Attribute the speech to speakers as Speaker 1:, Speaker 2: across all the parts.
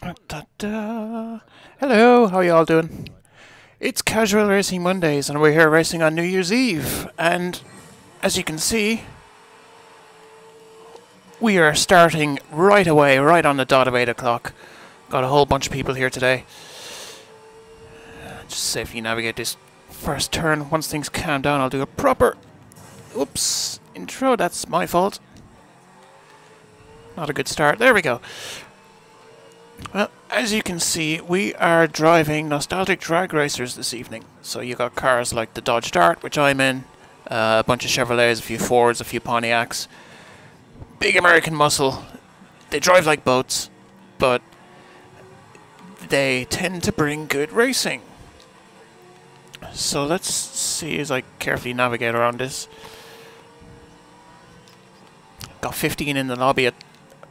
Speaker 1: Da-da. Hello, how are you all doing? It's Casual Racing Mondays, and we're here racing on New Year's Eve. And as you can see, we are starting right away, right on the dot of 8 o'clock. Got a whole bunch of people here today. Just safely navigate this first turn. Once things calm down, I'll do a proper intro. That's my fault. Not a good start. There we go. Well, as you can see, we are driving nostalgic drag racers this evening. So you got cars like the Dodge Dart, which I'm in, a bunch of Chevrolets, a few Fords, a few Pontiacs. Big American muscle. They drive like boats, but they tend to bring good racing. So let's see as I carefully navigate around this. Got 15 in the lobby at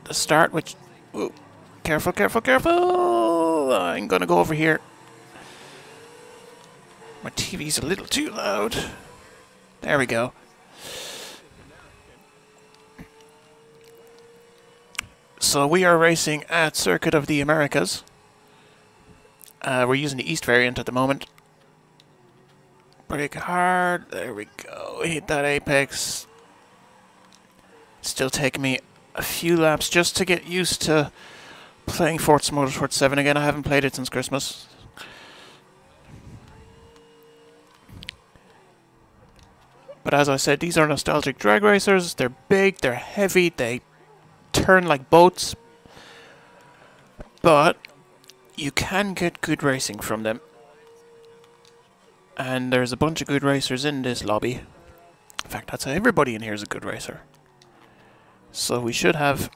Speaker 1: the start, which... Ooh, careful, careful, careful! I'm gonna go over here. My TV's a little too loud. There we go. So we are racing at Circuit of the Americas. We're using the East variant at the moment. Brake hard. There we go. Hit that apex. Still taking me a few laps just to get used to playing Forza Motorsport 7 again. I haven't played it since Christmas. But as I said, these are nostalgic drag racers. They're big, they're heavy, they turn like boats. But you can get good racing from them. And there's a bunch of good racers in this lobby. In fact, I'd say everybody in here is a good racer. So we should have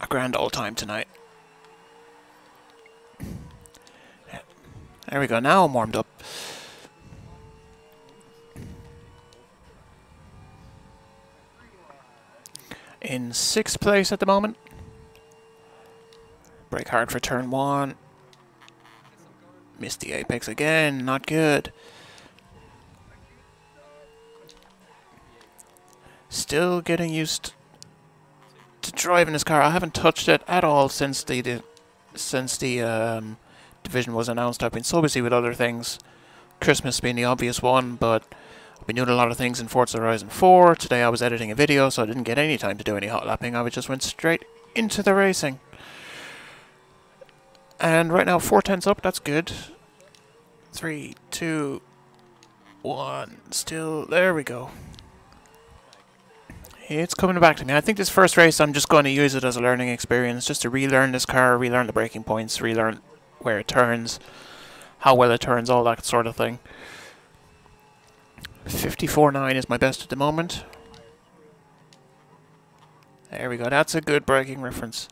Speaker 1: a grand old time tonight. There we go, now I'm warmed up. In 6th place at the moment. Brake hard for turn 1. Missed the apex again, not good. Still getting used to driving this car. I haven't touched it at all since the division was announced. I've been so busy with other things. Christmas being the obvious one, but I've been doing a lot of things in Forza Horizon 4. Today I was editing a video, so I didn't get any time to do any hot lapping. I just went straight into the racing. And right now 4/10 up, that's good. 3, 2, 1, still, there we go. It's coming back to me. I think this first race I'm just going to use it as a learning experience, just to relearn this car, relearn the braking points, relearn where it turns, how well it turns, all that sort of thing. 54.9 is my best at the moment. There we go, that's a good braking reference.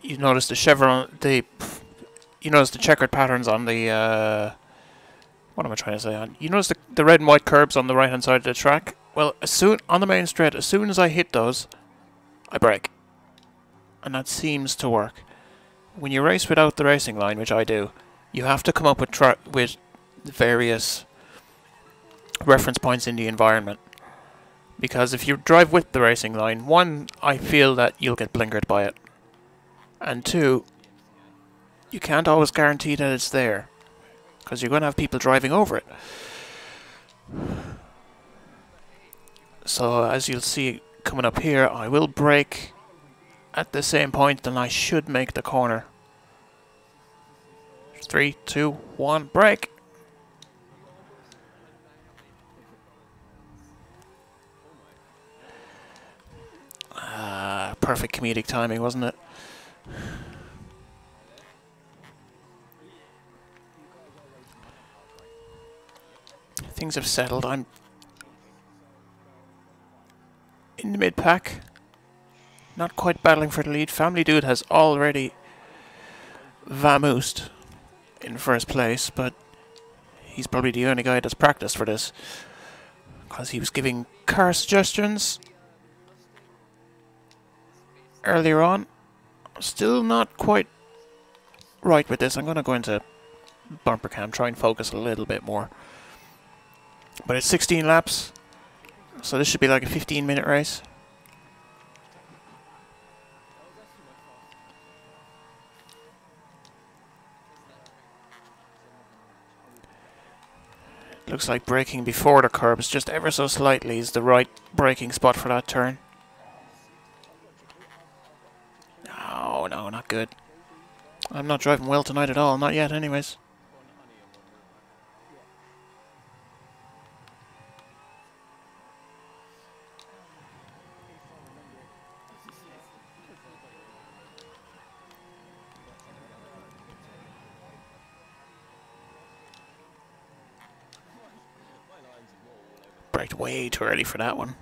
Speaker 1: You notice the chevron, you notice the checkered patterns on the, what am I trying to say? You notice the red and white curbs on the right hand side of the track? Well, on the main straight, as soon as I hit those, I brake. And that seems to work. When you race without the racing line, which I do, you have to come up with various reference points in the environment. Because if you drive with the racing line, 1, I feel that you'll get blinkered by it. And 2, you can't always guarantee that it's there. Because you're going to have people driving over it. So as you'll see coming up here, I will brake at the same point, and I should make the corner. 3, 2, 1, brake! Perfect comedic timing, wasn't it? Things have settled. I'm in the mid-pack. Not quite battling for the lead. Family Dude has already vamoosed in first place, but he's probably the only guy that's practiced for this, because he was giving car suggestions earlier on. Still not quite right with this. I'm going to go into bumper cam, try and focus a little bit more. But it's 16 laps, so this should be like a 15-minute race. Looks like braking before the curbs, just ever so slightly, is the right braking spot for that turn. No, no, not good. I'm not driving well tonight at all, not yet anyways. Braked way too early for that one.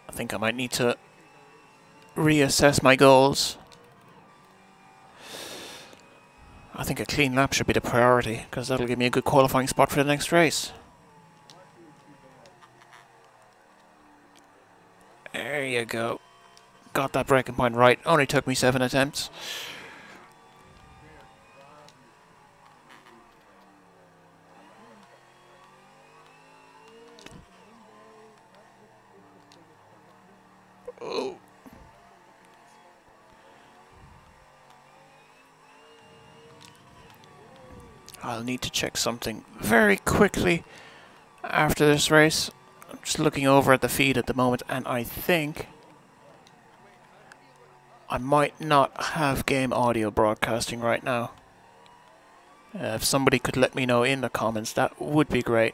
Speaker 1: I think I might need to reassess my goals. I think a clean lap should be the priority, because that'll give me a good qualifying spot for the next race. There you go. Got that braking point right. Only took me 7 attempts. Oh. I'll need to check something very quickly after this race. I'm just looking over at the feed at the moment, and I think I might not have game audio broadcasting right now. If somebody could let me know in the comments, that would be great.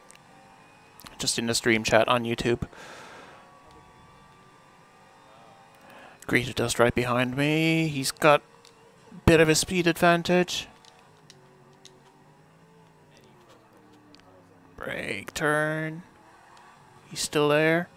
Speaker 1: Just in the stream chat on YouTube. Greta Dust right behind me. He's got a bit of a speed advantage. Brake turn. He's still there.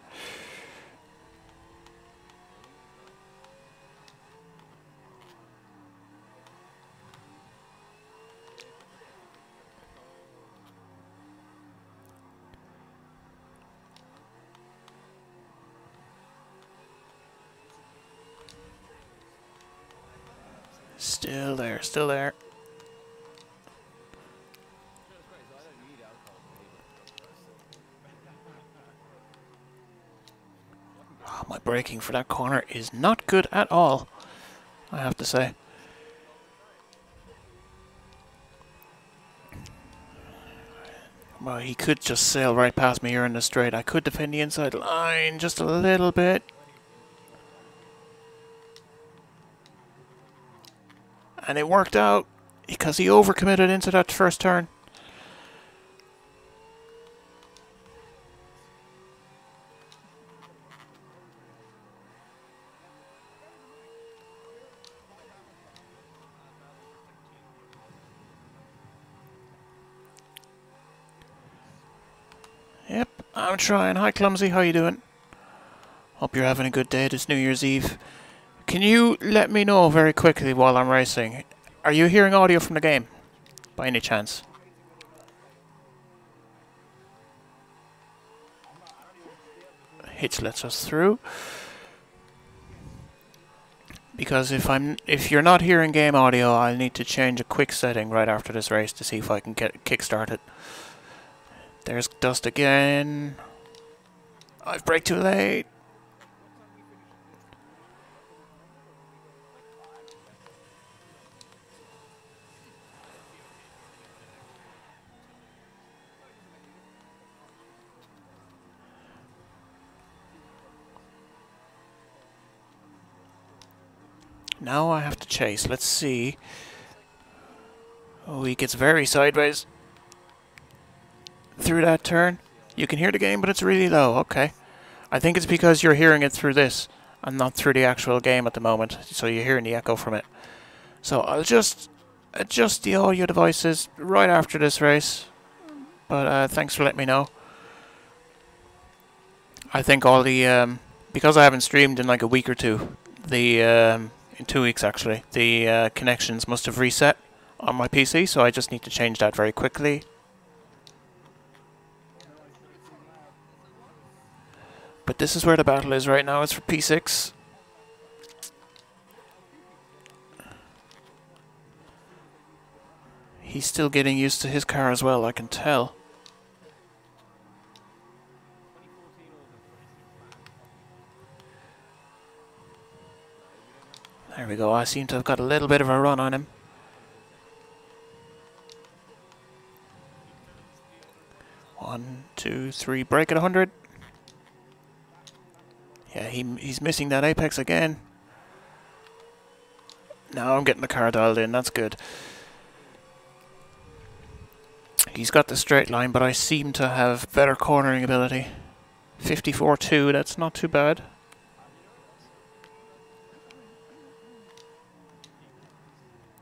Speaker 1: Still there, still there. Oh, my braking for that corner is not good at all, I have to say. Well, he could just sail right past me here in the straight. I could defend the inside line just a little bit. And it worked out because he overcommitted into that first turn. Yep, I'm trying. Hi Clumsy, how you doing? Hope you're having a good day this New Year's Eve. Can you let me know very quickly while I'm racing? Are you hearing audio from the game, by any chance? Hitch lets us through. Because if you're not hearing game audio, I'll need to change a quick setting right after this race to see if I can get it kick-started. There's Dust again. I've braked too late. Now I have to chase. Let's see. Oh, he gets very sideways through that turn. You can hear the game, but it's really low. Okay. I think it's because you're hearing it through this and not through the actual game at the moment. So you're hearing the echo from it. So I'll just adjust the audio devices right after this race. But thanks for letting me know. I think all the... because I haven't streamed in like a week or two, the... in 2 weeks actually, the connections must have reset on my PC, so I just need to change that very quickly. But this is where the battle is right now. It's for P6. He's still getting used to his car as well, I can tell. There we go. I seem to have got a little bit of a run on him. One, two, three, break at 100. Yeah, he's missing that apex again. Now I'm getting the car dialed in, that's good. He's got the straight line, but I seem to have better cornering ability. 54.2, that's not too bad.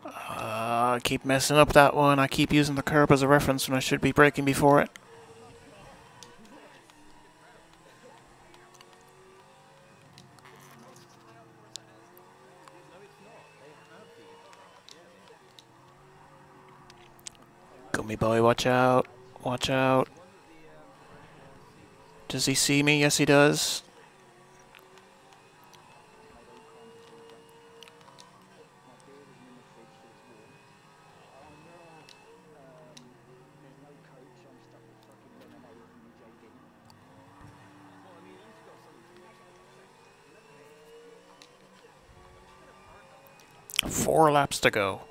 Speaker 1: I keep messing up that one. I keep using the curb as a reference when I should be braking before it. Gummy boy, watch out. Watch out. Does he see me? Yes, he does. Four laps to go.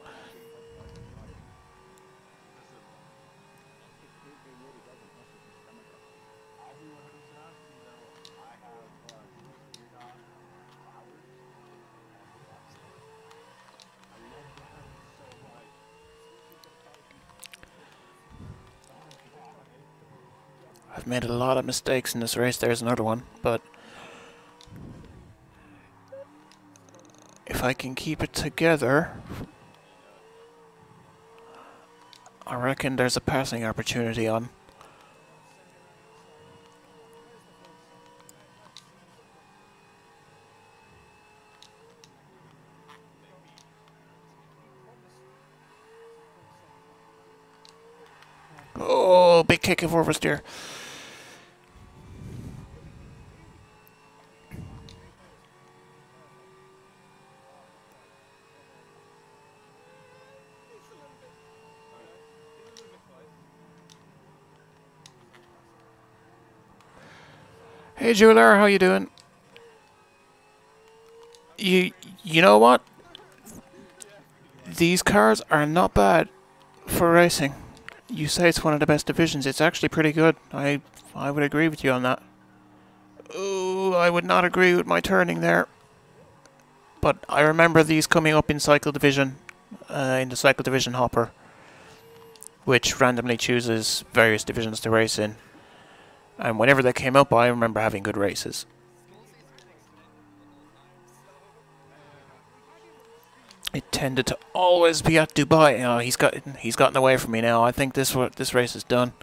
Speaker 1: I've made a lot of mistakes in this race. There's another one, but if I can keep it together, I reckon there's a passing opportunity on. Oh, big kick of oversteer. Hey Jeweler, how you doing? You know what? These cars are not bad for racing. You say it's one of the best divisions. It's actually pretty good. I would agree with you on that. Ooh, I would not agree with my turning there. But I remember these coming up in Cycle Division, in the Cycle Division hopper, which randomly chooses various divisions to race in. And whenever they came up, I remember having good races. It tended to always be at Dubai. Oh, he's gotten away from me now. I think this race is done.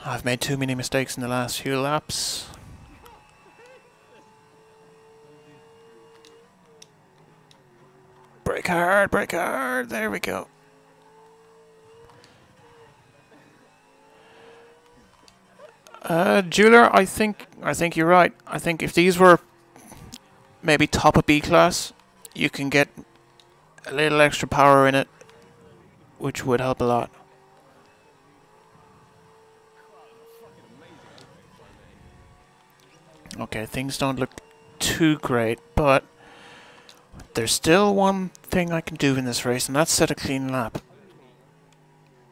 Speaker 1: I've made too many mistakes in the last few laps. Brake hard, brake hard. There we go. Jeweler, I think you're right. I think if these were maybe top of B class, you can get a little extra power in it, which would help a lot. Okay, things don't look too great, but there's still one thing I can do in this race, and that's set a clean lap.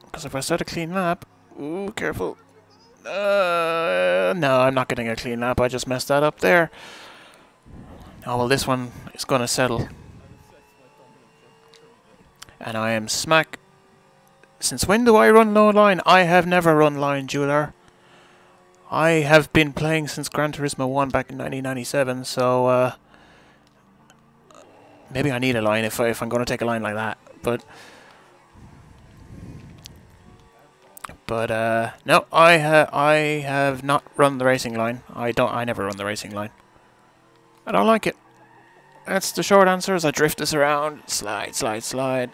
Speaker 1: Because if I set a clean lap... Ooh, careful. No, I'm not getting a clean lap. I just messed that up there. Oh, well, this one is going to settle. And I am smack. Since when do I run low line? I have never run line, Jeweler. I have been playing since Gran Turismo 1 back in 1997, so maybe I need a line if I'm going to take a line like that. But no, I have not run the racing line. I never run the racing line. I don't like it. That's the short answer. As I drift this around, slide, slide, slide.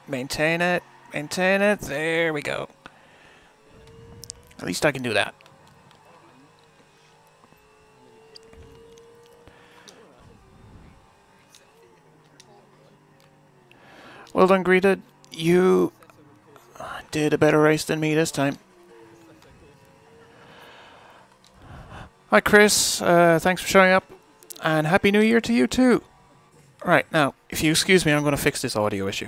Speaker 1: Maintain it, maintain it. There we go. At least I can do that. Well done, Greta. You did a better race than me this time. Hi Chris, thanks for showing up, and Happy New Year to you too. Right, now, if you excuse me, I'm going to fix this audio issue.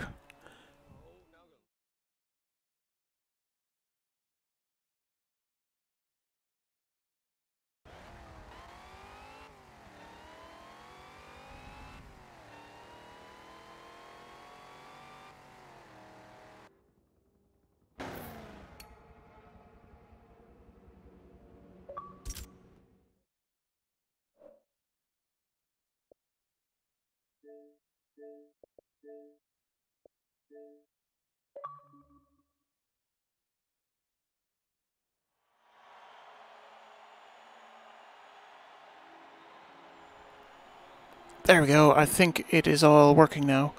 Speaker 1: There we go, I think it is all working now.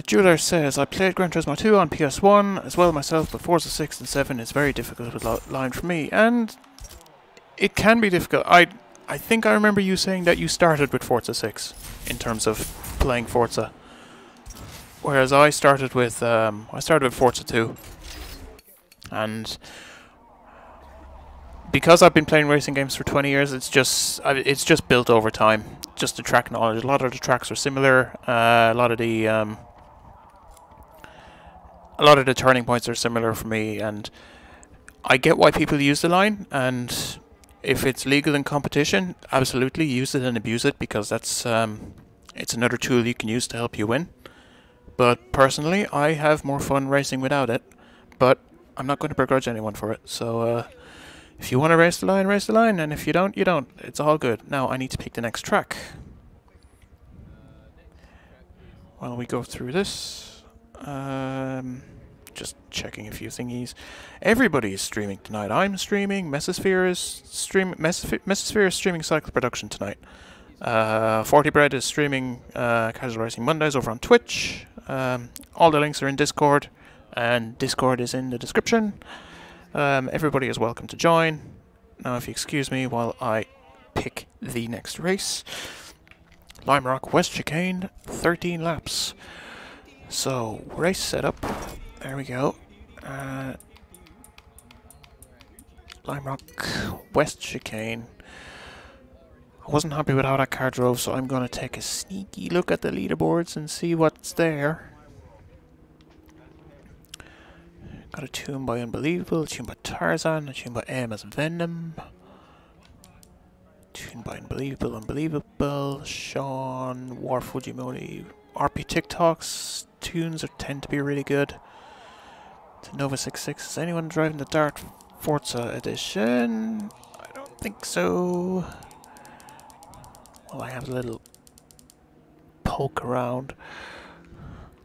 Speaker 1: Jeweler says, I played Gran Turismo 2 on PS1 as well myself, but Forza 6 and 7 is very difficult with line for me, and it can be difficult. I think I remember you saying that you started with Forza 6 in terms of playing Forza, whereas I started with Forza 2, and because I've been playing racing games for 20 years, it's just built over time. Just the track knowledge. A lot of the tracks are similar. A lot of the turning points are similar for me, and I get why people use the line. And if it's legal in competition, absolutely use it and abuse it, because that's it's another tool you can use to help you win. But personally, I have more fun racing without it. But I'm not going to begrudge anyone for it. So. If you want to race the line, and if you don't, you don't. It's all good. Now I need to pick the next track. While we go through this, just checking a few thingies. Everybody is streaming tonight. I'm streaming. Mesosphere is streaming Cycle Production tonight. 40 Bread is streaming Casual Racing Mondays over on Twitch. All the links are in Discord, and Discord is in the description. Everybody is welcome to join. Now if you excuse me while I pick the next race. Lime Rock West Chicane, 13 laps. So, race setup. There we go. Lime Rock West Chicane. I wasn't happy with how that car drove, so I'm going to take a sneaky look at the leaderboards and see what's there. Got a tune by Unbelievable, a tune by Tarzan, a tune by AM as Venom. Tune by Unbelievable, Sean, War Fujimori, RP TikToks. Tunes tend to be really good. To Nova 66. Is anyone driving the Dart Forza edition? I don't think so. Well, I have a little poke around.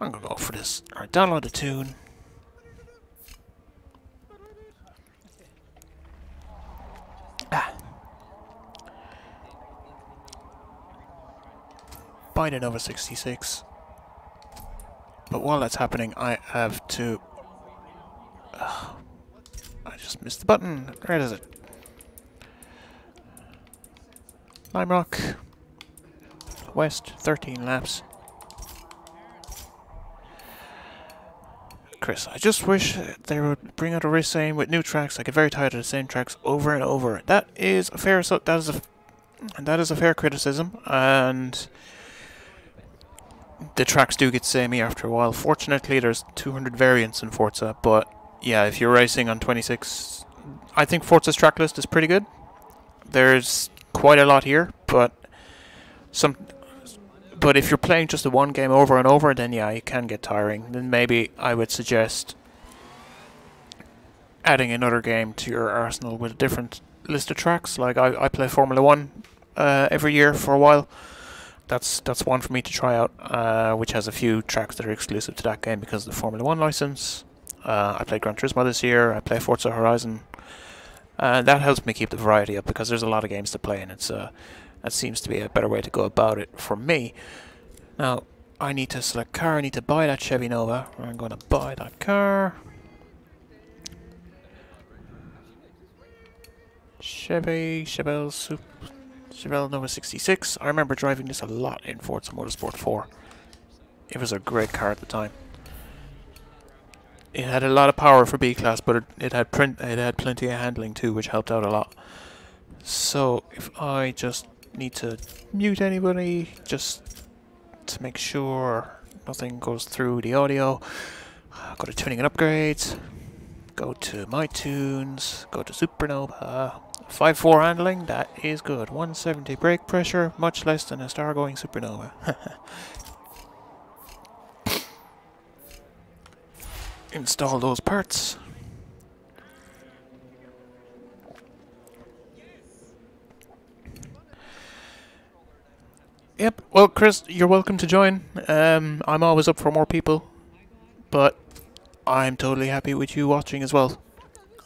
Speaker 1: I'm gonna go for this. Alright, download the tune. Buy the Nova 66. But while that's happening, I have to... I just missed the button. Where is it? Lime Rock West, 13 laps. Chris, I just wish they would bring out a race saying with new tracks. I get very tired of the same tracks over and over. That is a fair fair criticism, and the tracks do get samey after a while. Fortunately, there's 200 variants in Forza, but yeah, if you're racing on 26, I think Forza's track list is pretty good. There's quite a lot here, but if you're playing just the one game over and over, then yeah, it can get tiring. Then maybe I would suggest adding another game to your arsenal with a different list of tracks. Like I play Formula 1 every year for a while. That's one for me to try out, which has a few tracks that are exclusive to that game because of the Formula 1 license. I played Gran Turismo this year. I play Forza Horizon. That helps me keep the variety up because there's a lot of games to play, and that seems to be a better way to go about it for me. Now, I need to select car. I need to buy that Chevy Nova. I'm going to buy that car. Chevelle Nova 66. I remember driving this a lot in Forza Motorsport 4. It was a great car at the time. It had a lot of power for B-Class, but it had plenty of handling too, which helped out a lot. So if I just need to mute anybody, just to make sure nothing goes through the audio, go to tuning and upgrades, go to my tunes, go to Supernova, 5.4 handling, that is good, 170 brake pressure, much less than a star going Supernova. Install those parts. Yep, well Chris, you're welcome to join. I'm always up for more people, but I'm totally happy with you watching as well.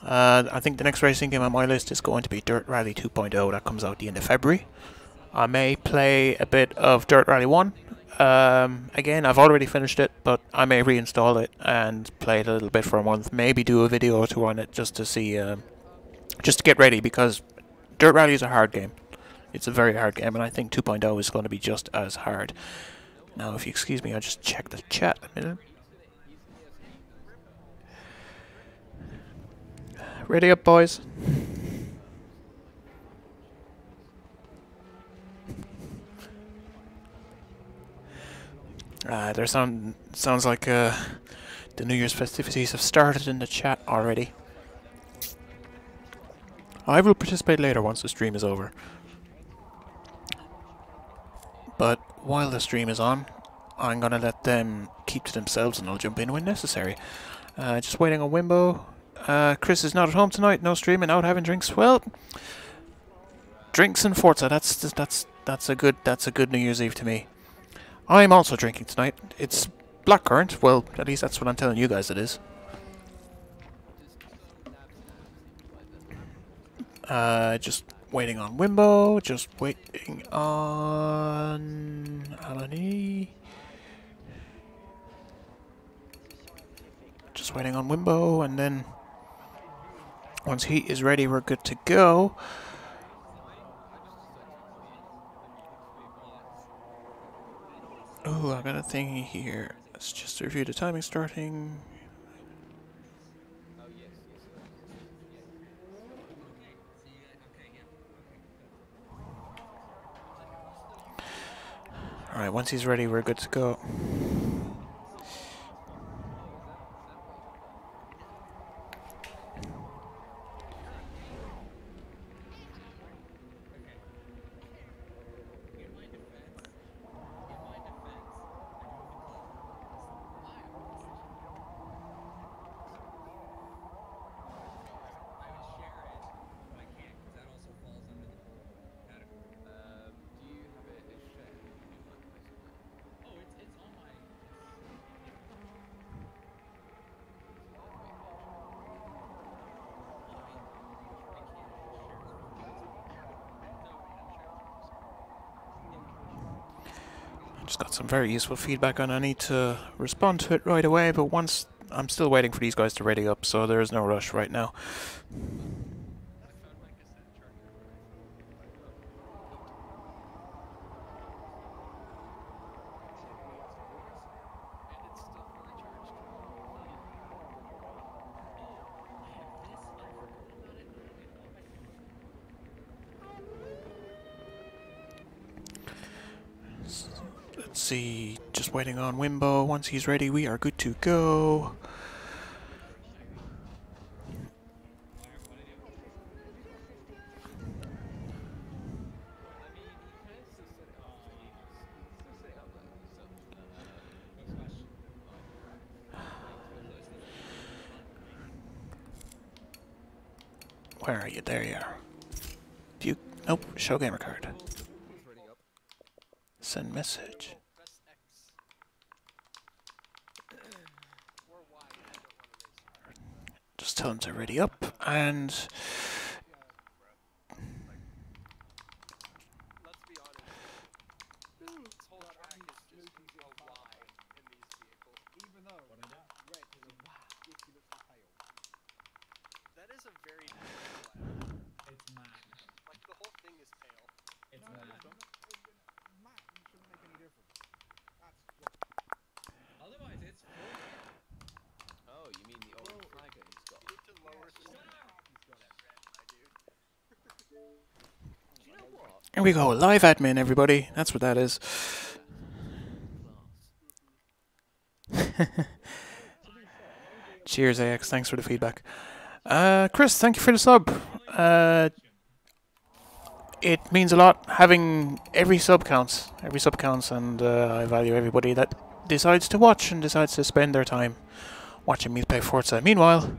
Speaker 1: I think the next racing game on my list is going to be Dirt Rally 2.0. That comes out at the end of February. I may play a bit of Dirt Rally 1. Again, I've already finished it, but I may reinstall it and play it a little bit for a month. Maybe do a video or two on it just to see, just to get ready, because Dirt Rally is a hard game. It's a very hard game, and I think 2.0 is going to be just as hard. Now, if you excuse me, I'll just check the chat a minute. Ready up, boys? There sounds like the New Year's festivities have started in the chat already. I will participate later once the stream is over. But while the stream is on, I'm gonna let them keep to themselves and I'll jump in when necessary. Just waiting on Wimbo. Chris is not at home tonight, no streaming, out having drinks. Well, drinks and Forza, that's a good New Year's Eve to me. I'm also drinking tonight. It's blackcurrant. Well, at least that's what I'm telling you guys it is. Just waiting on Wimbo. Just waiting on Alani. Just waiting on Wimbo, and then once he is ready, we're good to go. Oh, I got a thing here. Let's just review the timing starting. Alright, once he's ready, we're good to go. Just got some very useful feedback and I need to respond to it right away, but once I'm still waiting for these guys to ready up, so there is no rush right now. Let's see, just waiting on Wimbo. Once he's ready, we are good to go. Where are you? There you are. Do you... Nope, show gamer card. Send message. Just tell him to ready up, and...
Speaker 2: That is a very it's mad. Like the whole thing is pale. It's mad. Matt shouldn't make any difference. Otherwise it's full. Oh, you mean the old flagger he's got? You need to lower the he's got it.
Speaker 1: Here we go, live admin, everybody. That's what that is. Cheers, AX. Thanks for the feedback. Chris, thank you for the sub. It means a lot. Having every sub counts. Every sub counts, and I value everybody that decides to watch and decides to spend their time watching me play Forza. Meanwhile,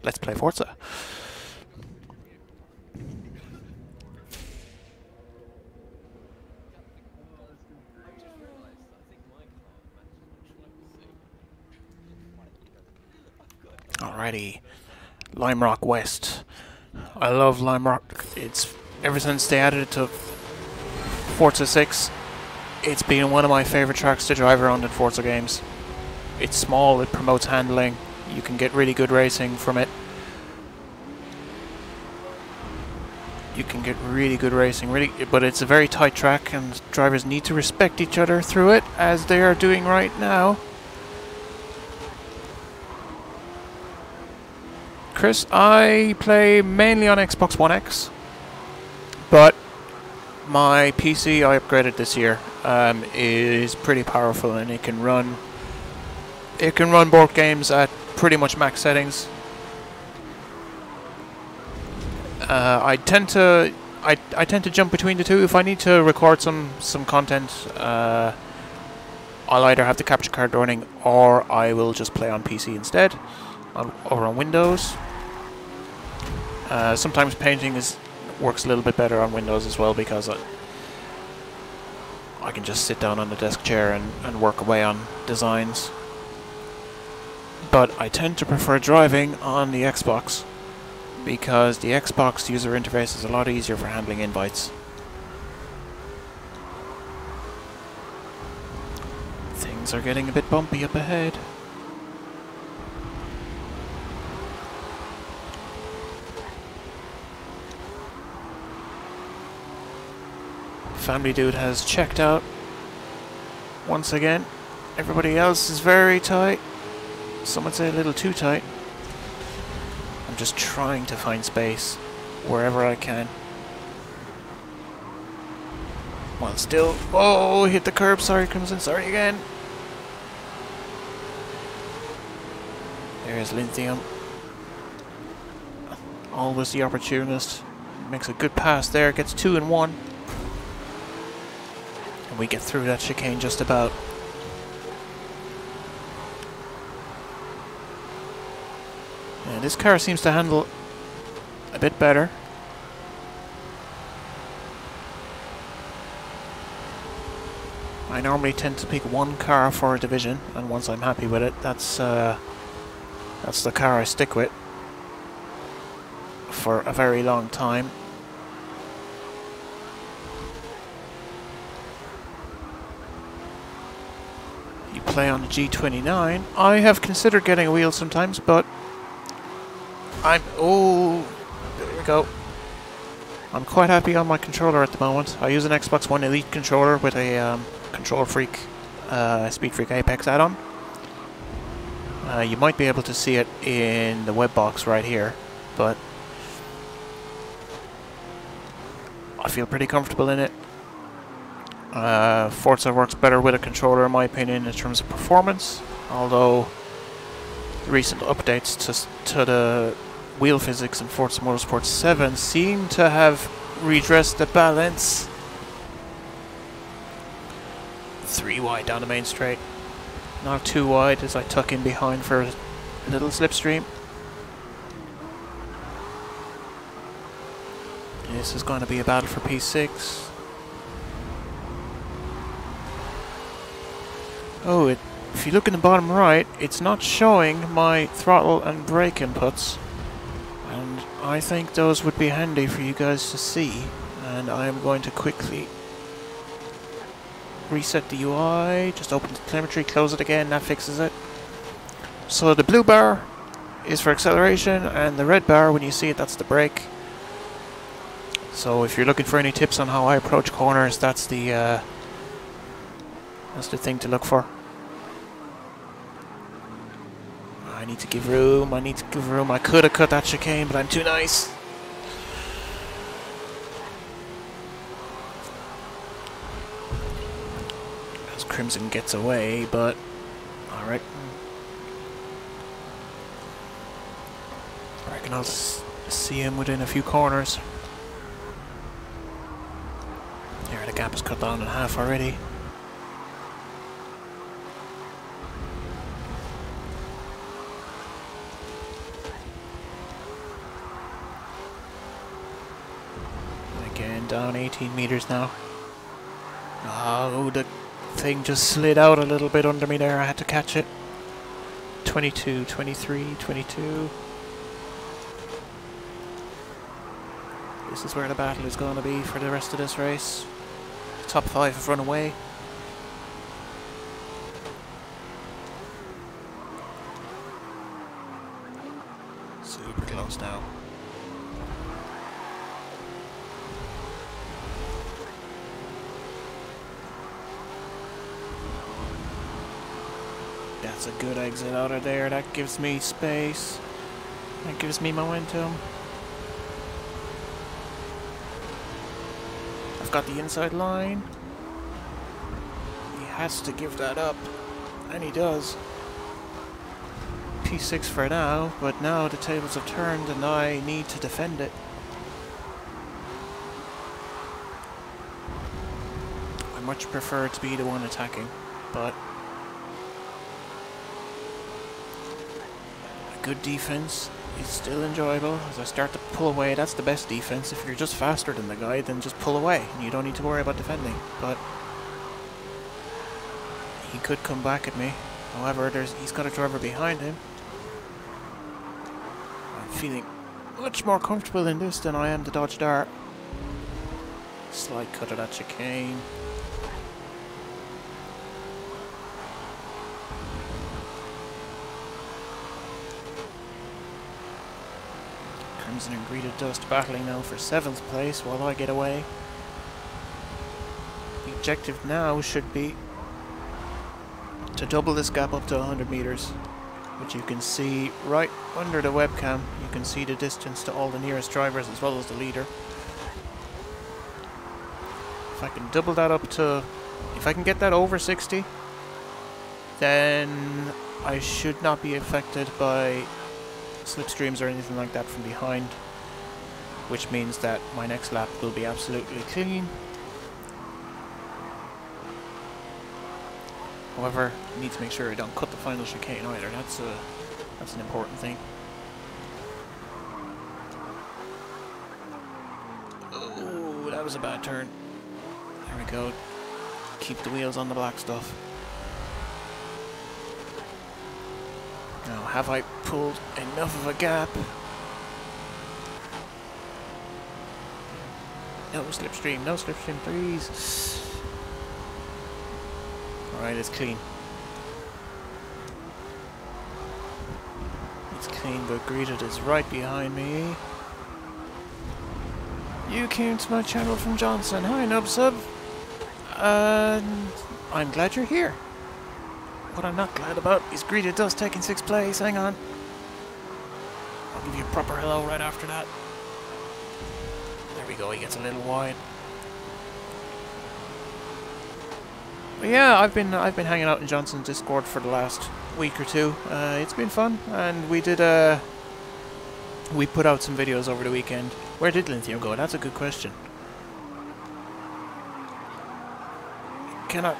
Speaker 1: let's play Forza. Alrighty, Lime Rock West. I love Lime Rock. It's ever since they added it to Forza 6, it's been one of my favorite tracks to drive around in Forza games. It's small, it promotes handling, you can get really good racing from it. You can get really good racing, but it's a very tight track and drivers need to respect each other through it, as they are doing right now. Chris, I play mainly on Xbox One X, but my PC I upgraded this year is pretty powerful, and it can run both games at pretty much max settings. I tend to jump between the two. If I need to record some content, I'll either have the capture card running or I will just play on PC instead, or on Windows. Sometimes painting works a little bit better on Windows as well, because I can just sit down on the desk chair and work away on designs. But I tend to prefer driving on the Xbox, because the Xbox user interface is a lot easier for handling invites. Things are getting a bit bumpy up ahead. Family Dude has checked out once again. Everybody else is very tight. Some would say a little too tight. I'm just trying to find space wherever I can. While still... Oh, hit the curb. Sorry, Crimson. Sorry again. There's Lithium. Always the opportunist. Makes a good pass there. Gets 2 in 1. And we get through that chicane just about. Yeah, this car seems to handle a bit better. I normally tend to pick one car for a division, and once I'm happy with it, that's the car I stick with for a very long time. You play on the G29. I have considered getting a wheel sometimes, but oh, there we go. I'm quite happy on my controller at the moment. I use an Xbox One Elite controller with a Control Freak, Speed Freak Apex add-on. You might be able to see it in the web box right here, but I feel pretty comfortable in it. Forza works better with a controller, in my opinion, in terms of performance, although recent updates to the wheel physics in Forza Motorsport 7 seem to have redressed the balance. 3 wide down the main straight. Not too wide as I tuck in behind for a little slipstream. This is going to be a battle for P6. Oh, if you look in the bottom right, it's not showing my throttle and brake inputs. And I think those would be handy for you guys to see. And I am going to quickly reset the UI, just open the telemetry, close it again, that fixes it. So the blue bar is for acceleration, and the red bar, when you see it, that's the brake. So if you're looking for any tips on how I approach corners, that's the thing to look for. I need to give room, I could have cut that chicane, but I'm too nice. Crimson gets away, but alright. I reckon I'll see him within a few corners. There, the gap is cut down in half already. Again, down 18 meters now. Oh, the thing just slid out a little bit under me there. I had to catch it. 22, 23, 22. This is where the battle is going to be for the rest of this race. Top 5 have run away. Super close now. That's a good exit out of there. That gives me space. That gives me momentum. I've got the inside line. He has to give that up. And he does. P6 for now, but now the tables have turned and I need to defend it. I much prefer to be the one attacking, but a good defense is still enjoyable. As I start to pull away, that's the best defense. If you're just faster than the guy, then just pull away and you don't need to worry about defending. But he could come back at me. However, he's got a driver behind him. I'm feeling much more comfortable in this than I am the Dodge Dart. Slight cut of that chicane. Crimson and Greeted Dust battling now for 7th place while I get away. The objective now should be to double this gap up to 100 meters, which you can see right under the webcam. You can see the distance to all the nearest drivers as well as the leader. If I can double that up to, if I can get that over 60, then I should not be affected by slipstreams or anything like that from behind, which means that my next lap will be absolutely clean. However, I need to make sure I don't cut the final chicane either. That's an important thing. Oh, that was a bad turn. There we go. Keep the wheels on the black stuff. Now, have I pulled enough of a gap? No slipstream, please. Alright, it's clean. It's clean, but Greeted is right behind me. You came to my channel from Johnson. Hi, Nubsub. I'm glad you're here. What I'm not glad about is Greeted Dust taking 6th place. Hang on. I'll give you a proper hello right after that. There we go, he gets a little wide. But yeah, I've been hanging out in Johnson's Discord for the last week or two. It's been fun, and we put out some videos over the weekend. Where did Lithium go? That's a good question. Cannot.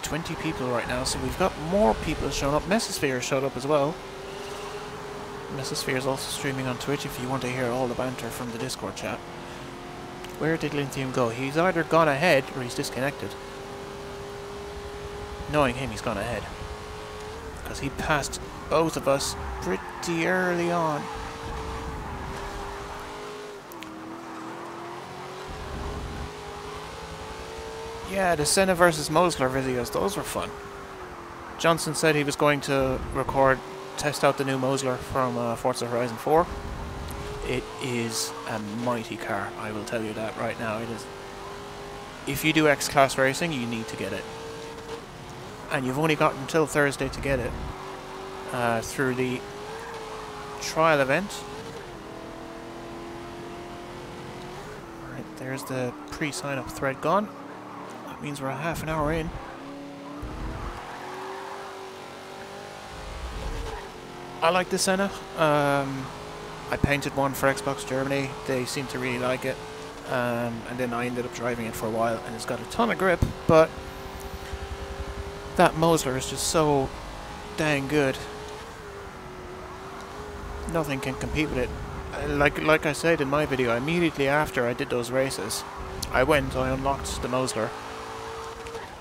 Speaker 1: 20 people right now, so we've got more people showing up. Mesosphere showed up as well. Mesosphere is also streaming on Twitch if you want to hear all the banter from the Discord chat. Where did Lithium go? He's either gone ahead or he's disconnected. Knowing him, he's gone ahead. Because he passed both of us pretty early on. Yeah, the Senna versus Mosler videos, those were fun. Johnson said he was going to test out the new Mosler from Forza Horizon 4. It is a mighty car, I will tell you that right now. It is. If you do X-Class racing, you need to get it. And you've only got until Thursday to get it. Through the trial event. Alright, there's the pre-sign-up thread gone. That means we're a half an hour in. I like the Senna. I painted one for Xbox Germany. They seem to really like it. And then I ended up driving it for a while, and it's got a ton of grip, but that Mosler is just so dang good. Nothing can compete with it. Like I said in my video, immediately after I did those races, I unlocked the Mosler,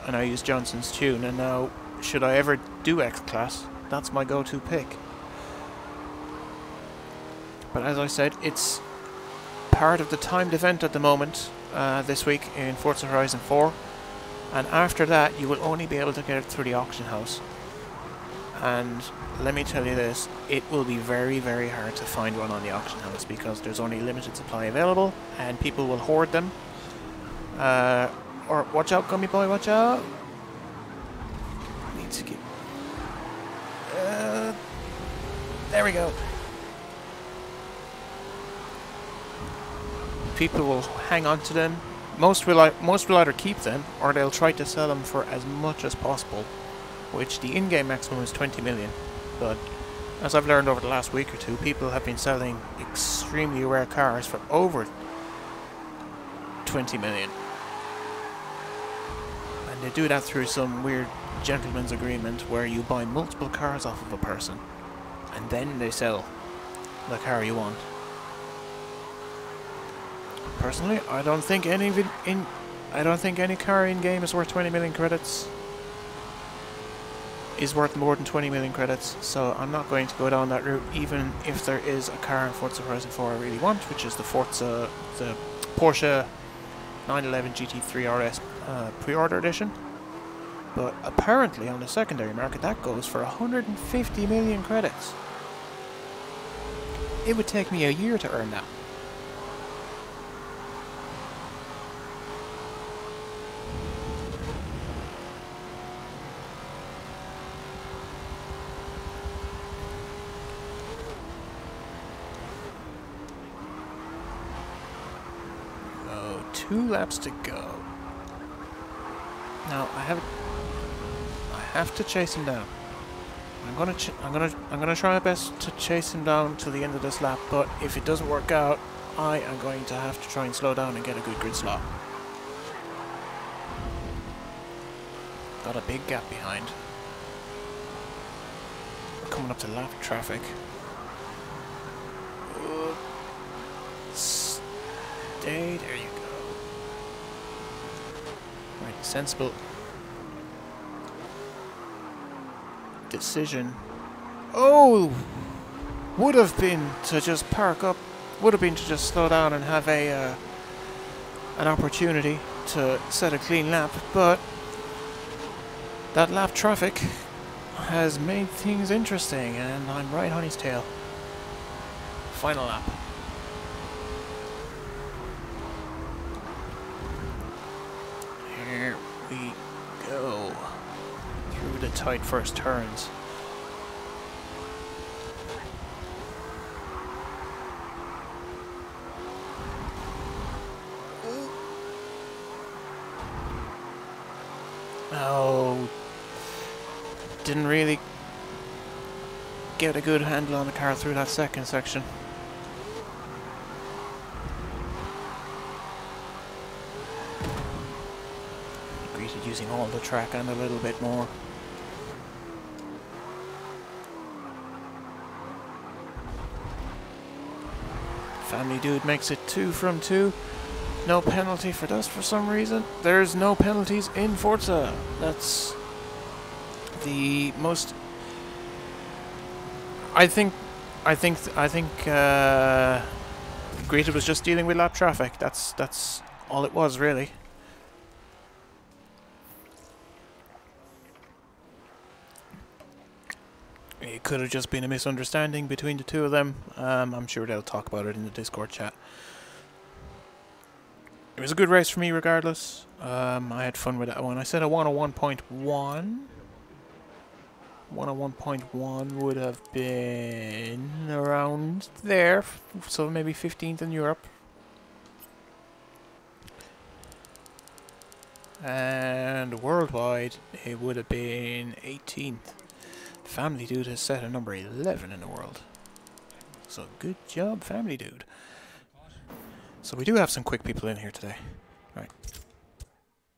Speaker 1: and I used Johnson's tune, and now, should I ever do X-Class, that's my go-to pick. But as I said, it's part of the timed event at the moment, this week in Forza Horizon 4, and after that you will only be able to get it through the auction house. And let me tell you this, it will be very, very hard to find one on the auction house because there's only limited supply available and people will hoard them. Or watch out, Gummy Boy, watch out! Need to get... there we go. People will hang on to them. Most will either keep them or they'll try to sell them for as much as possible, which the in-game maximum is 20 million. But as I've learned over the last week or two, people have been selling extremely rare cars for over 20 million. And they do that through some weird gentleman's agreement where you buy multiple cars off of a person and then they sell the car you want. Personally, I don't think any car in game is worth 20 million credits. Is worth more than 20 million credits, so I'm not going to go down that route, even if there is a car in Forza Horizon 4 I really want, which is the Porsche 911 GT3 RS pre-order edition. But apparently on the secondary market that goes for 150 million credits. It would take me a year to earn that. Oh, 2 laps to go. Now I have to chase him down. I'm gonna try my best to chase him down till the end of this lap, but if it doesn't work out, I am going to have to try and slow down and get a good grid slot. Got a big gap behind. We're coming up to lap traffic. Stay, there you go. Right, sensible decision. Oh! Would have been to just park up, would have been to just slow down and have a an opportunity to set a clean lap, but that lap traffic has made things interesting and I'm right on his tail. Final lap. Here we go. Through the tight first turns. Oh, didn't really get a good handle on the car through that second section. Greeted using all the track and a little bit more. Family Dude makes it 2 from 2. No penalty for this for some reason. There's no penalties in Forza. That's the most. I think. Greeted was just dealing with lap traffic. That's all it was really. It could have just been a misunderstanding between the two of them. I'm sure they'll talk about it in the Discord chat. It was a good race for me regardless. I had fun with that one. I said a 101.1. 101.1 would have been around there, so maybe 15th in Europe. And worldwide, it would have been 18th. Family Dude has set a number 11 in the world. So good job, Family Dude. So we do have some quick people in here today. Right.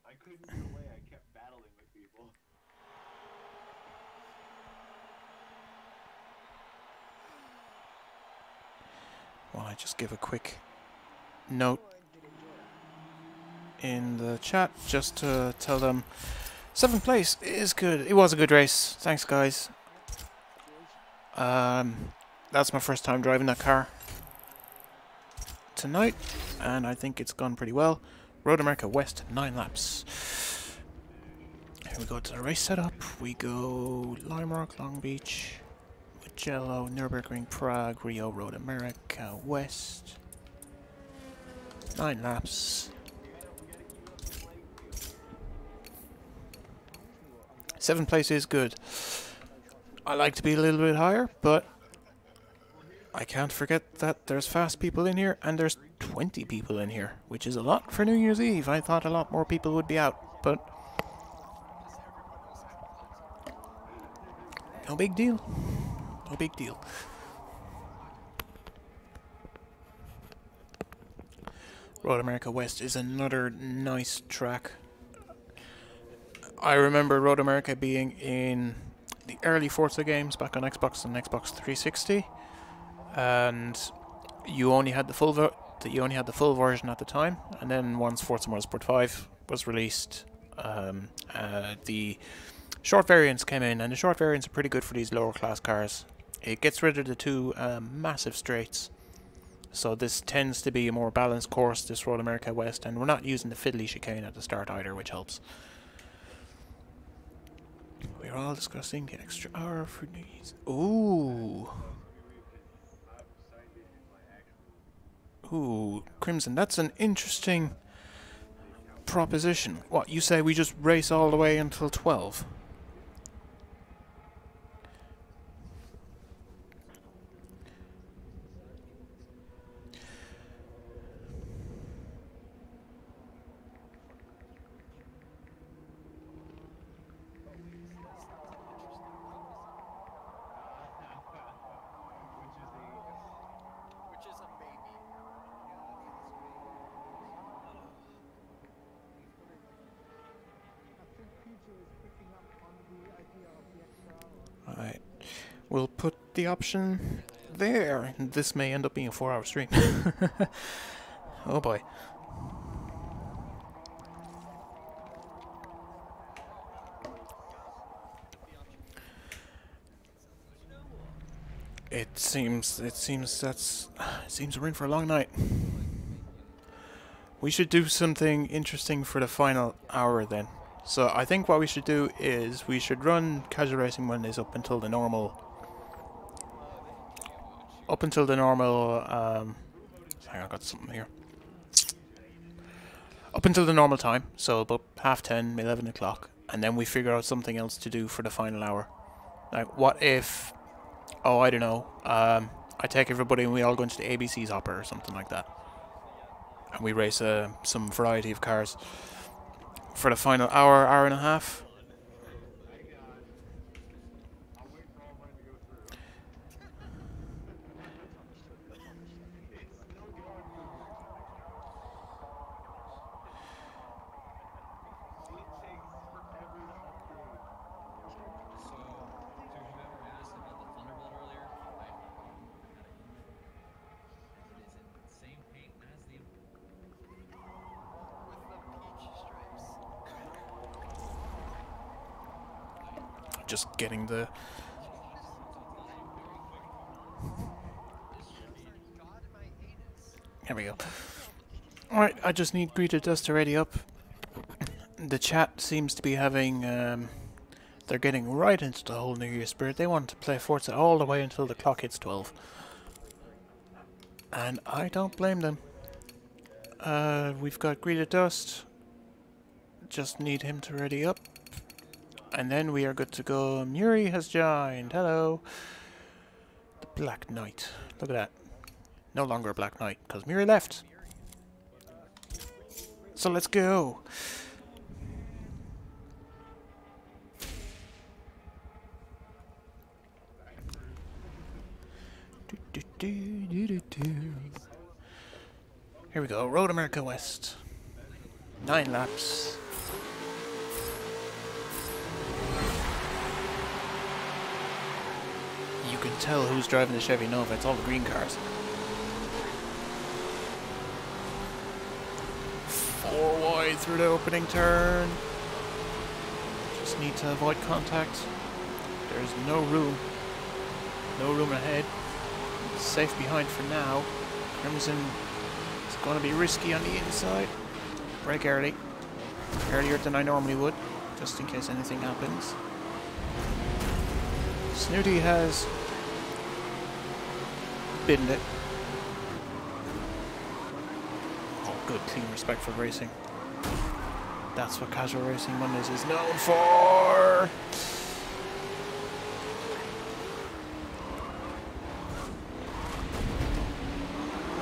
Speaker 3: I couldn't get away. I kept battling with people.
Speaker 1: Well, I just give a quick note in the chat just to tell them 7th place is good. It was a good race. Thanks, guys. That's my first time driving that car tonight, and I think it's gone pretty well. Road America West, 9 laps. Here we go to the race setup. We go Lime Rock, Long Beach, Mugello, Nürburgring, Prague, Rio, Road America West. 9 laps. 7th place is good. I like to be a little bit higher, but I can't forget that there's fast people in here, and there's 20 people in here, which is a lot for New Year's Eve. I thought a lot more people would be out, but no big deal. No big deal. Road America West is another nice track. I remember Road America being in the early Forza games back on Xbox and Xbox 360, and you only had the full version at the time. And then once Forza Motorsport 5 was released, the short variants came in, and the short variants are pretty good for these lower class cars. It gets rid of the two massive straights, so this tends to be a more balanced course, this Road America West, and we're not using the fiddly chicane at the start either, which helps. We're all discussing the extra hour for these. Ooh. Ooh, Crimson, that's an interesting proposition. What, you say we just race all the way until 12? Alright, we'll put the option there. This may end up being a 4-hour stream. Oh boy. It seems we're in for a long night. We should do something interesting for the final hour then. So I think what we should do is we should run Casual Racing Mondays up until the normal. Hang on, I got something here. Up until the normal time, so about 10:30, 11 o'clock, and then we figure out something else to do for the final hour. Like, what if? Oh, I don't know. I take everybody and we all go into the ABC's hopper or something like that, and we race some variety of cars for the final hour, hour and a half. Just getting the... Here we go. Alright, I just need Greeted Dust to ready up. The chat seems to be having... they're getting right into the whole New Year spirit. They want to play Forza all the way until the clock hits 12. And I don't blame them. We've got Greeted Dust. Just need him to ready up. And then we are good to go. Muri has joined. Hello. The Black Knight. Look at that. No longer a Black Knight, because Muri left. So let's go. Here we go, Road America West. 9 laps. You can tell who's driving the Chevy Nova, it's all the green cars. 4 wide through the opening turn. Just need to avoid contact. There's no room. No room ahead. Safe behind for now. Crimson is going to be risky on the inside. Brake early. Earlier than I normally would, just in case anything happens. Snooty has binned it. Oh, good, clean, respectful racing. That's what Casual Racing Mondays is known for!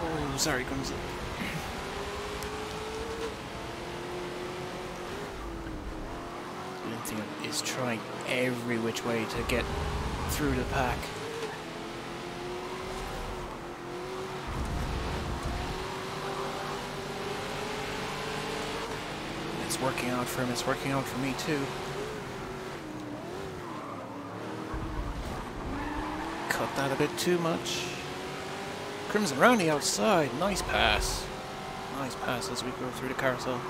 Speaker 1: Oh, sorry, Crimson. Lithium is trying every which way to get through the pack. It's working out for him, it's working out for me too. Cut that a bit too much. Crimson round the outside, nice pass. Nice pass as we go through the carousel.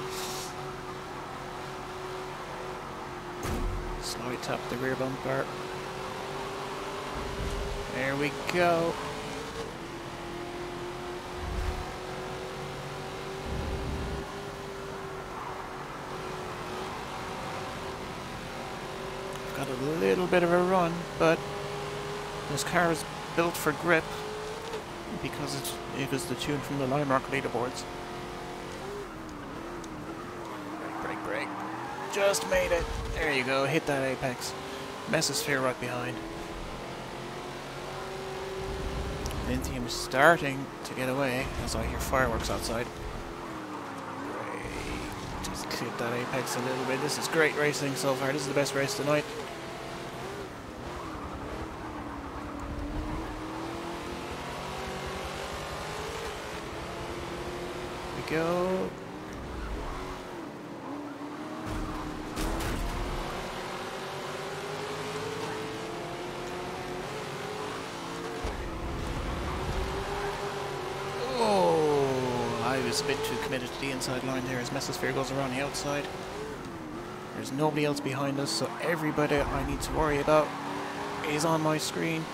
Speaker 1: Slowly tap the rear bumper. There we go. I've got a little bit of a run, but this car is built for grip because it is the tune from the Limerock leaderboards. Brake, brake, brake. Just made it. There you go, hit that apex. Mesosphere right behind. Lithium is starting to get away as I hear fireworks outside. Great. Just clip that apex a little bit. This is great racing so far. This is the best race tonight. Here we go. A bit too committed to the inside line there as Mesosphere goes around the outside. There's nobody else behind us, so everybody I need to worry about is on my screen.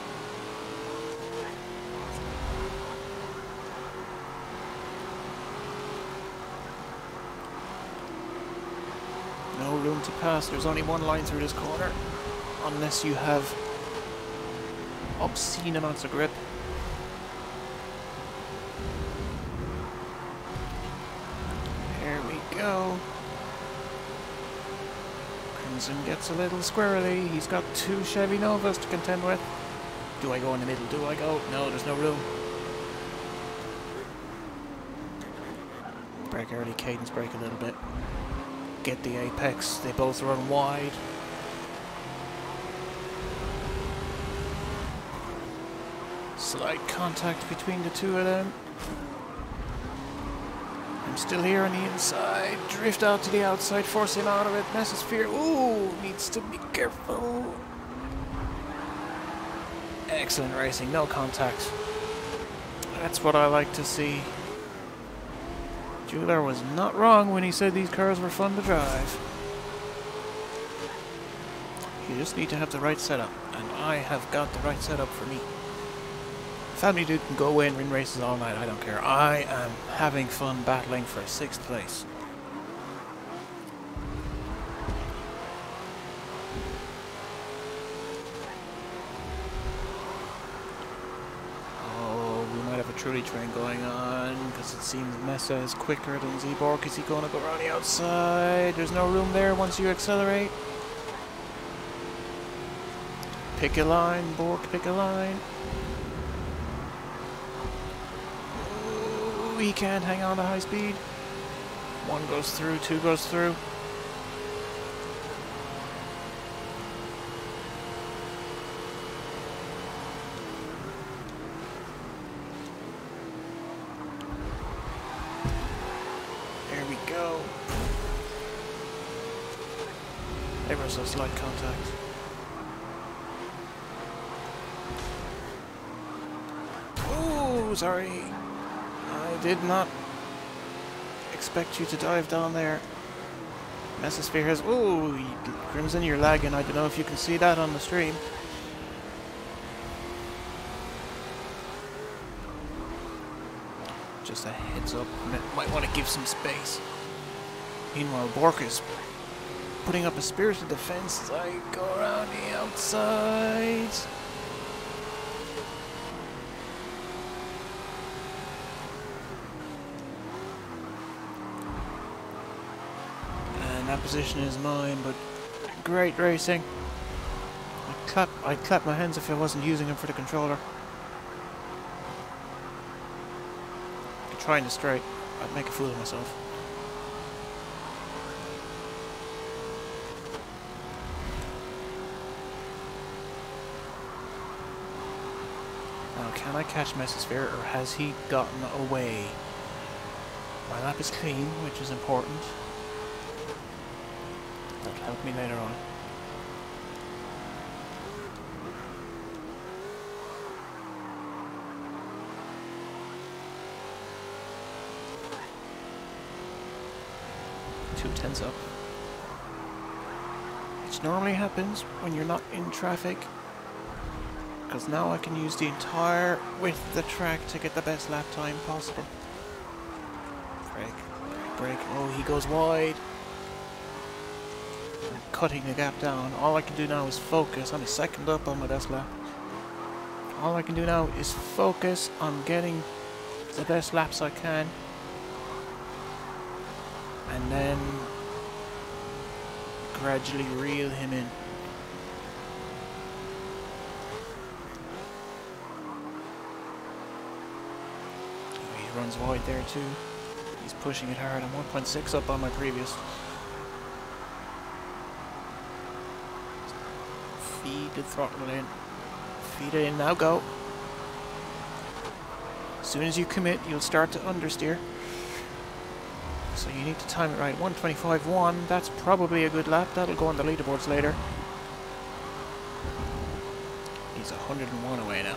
Speaker 1: No room to pass. There's only one line through this corner, unless you have obscene amounts of grip. Go. Crimson gets a little squirrely. He's got 2 Chevy Novas to contend with. Do I go in the middle? Do I go? No, there's no room. Brake early, cadence brake a little bit. Get the apex. They both run wide. Slight contact between the two of them. Still here on the inside, drift out to the outside, force him out of it. Mesosphere, ooh, needs to be careful. Excellent racing, no contact. That's what I like to see. Jeweler was not wrong when he said these cars were fun to drive. You just need to have the right setup, and I have got the right setup for me. Family Dude can go away and win races all night, I don't care. I am having fun battling for 6th place. Oh, we might have a truly train going on, because it seems Mesa is quicker than Zeborg. Is he going to go around the outside? There's no room there once you accelerate. Pick a line, Borg, pick a line. He can't hang on to high speed. 1 goes through, 2 goes through. go. Ever so slight contact. Oh, sorry. I did not expect you to dive down there. Mesosphere has... Ooh, Crimson, you're lagging. I don't know if you can see that on the stream. Just a heads up. Might want to give some space. Meanwhile, Bork is putting up a spirited defense as I go around the outside. And that position is mine, but great racing. I'd clap my hands if I wasn't using them for the controller. Trying to straight, I'd make a fool of myself. Now, can I catch Mesosphere, or has he gotten away? My lap is clean, which is important. That'll help me later on. Tense up, which normally happens when you're not in traffic, because now I can use the entire width of the track to get the best lap time possible. Brake, brake, oh, he goes wide. I'm cutting the gap down. All I can do now is focus. I'm a second up on my best lap. All I can do now is focus on getting the best laps I can, and then gradually reel him in. Oh, he runs wide there too. He's pushing it hard. I'm 1.6 up on my previous. Feed the throttle in. Feed it in, now go. As soon as you commit, you'll start to understeer. So you need to time it right. 125.1, that's probably a good lap. That'll go on the leaderboards later. He's 101 away now.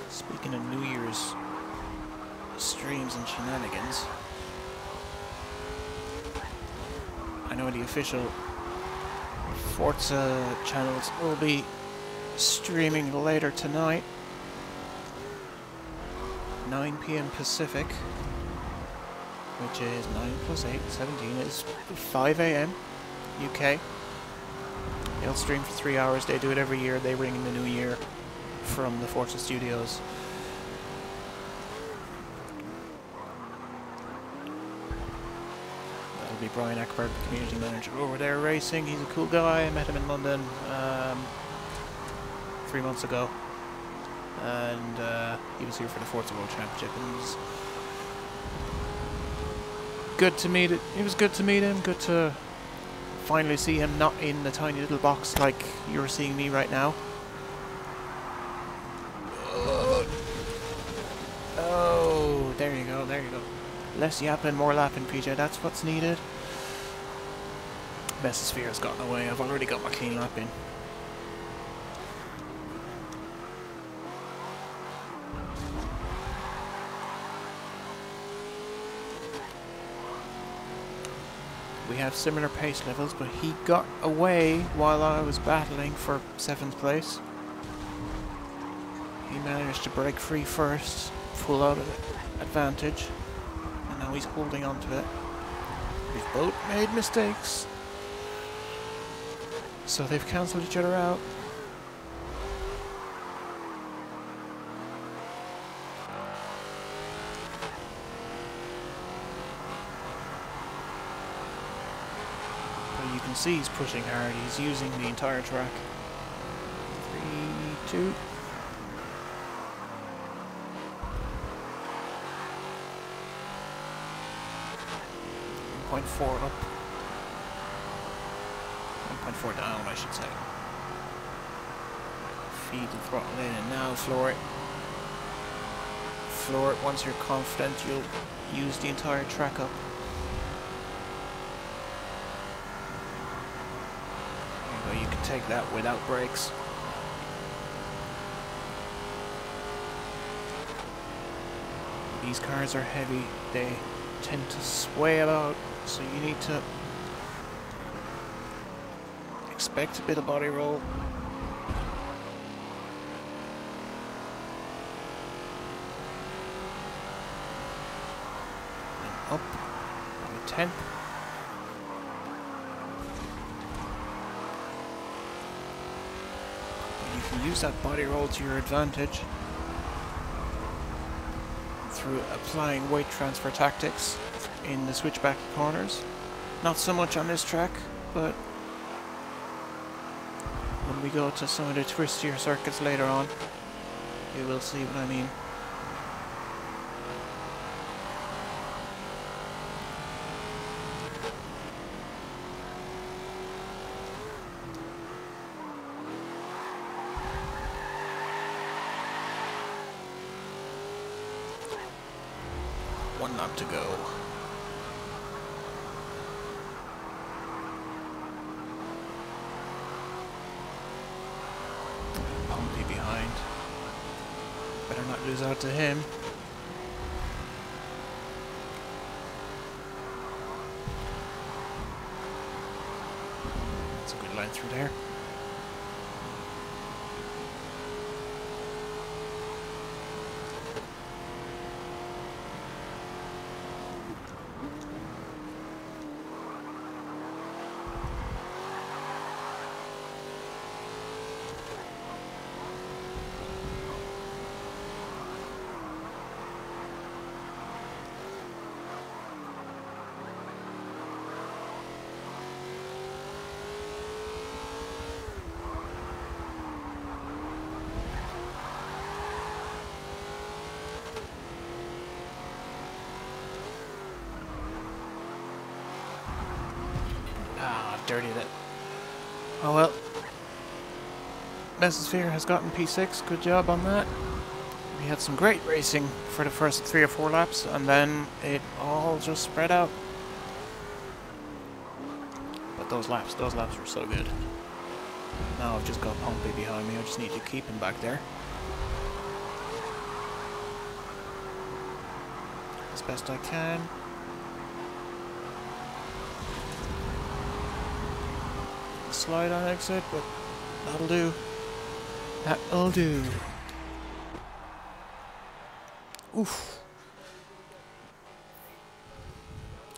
Speaker 1: Speaking of New Year's streams and shenanigans, I know the official Forza channels will be streaming later tonight, 9 PM Pacific, which is 9 plus 8, 17 is 5 AM UK. They'll stream for 3 hours. They do it every year. They ring in the new year from the Forza Studios. That'll be Brian Ackberg, the community manager over there racing. He's a cool guy. I met him in London 3 months ago, and he was here for the Forza World Championship, and it was good to meet it. It was good to meet him. Good to finally see him not in the tiny little box like you're seeing me right now. Oh, there you go, there you go. Less yapping, more lapping, PJ. That's what's needed. Mesosphere's gotten away. I've already got my clean lap in. We have similar pace levels, but he got away while I was battling for 7th place. He managed to break free first, pull out an advantage, and now he's holding on to it. We've both made mistakes, so they've cancelled each other out. But you can see he's pushing hard, he's using the entire track. 3, 2... 1.4 up. 1.4 down, I should say. Feed the throttle in and now floor it. Floor it once you're confident you'll use the entire track up. There you go, you can take that without brakes. These cars are heavy, they tend to sway about, so you need to expect a bit of body roll. And up, a tenth. And you can use that body roll to your advantage through applying weight transfer tactics in the switchback corners. Not so much on this track, but when we go to some of the twistier circuits later on, you will see what I mean. One lap to go. Pompey behind. Better not lose out to him. That's a good line through there. Dirtied it. Oh well. Mesosphere has gotten P6. Good job on that. We had some great racing for the first 3 or 4 laps, and then it all just spread out. But those laps were so good. Now I've just got Pompey behind me. I just need to keep him back there as best I can. Slide on exit, but that'll do. That'll do. Oof.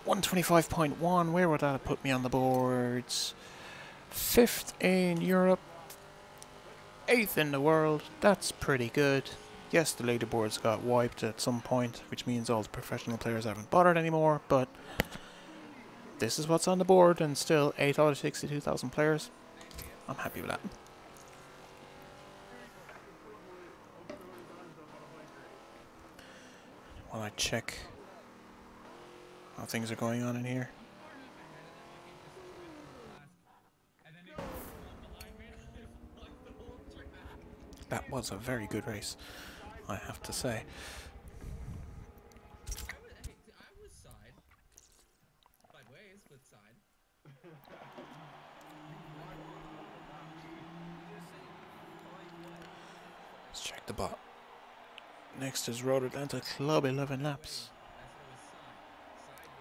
Speaker 1: 125.1, where would that have put me on the boards? 5th in Europe, 8th in the world. That's pretty good. Yes, the leaderboards got wiped at some point, which means all the professional players haven't bothered anymore, but this is what's on the board, and still 8 out of 62,000 players. I'm happy with that. While I check how things are going on in here. That was a very good race, I have to say. Let's check the bot. Next is Road Atlanta Club, 11 laps.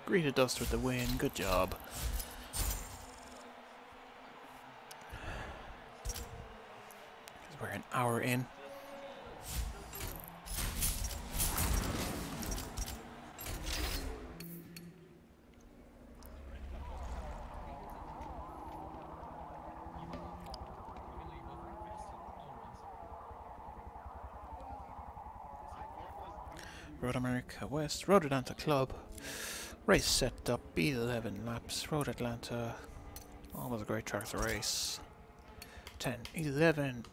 Speaker 1: Greeted Dust with the win, good job. We're an hour in. Road America West, Road Atlanta Club. Race set up, beat 11 laps. Road Atlanta, always a great track to race. 10, 11.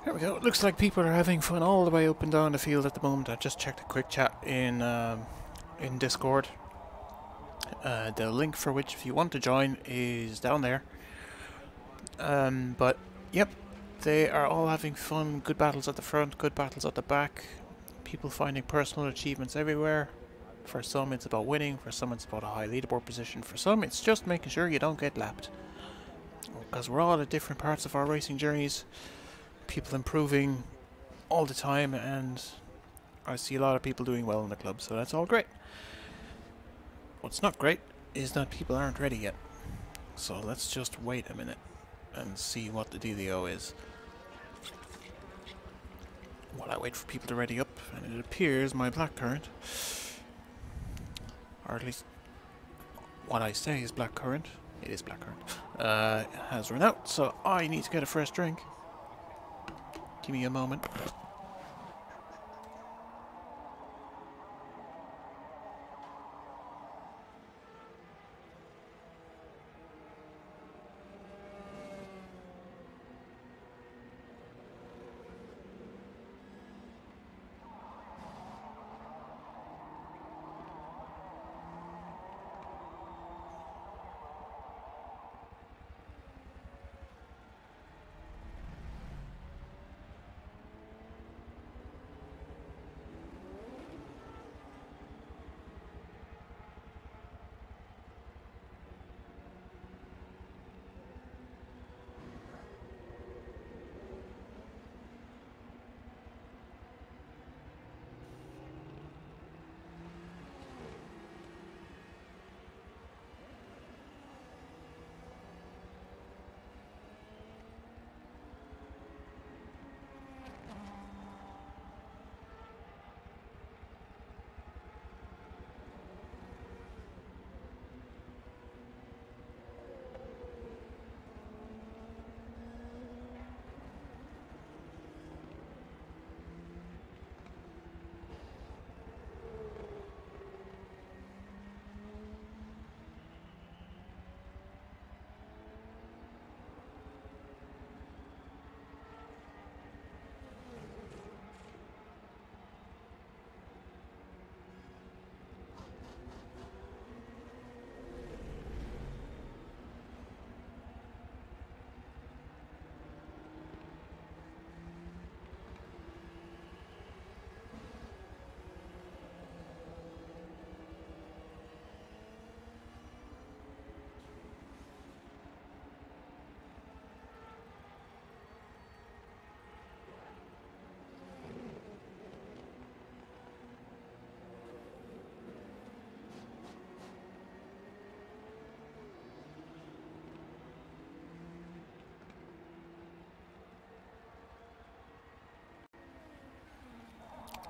Speaker 1: There we go. Looks like people are having fun all the way up and down the field at the moment. I just checked a quick chat in Discord. The link for which, if you want to join, is down there. But yep, they are all having fun. Good battles at the front, good battles at the back. People finding personal achievements everywhere. For some, it's about winning. For some, it's about a high leaderboard position. For some, it's just making sure you don't get lapped. Because we're all at different parts of our racing journeys. People improving all the time, and I see a lot of people doing well in the club, so that's all great. What's not great is that people aren't ready yet. So let's just wait a minute and see what the dealio is. While I wait for people to ready up, and it appears my blackcurrant, or at least what I say is blackcurrant, it is blackcurrant, has run out, so I need to get a fresh drink. Give me a moment.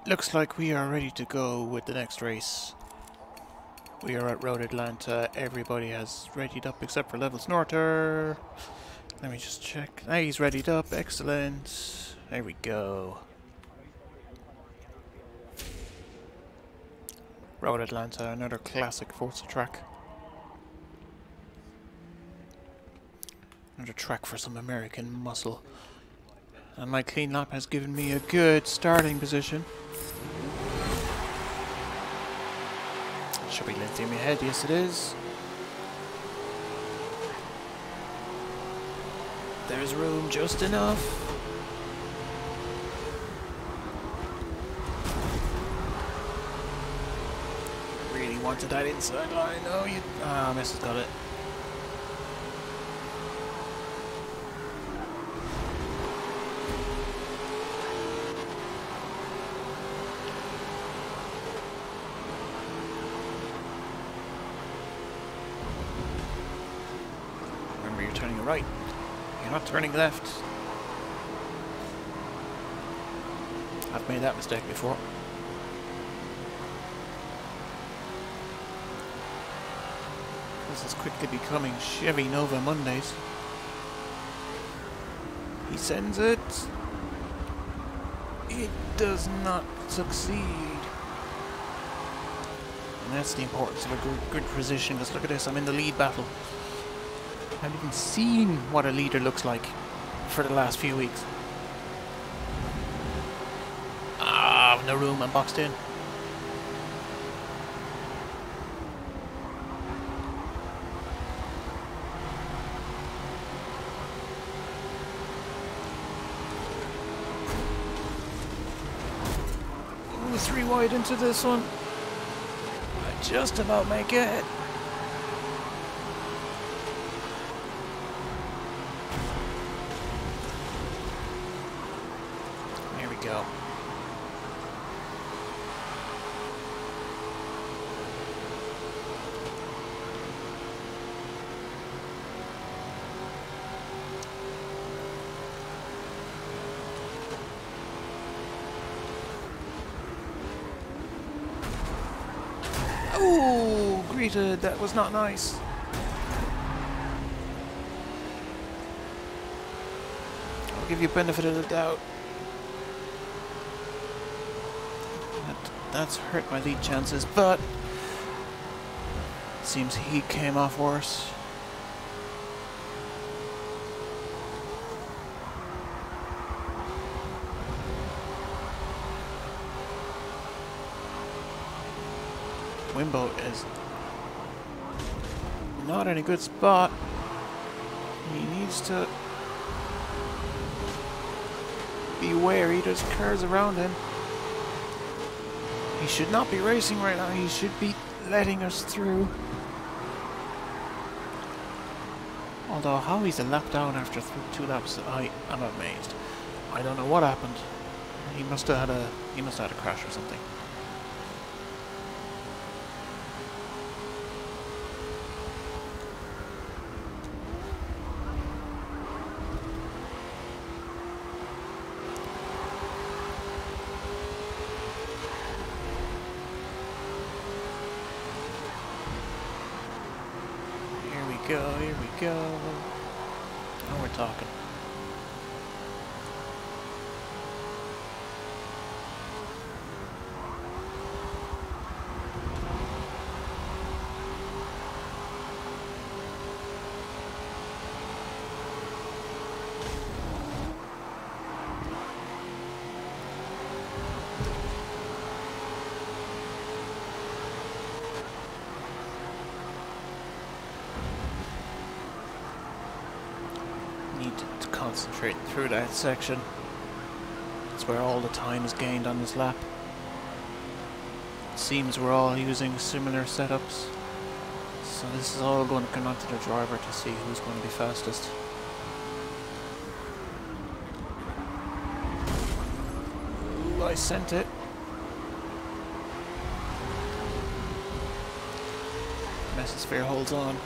Speaker 1: Looks like we are ready to go with the next race. We are at Road Atlanta. Everybody has readied up except for Level Snorter. Let me just check. Ah, he's readied up. Excellent. There we go. Road Atlanta, another classic Forza track. Another track for some American muscle. And my clean lap has given me a good starting position. Should be lifting me ahead, yes it is. There's room just enough. Really wanted that inside line. Oh, you... Ah, Miss has got it. Turning right. You're not turning left. I've made that mistake before. This is quickly becoming Chevy Nova Mondays. He sends it. It does not succeed. And that's the importance of a good position. Because look at this, I'm in the lead battle. I haven't even seen what a leader looks like for the last few weeks. No room, I'm boxed in. Ooh, 3 wide into this one. I just about make it. There we go. Oh, greeted. That was not nice. I'll give you benefit of the doubt. That's hurt my lead chances, but seems he came off worse. Wimbo is not in a good spot. He needs to be wary. There's cars around him. He should not be racing right now. He should be letting us through. Although how he's a lap down after 2 laps, I am amazed. I don't know what happened. He must have had a crash or something. Here we go. Now we're talking. To concentrate through that section. That's where all the time is gained on this lap. It seems we're all using similar setups. So this is all going to come onto the driver to see who's going to be fastest. Ooh, I sent it. Mesosphere holds on.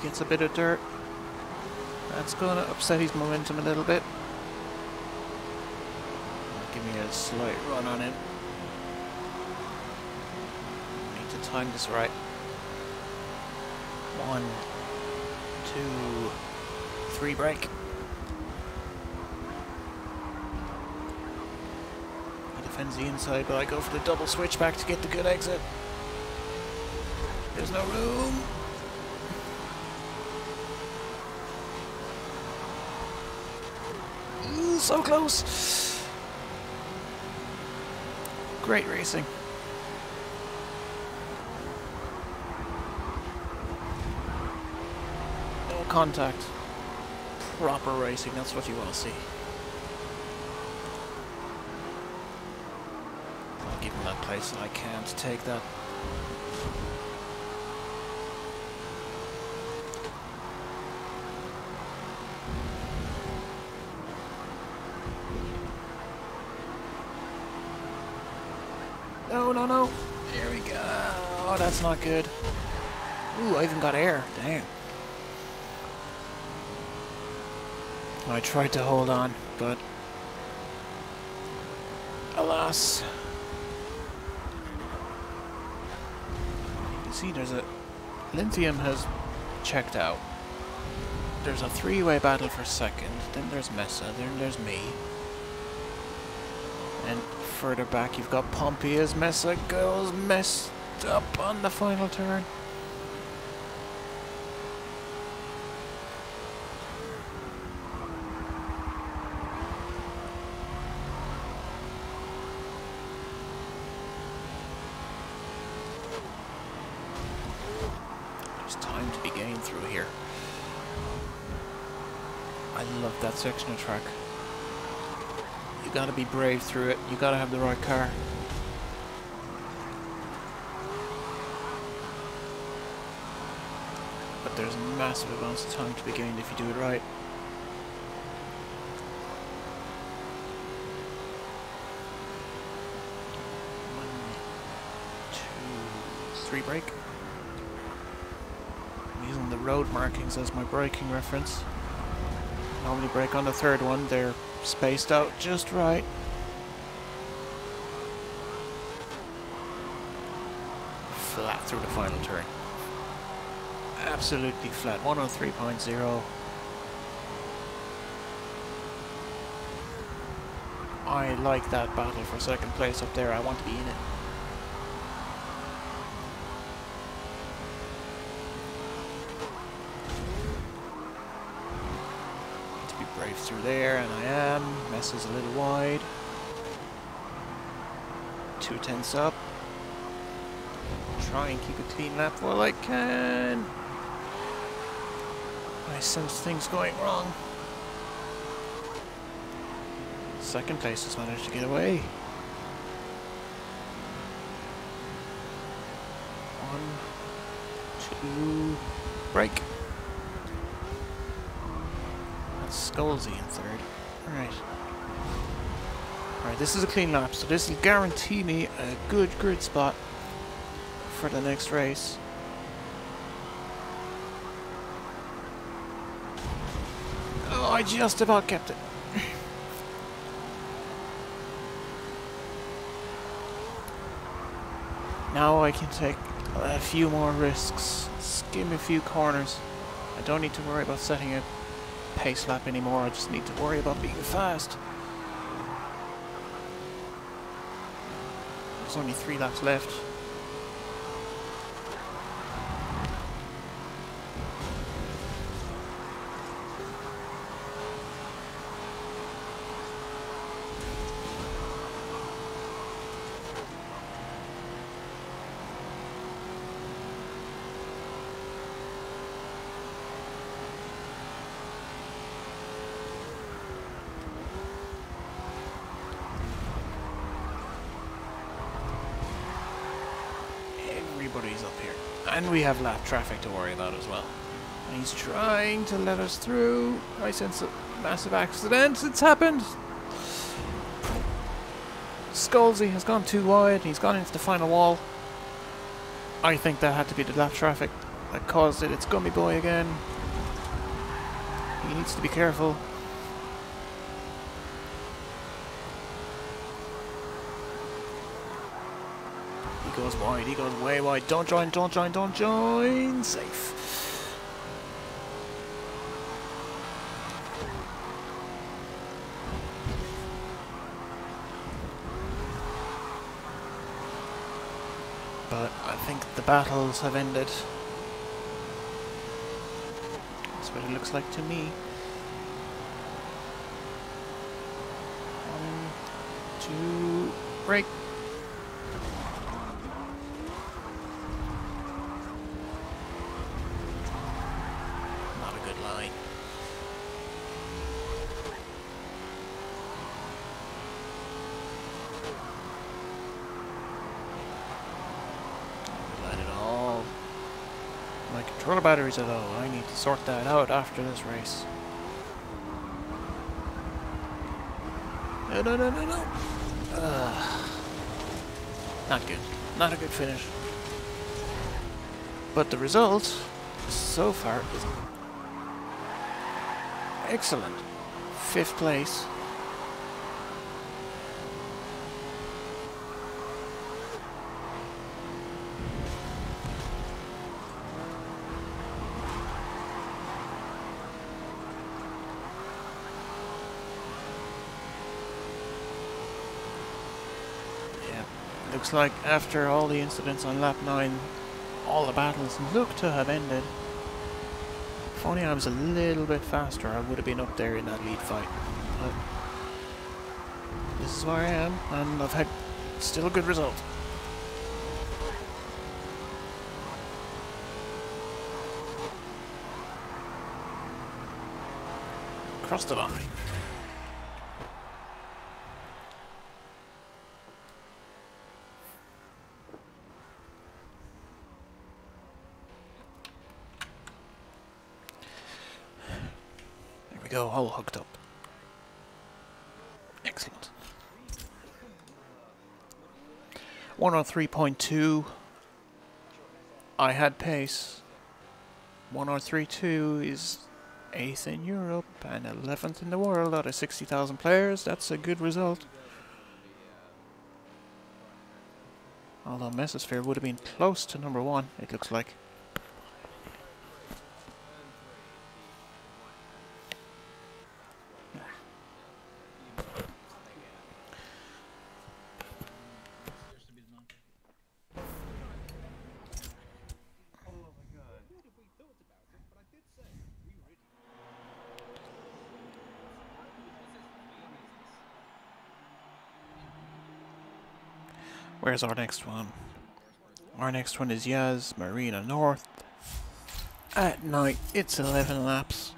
Speaker 1: Gets a bit of dirt. That's going to upset his momentum a little bit. Give me a slight run on him. Need to time this right. 1, 2, 3 brake. He defends the inside, but I go for the double switchback to get the good exit. There's no room. So close. Great racing. No contact. Proper racing, that's what you want to see. I'll give him that place. I can't take that. No, no, no. Here we go. Oh, that's not good. Ooh, I even got air. Damn. I tried to hold on, but alas. You can see there's a... Lithium has checked out. There's a three-way battle for second, then there's Mesa, then there's me. And further back you've got Pompey as Mesa goes messed up on the final turn. There's time to be gained through here. I love that section of track. You gotta be brave through it. You gotta have the right car. But there's massive amounts of time to be gained if you do it right. One, two, three brake. I'm using the road markings as my braking reference. Normally brake on the third one, they're spaced out just right. Flat through the final turn. Absolutely flat. 103.0. I like that battle for second place up there. I want to be in it. Brave through there, and I am. Messes a little wide. 2/10 up. Try and keep a clean lap while I can. I sense things going wrong. Second place has managed to get away. 1, 2, brake. Skolzy in third. Alright. Alright, this is a clean lap, so this will guarantee me a good grid spot for the next race. Oh, I just about kept it. Now I can take a few more risks, skim a few corners. I don't need to worry about setting a pace lap anymore, I just need to worry about being fast. There's only 3 laps left. Everybody's up here. And we have lap traffic to worry about as well. And he's trying to let us through. I sense a massive accident. It's happened! Skolzy has gone too wide. He's gone into the final wall. I think that had to be the lap traffic that caused it. It's Gummy Boy again. He needs to be careful. He goes wide, he goes way wide. Don't join, don't join, don't join. Safe. But I think the battles have ended. That's what it looks like to me. 1, 2, break. Not a good line. My controller batteries are low. I need to sort that out after this race. No, no, no, no, no. Not good. Not a good finish. But the result so far is excellent. 5th place. Looks like after all the incidents on lap 9, all the battles look to have ended. If only I was a little bit faster, I would have been up there in that lead fight. But this is where I am, and I've had still a good result. Cross the line. Go, all hooked up. Excellent. 103.2. I had pace. 103.2 is 8th in Europe and 11th in the world out of 60,000 players. That's a good result. Although Mesosphere would have been close to number 1, it looks like. Where's our next one? Our next one is Yaz Marina North. At night, it's 11 laps.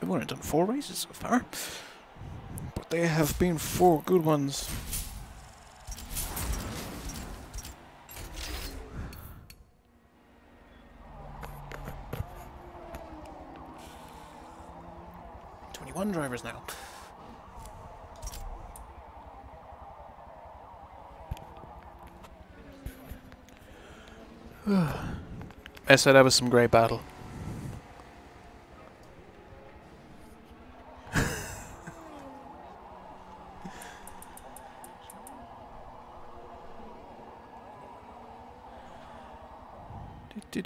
Speaker 1: We've only done 4 races so far, but they have been 4 good ones. Drivers now. I said that was some great battle.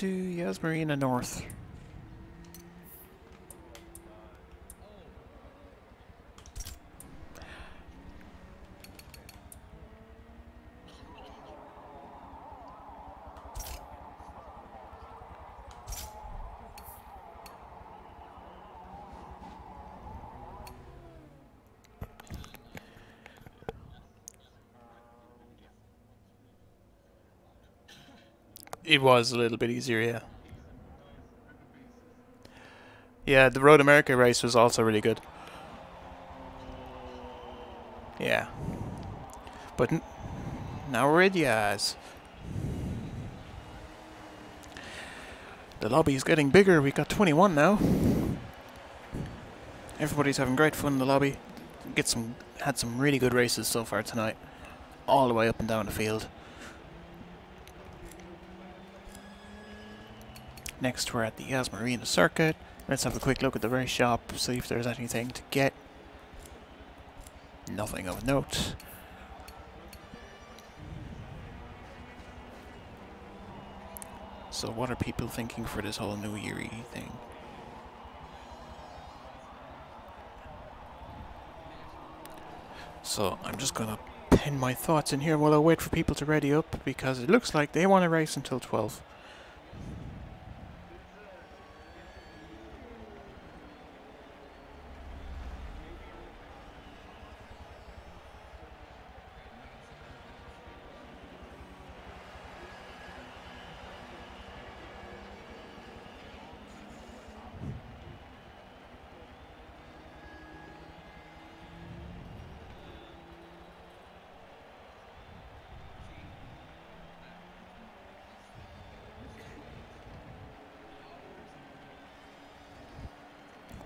Speaker 1: Yes, Marina North. It was a little bit easier, yeah. Yeah, the Road America race was also really good. Yeah. But now we're at Yaz. The lobby is getting bigger. We got 21 now. Everybody's having great fun in the lobby. Had some really good races so far tonight. All the way up and down the field. Next we're at the Yaz Marina circuit. Let's have a quick look at the race shop, see if there's anything to get. Nothing of note. So what are people thinking for this whole New Year-y thing? So I'm just gonna pen my thoughts in here while I wait for people to ready up, because it looks like they want to race until 12.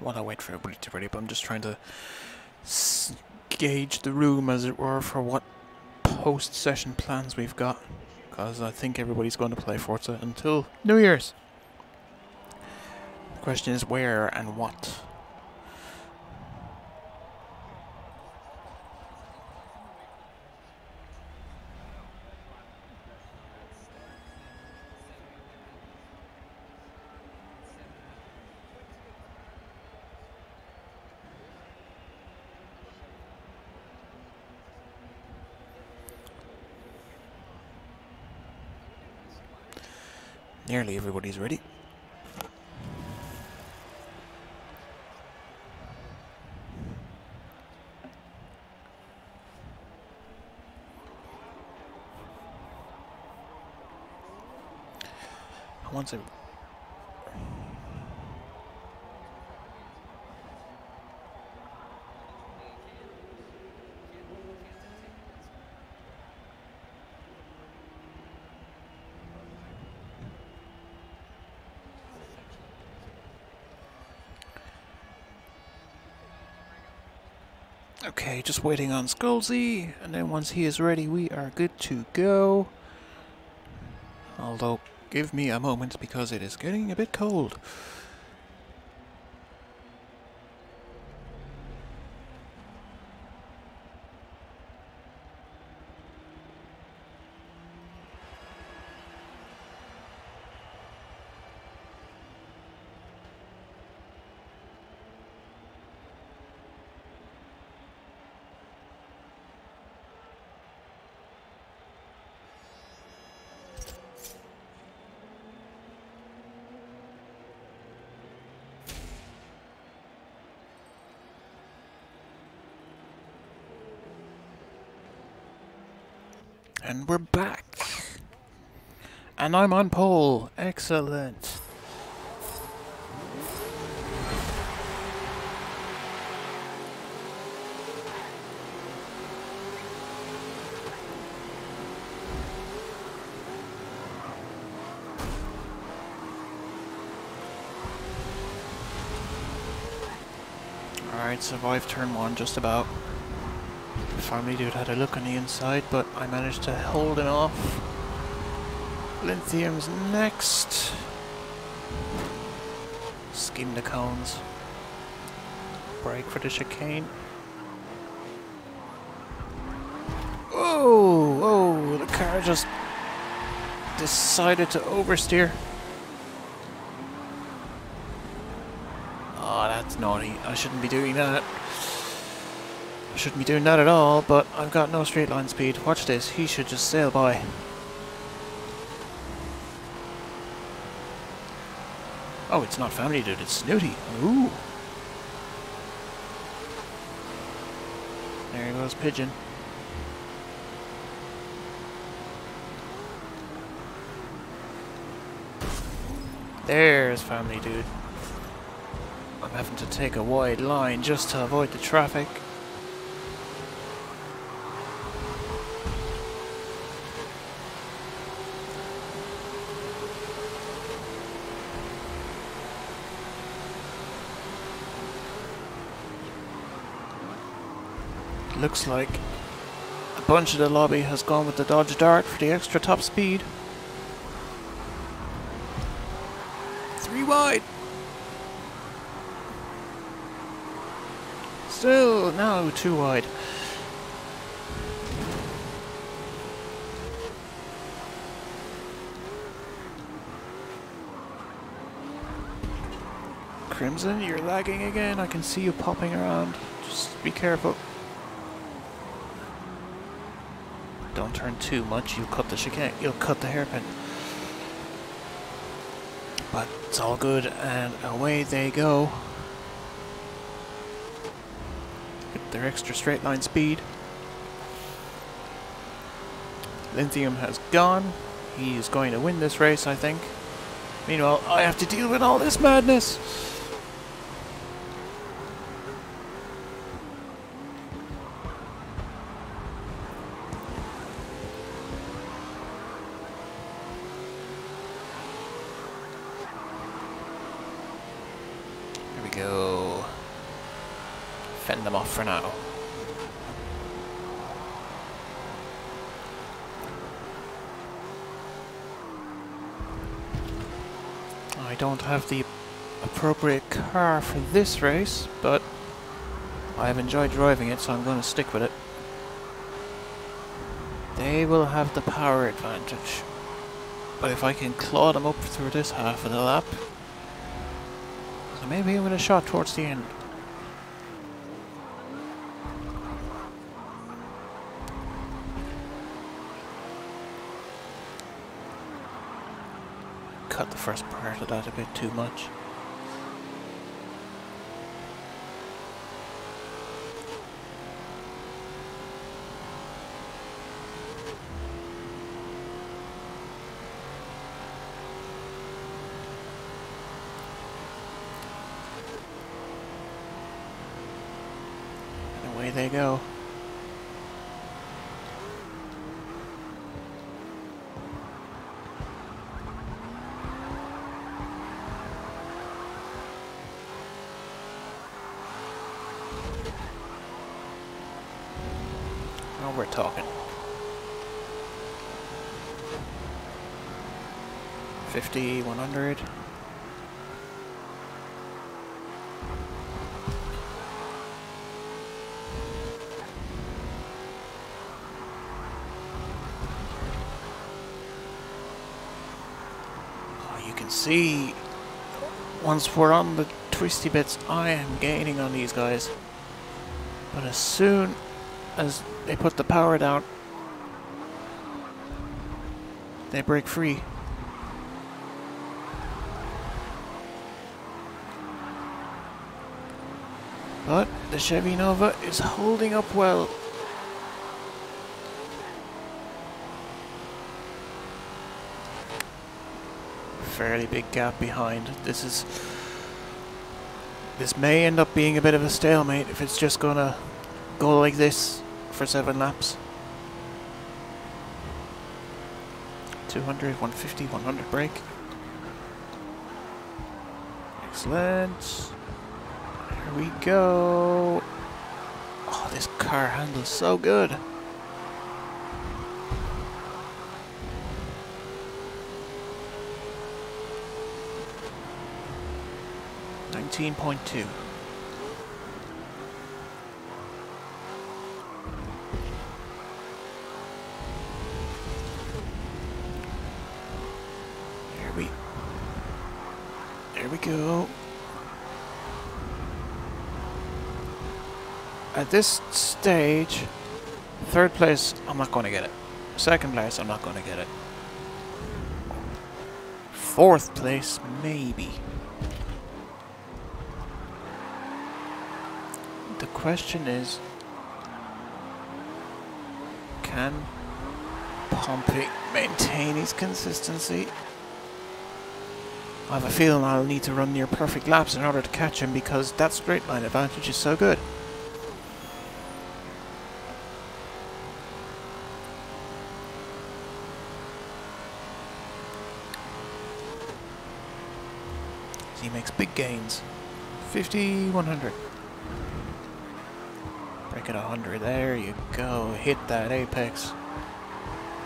Speaker 1: While I wait for everybody to ready up, I'm just trying to gauge the room, as it were, for what post-session plans we've got. Because I think everybody's going to play Forza until New Year's. The question is where and what. Nearly everybody's ready. Once I... Okay, just waiting on Skullsy, and then once he is ready, we are good to go. Although, give me a moment because it is getting a bit cold. And we're back. And I'm on pole. Excellent. Alright, survived turn one just about. Family dude had a look on the inside, but I managed to hold him off. Lithium's next. Skim the cones. Brake for the chicane. Oh, oh, the car just decided to oversteer. Oh, that's naughty. I shouldn't be doing that. I shouldn't be doing that at all, but I've got no straight line speed. Watch this, he should just sail by. Oh, it's not Family Dude, it's Snooty. Ooh. There goes Pigeon. There's Family Dude. I'm having to take a wide line just to avoid the traffic. Looks like a bunch of the lobby has gone with the Dodge Dart for the extra top speed. 3 wide. Still, no, 2 wide. Crimson, you're lagging again. I can see you popping around. Just be careful. Don't turn too much, you'll cut the chicane, you'll cut the hairpin. But it's all good, and away they go. With their extra straight line speed. Lithium has gone. He is going to win this race, I think. Meanwhile, I have to deal with all this madness. Go. Fend them off for now. I don't have the appropriate car for this race, but I have enjoyed driving it, so I'm going to stick with it. They will have the power advantage, but if I can claw them up through this half of the lap, maybe with a shot towards the end. Cut first part of that a bit too much. And away they go. Now we're talking. 50, 100. Oh, you can see once we're on the twisty bits, I am gaining on these guys. But as soon as they put the power down, they break free. But the Chevy Nova is holding up well. Fairly big gap behind. This may end up being a bit of a stalemate if it's just gonna go like this for 7 laps. 200, 150, 100 brake. Excellent. Here we go. Oh, this car handles so good. .2. There we go. At this stage, 3rd place, I'm not going to get it. 2nd place, I'm not going to get it. 4th place, maybe. The question is, can Pompey maintain his consistency? I have a feeling I'll need to run near perfect laps in order to catch him because that straight line advantage is so good. He makes big gains. 50, 100. Break it 100. There you go. Hit that apex.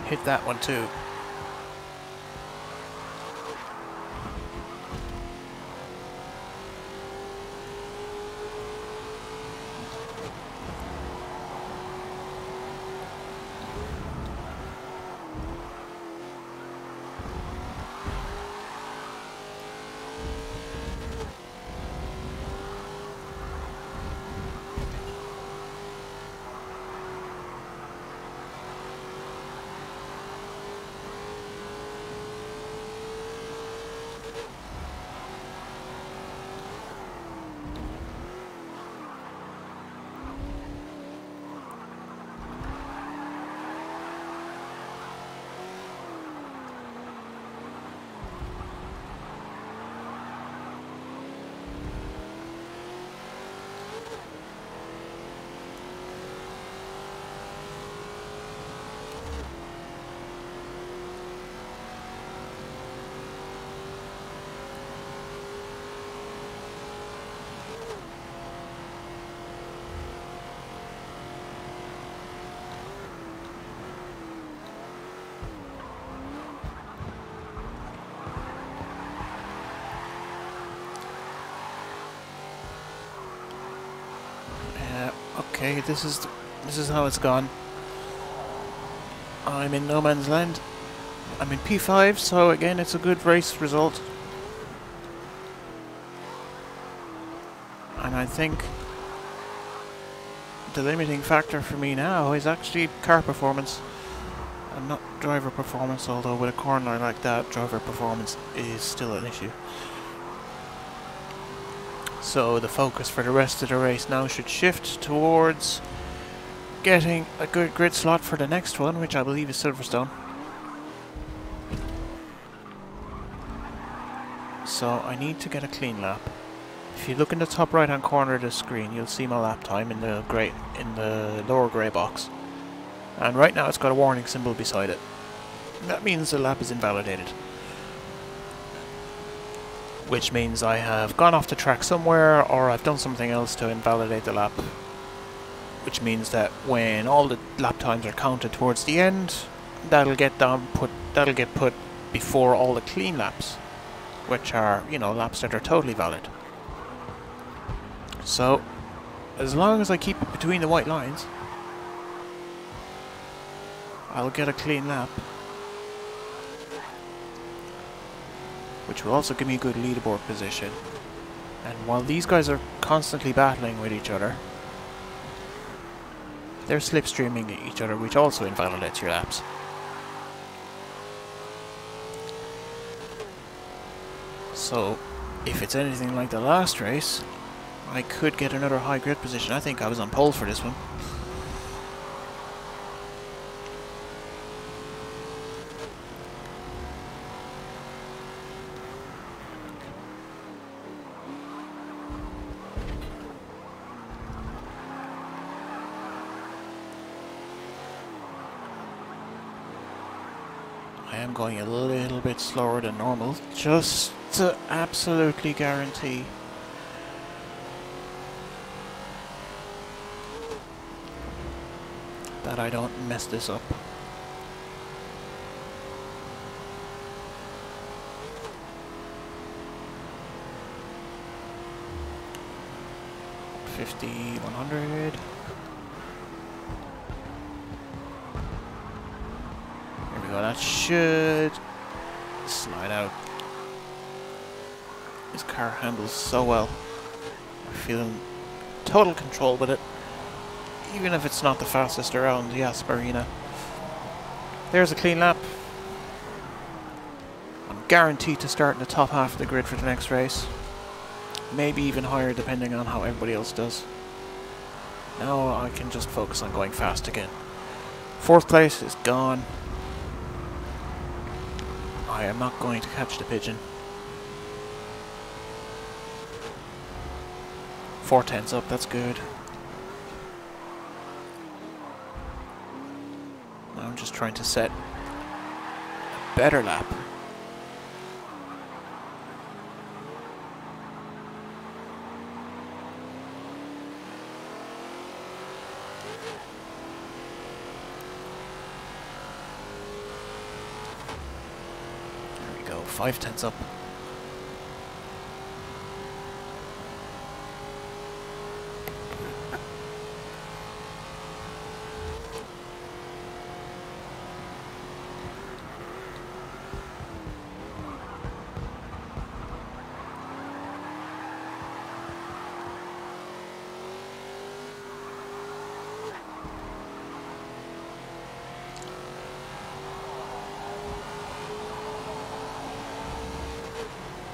Speaker 1: Hit that one too. Okay, this is how it's gone. I'm in no man's land. I'm in P5, so again it's a good race result. And I think the limiting factor for me now is actually car performance. and not driver performance, although with a corner like that, driver performance is still an issue. So the focus for the rest of the race now should shift towards getting a good grid slot for the next one, which I believe is Silverstone. So I need to get a clean lap. If you look in the top right hand corner of the screen, you'll see my lap time in the lower grey box. And right now it's got a warning symbol beside it. That means the lap is invalidated. Which means I have gone off the track somewhere, or I've done something else to invalidate the lap. Which means that when all the lap times are counted towards the end, that'll get put before all the clean laps, which are, you know, laps that are totally valid. So, as long as I keep it between the white lines, I'll get a clean lap, which will also give me a good leaderboard position. And while these guys are constantly battling with each other, they're slipstreaming at each other, which also invalidates your laps. So, if it's anything like the last race, I could get another high grid position. I think I was on pole for this one. I am going a little bit slower than normal, just to absolutely guarantee that I don't mess this up. $50, 100. There we go, that should slide out. This car handles so well. I feel in total control with it, even if it's not the fastest around Yas Marina. There's a clean lap. I'm guaranteed to start in the top half of the grid for the next race. Maybe even higher depending on how everybody else does. Now I can just focus on going fast again. Fourth place is gone. I am not going to catch the pigeon. 4/10 up, that's good. I'm just trying to set a better lap. There we go, 5/10 up.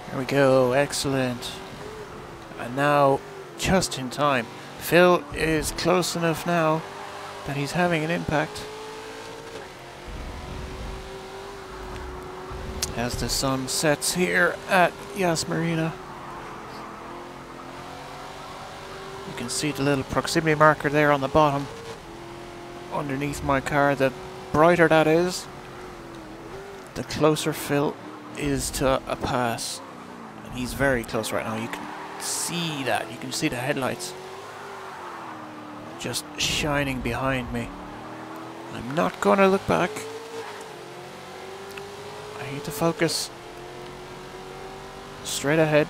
Speaker 1: There we go, excellent. And now, just in time, Phil is close enough now that he's having an impact. As the sun sets here at Yas Marina. You can see the little proximity marker there on the bottom underneath my car. The brighter that is, the closer Phil is to a pass. And he's very close right now. You can see that. You can see the headlights just shining behind me. I'm not going to look back. I need to focus straight ahead.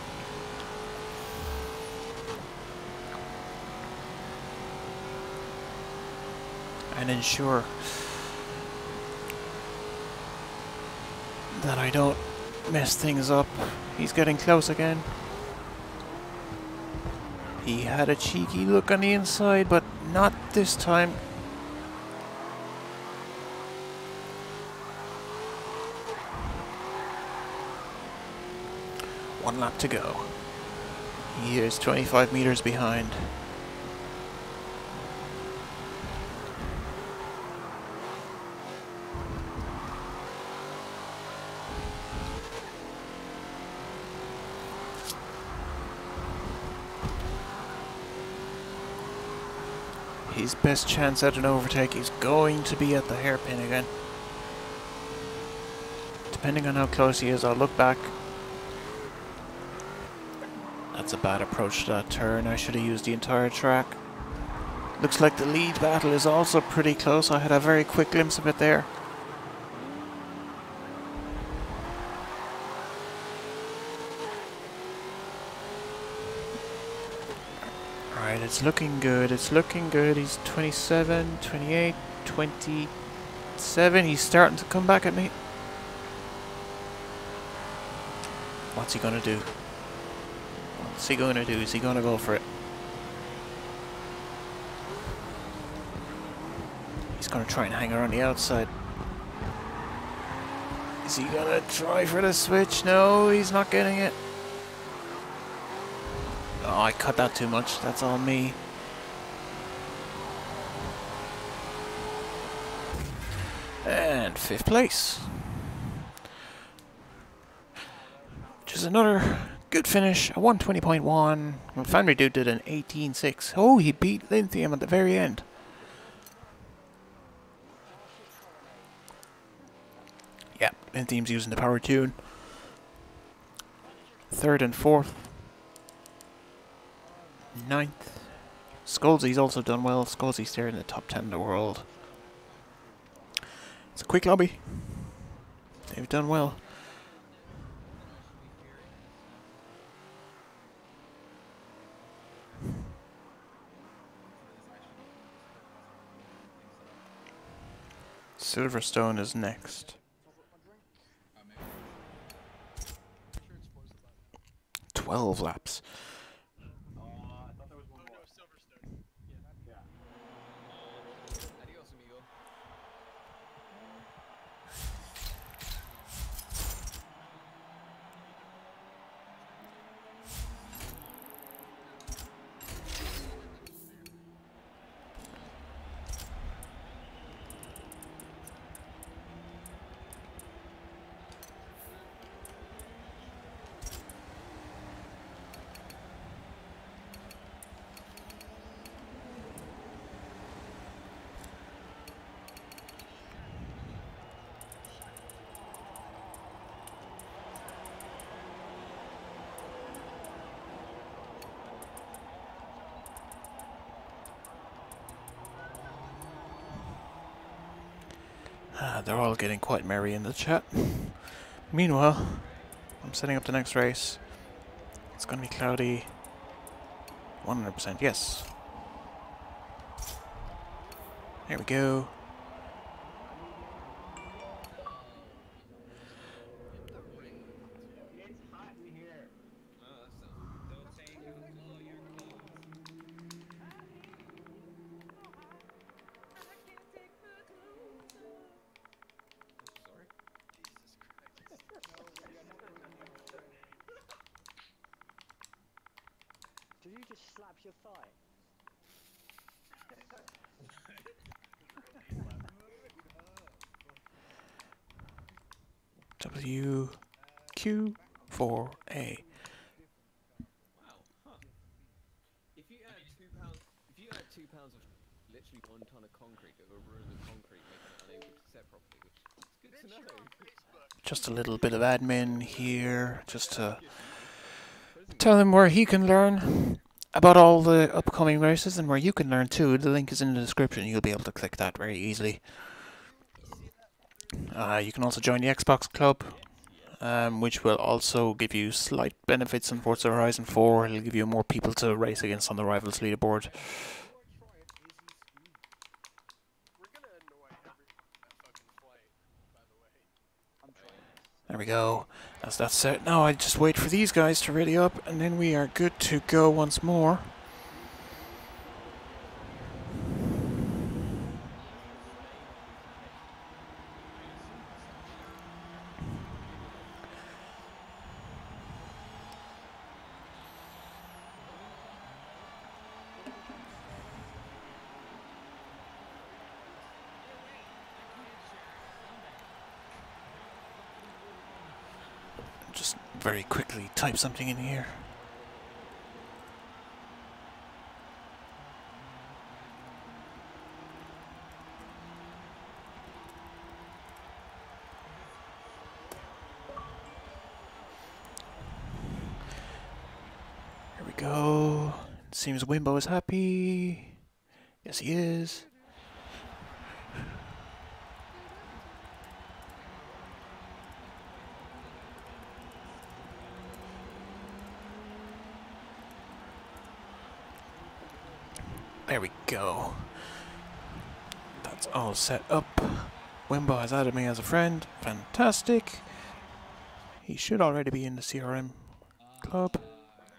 Speaker 1: And ensure that I don't mess things up. He's getting close again. He had a cheeky look on the inside, but not this time. 1 lap to go. He is 25 meters behind. His best chance at an overtake is going to be at the hairpin again. Depending on how close he is, I'll look back. That's a bad approach to that turn. I should have used the entire track. Looks like the lead battle is also pretty close. I had a very quick glimpse of it there. Alright, it's looking good. It's looking good. He's 27, 28, 27. He's starting to come back at me. What's he gonna do? What's he gonna do? Is he gonna go for it? He's gonna try and hang around the outside. Is he gonna try for the switch? No, he's not getting it. Oh, I cut that too much. That's all me. And 5th place. Which is another good finish. A 120.1. Well, Family Dude did an 18.6. Oh, he beat Lithium at the very end. Yeah, Lithium's using the power tune. 3rd and 4th. 9th. Scolzy's also done well. Scolzy's there in the top 10 in the world. It's a quick lobby. They've done well. Silverstone is next. 12 laps. They're all getting quite merry in the chat. Meanwhile, I'm setting up the next race. It's going to be cloudy. 100%, yes. There we go.
Speaker 4: Did you just slap your thigh?
Speaker 1: WQ4A.
Speaker 5: If you add 2 pounds of literally 1 ton of concrete over a room of concrete, making it unable to set properly, which is good to know.
Speaker 1: Just a little bit of admin here, just to tell him where he can learn about all the upcoming races and where you can learn too. The link is in the description. You'll be able to click that very easily. You can also join the Xbox Club, which will also give you slight benefits in Forza Horizon 4. It'll give you more people to race against on the Rivals leaderboard. There we go. As that's set, now I just wait for these guys to ready up, and then we are good to go once more. very quickly type something in here. Here we go. It seems Wimbo is happy. Yes, he is. There we go. That's all set up. Wimbo has added me as a friend. Fantastic. He should already be in the CRM club.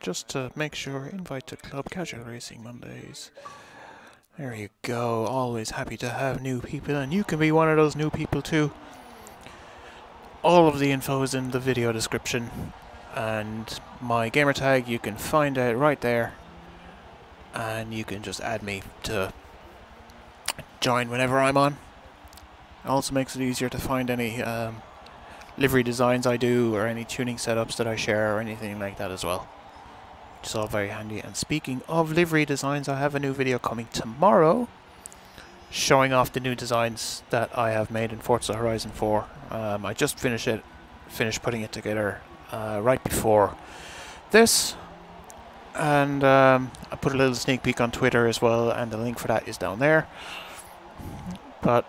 Speaker 1: Just to make sure, invite to club casual racing Mondays. There you go. Always happy to have new people, and you can be one of those new people too. All of the info is in the video description, and my gamertag you can find out right there. And you can just add me to join whenever I'm on. It also makes it easier to find any livery designs I do or any tuning setups that I share or anything like that as well. It's all very handy. And speaking of livery designs, I have a new video coming tomorrow showing off the new designs that I have made in Forza Horizon 4. I just finished putting it together right before this. And I put a little sneak peek on Twitter as well, and the link for that is down there. But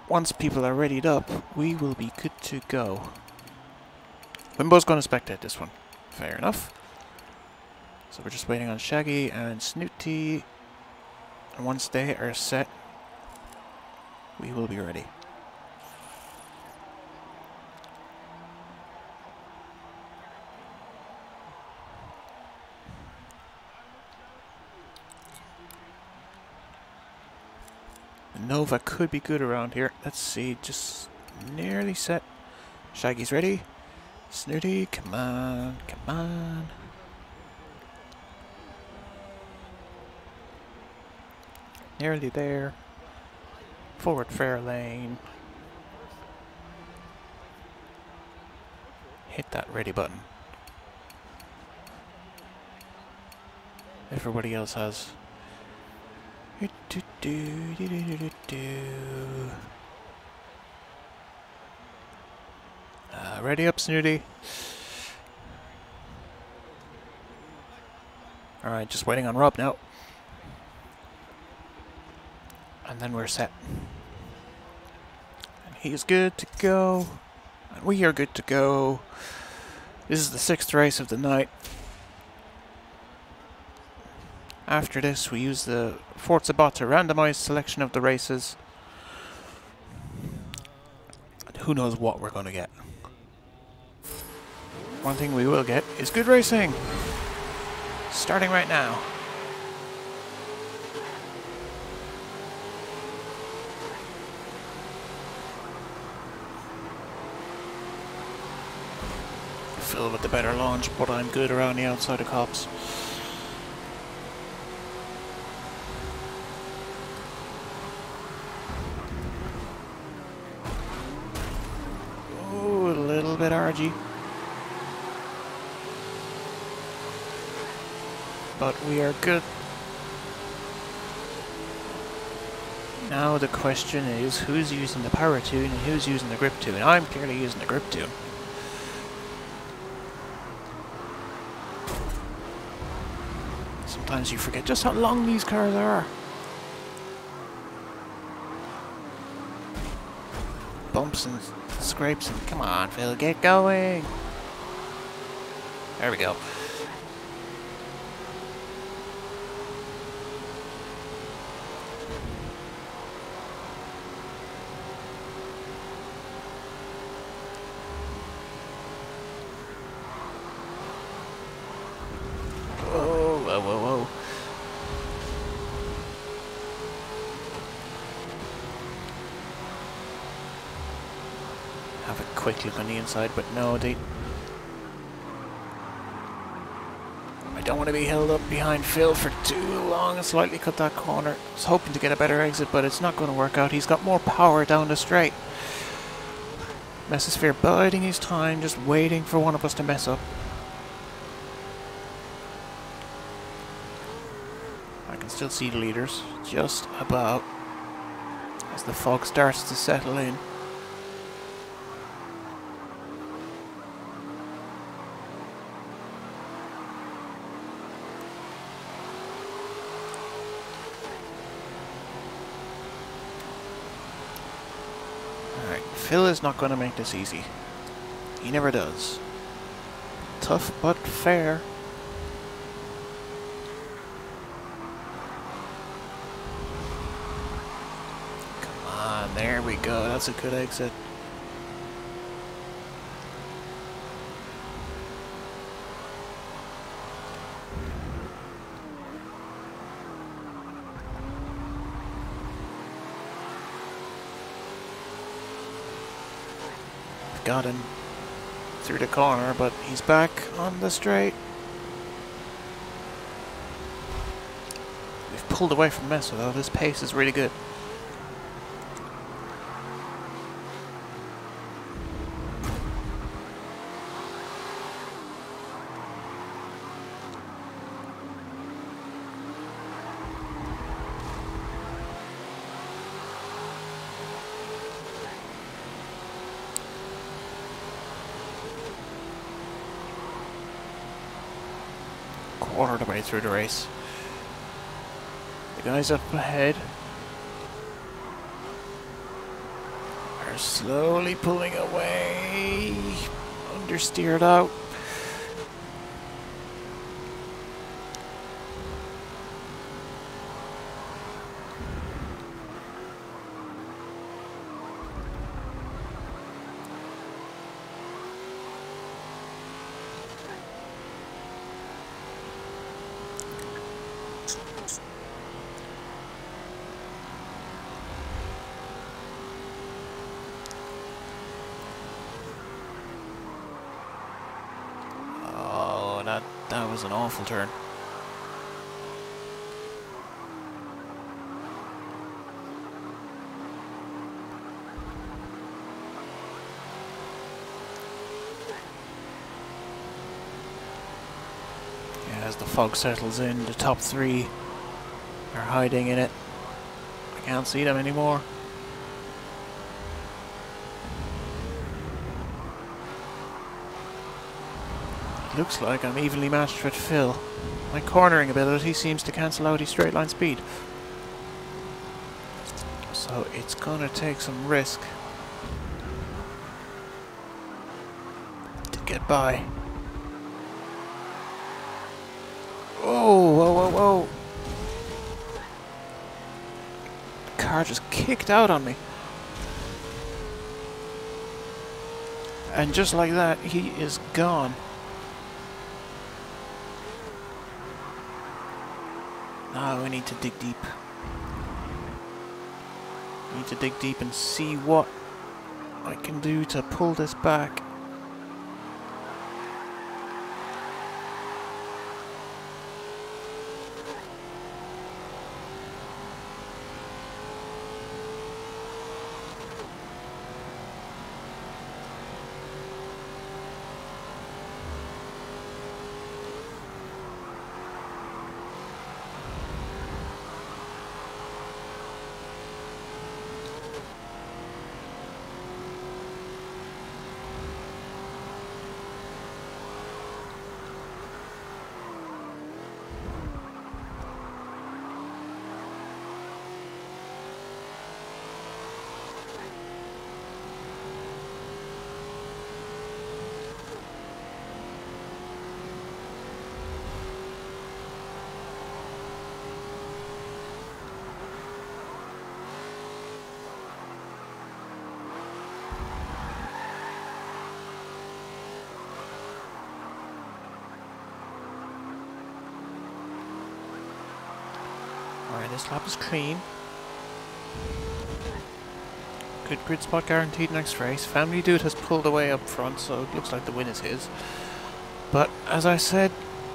Speaker 1: once people are readied up, we will be good to go. Wimbo's going to spectate this one. Fair enough. So we're just waiting on Shaggy and Snooty. And once they are set, we will be ready. Nova could be good around here. Let's see, just nearly set. Shaggy's ready. Snooty, come on, come on. Nearly there. Forward fair lane. Hit that ready button. Everybody else has. Ready up, Snooty. Alright, just waiting on Rob now. And then we're set. And he's good to go. And we are good to go. This is the 6th race of the night. After this, we use the Forza bot to randomize selection of the races. And who knows what we're going to get. One thing we will get is good racing. Starting right now. Phil with the better launch, but I'm good around the outside of cops. Oh, a little bit argy. But we are good. Now the question is, who's using the power tune and who's using the grip tune? I'm clearly using the grip tune. Sometimes you forget just how long these cars are. Bumps and scrapes and come on, Phil, get going. There we go. Have a quick look on the inside, but no, I don't want to be held up behind Phil for too long and slightly cut that corner. I was hoping to get a better exit, but it's not going to work out. He's got more power down the straight. Mesosphere biding his time, just waiting for one of us to mess up. I can still see the leaders, just about, as the fog starts to settle in. Alright, Phil is not going to make this easy. He never does. Tough but fair. Come on, there we go. That's a good exit. Got him through the corner, but he's back on the straight. We've pulled away from Mesa though. This pace is really good. Quarter of the way through the race. The guys up ahead are slowly pulling away. Understeered out. That was an awful turn. Yeah, as the fog settles in, the top three are hiding in it. I can't see them anymore. Looks like I'm evenly matched with Phil. My cornering ability seems to cancel out his straight line speed. So it's gonna take some risk to get by. Oh, whoa, whoa, whoa. The car just kicked out on me. And just like that, he is gone. Now I need to dig deep. I need to dig deep and see what I can do to pull this back. Alright, this lap is clean. Good grid spot guaranteed next race. Family Dude has pulled away up front, so it looks like the win is his. But, as I said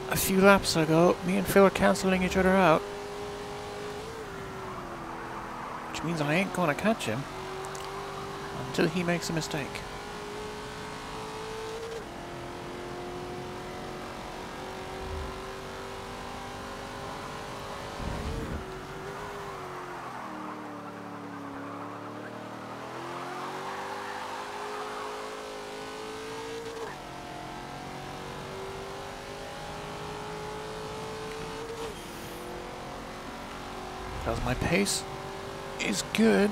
Speaker 1: a few laps ago, me and Phil are cancelling each other out. Which means I ain't gonna catch him until he makes a mistake. because my pace is good.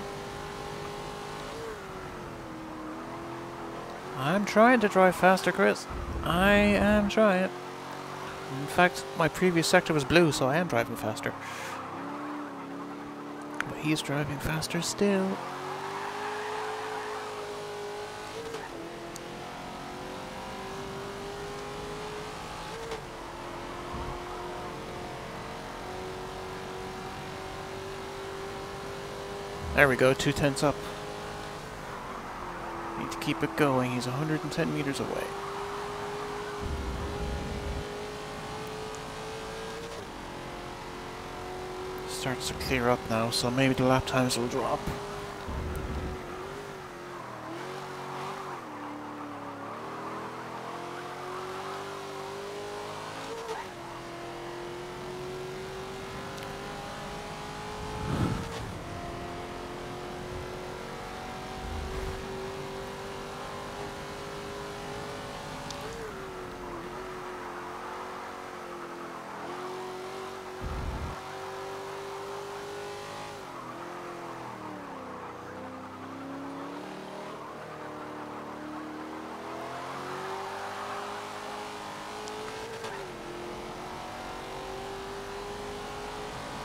Speaker 1: I'm trying to drive faster, Chris. I am trying. In fact, my previous sector was blue, so I am driving faster. But he's driving faster still. There we go, 2/10 up. Need to keep it going. He's 110 meters away. Starts to clear up now, so maybe the lap times will drop.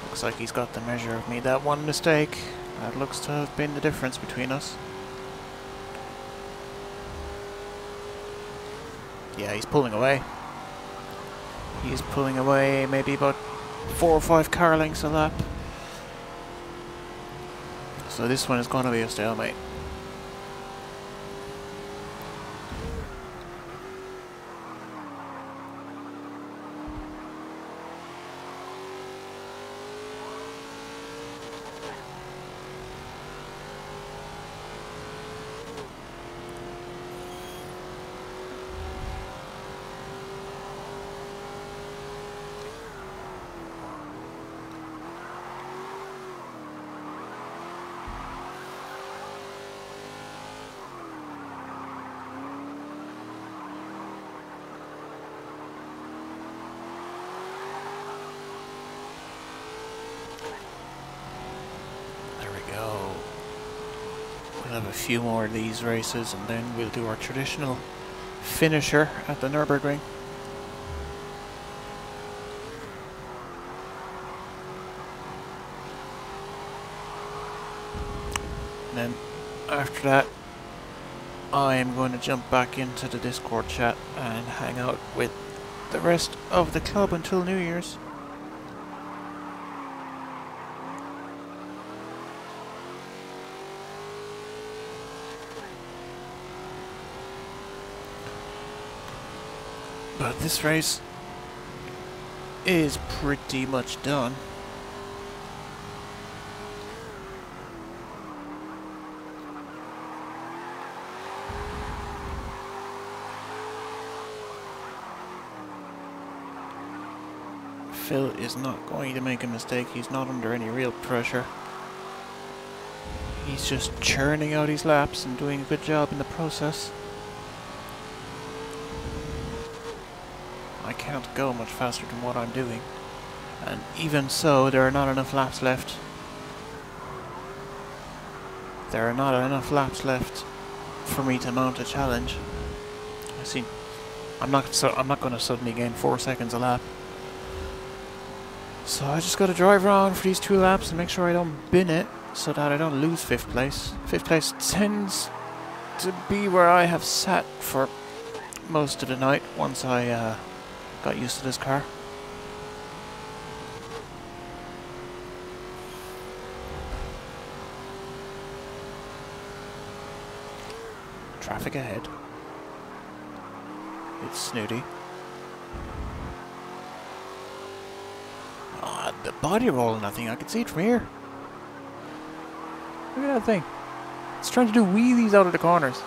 Speaker 1: Looks like he's got the measure of me. That one mistake, that looks to have been the difference between us. Yeah, he's pulling away. He's pulling away maybe about 4 or 5 car lengths a lap. So this one is going to be a stalemate. We'll have a few more of these races and then we'll do our traditional finisher at the Nürburgring. And then after that I am going to jump back into the Discord chat and hang out with the rest of the club until New Year's. But this race is pretty much done. Phil is not going to make a mistake. He's not under any real pressure. He's just churning out his laps and doing a good job in the process. I can't go much faster than what I'm doing. And even so, there are not enough laps left. There are not enough laps left for me to mount a challenge. I see. I'm not going to suddenly gain 4 seconds a lap. So I just got to drive around for these 2 laps and make sure I don't bin it, so that I don't lose 5th place. 5th place tends to be where I have sat for most of the night once I got used to this car. Traffic ahead. It's snooty. Ah, the body roll and that thing, I can see it from here. Look at that thing. It's trying to do wheelies out of the corners.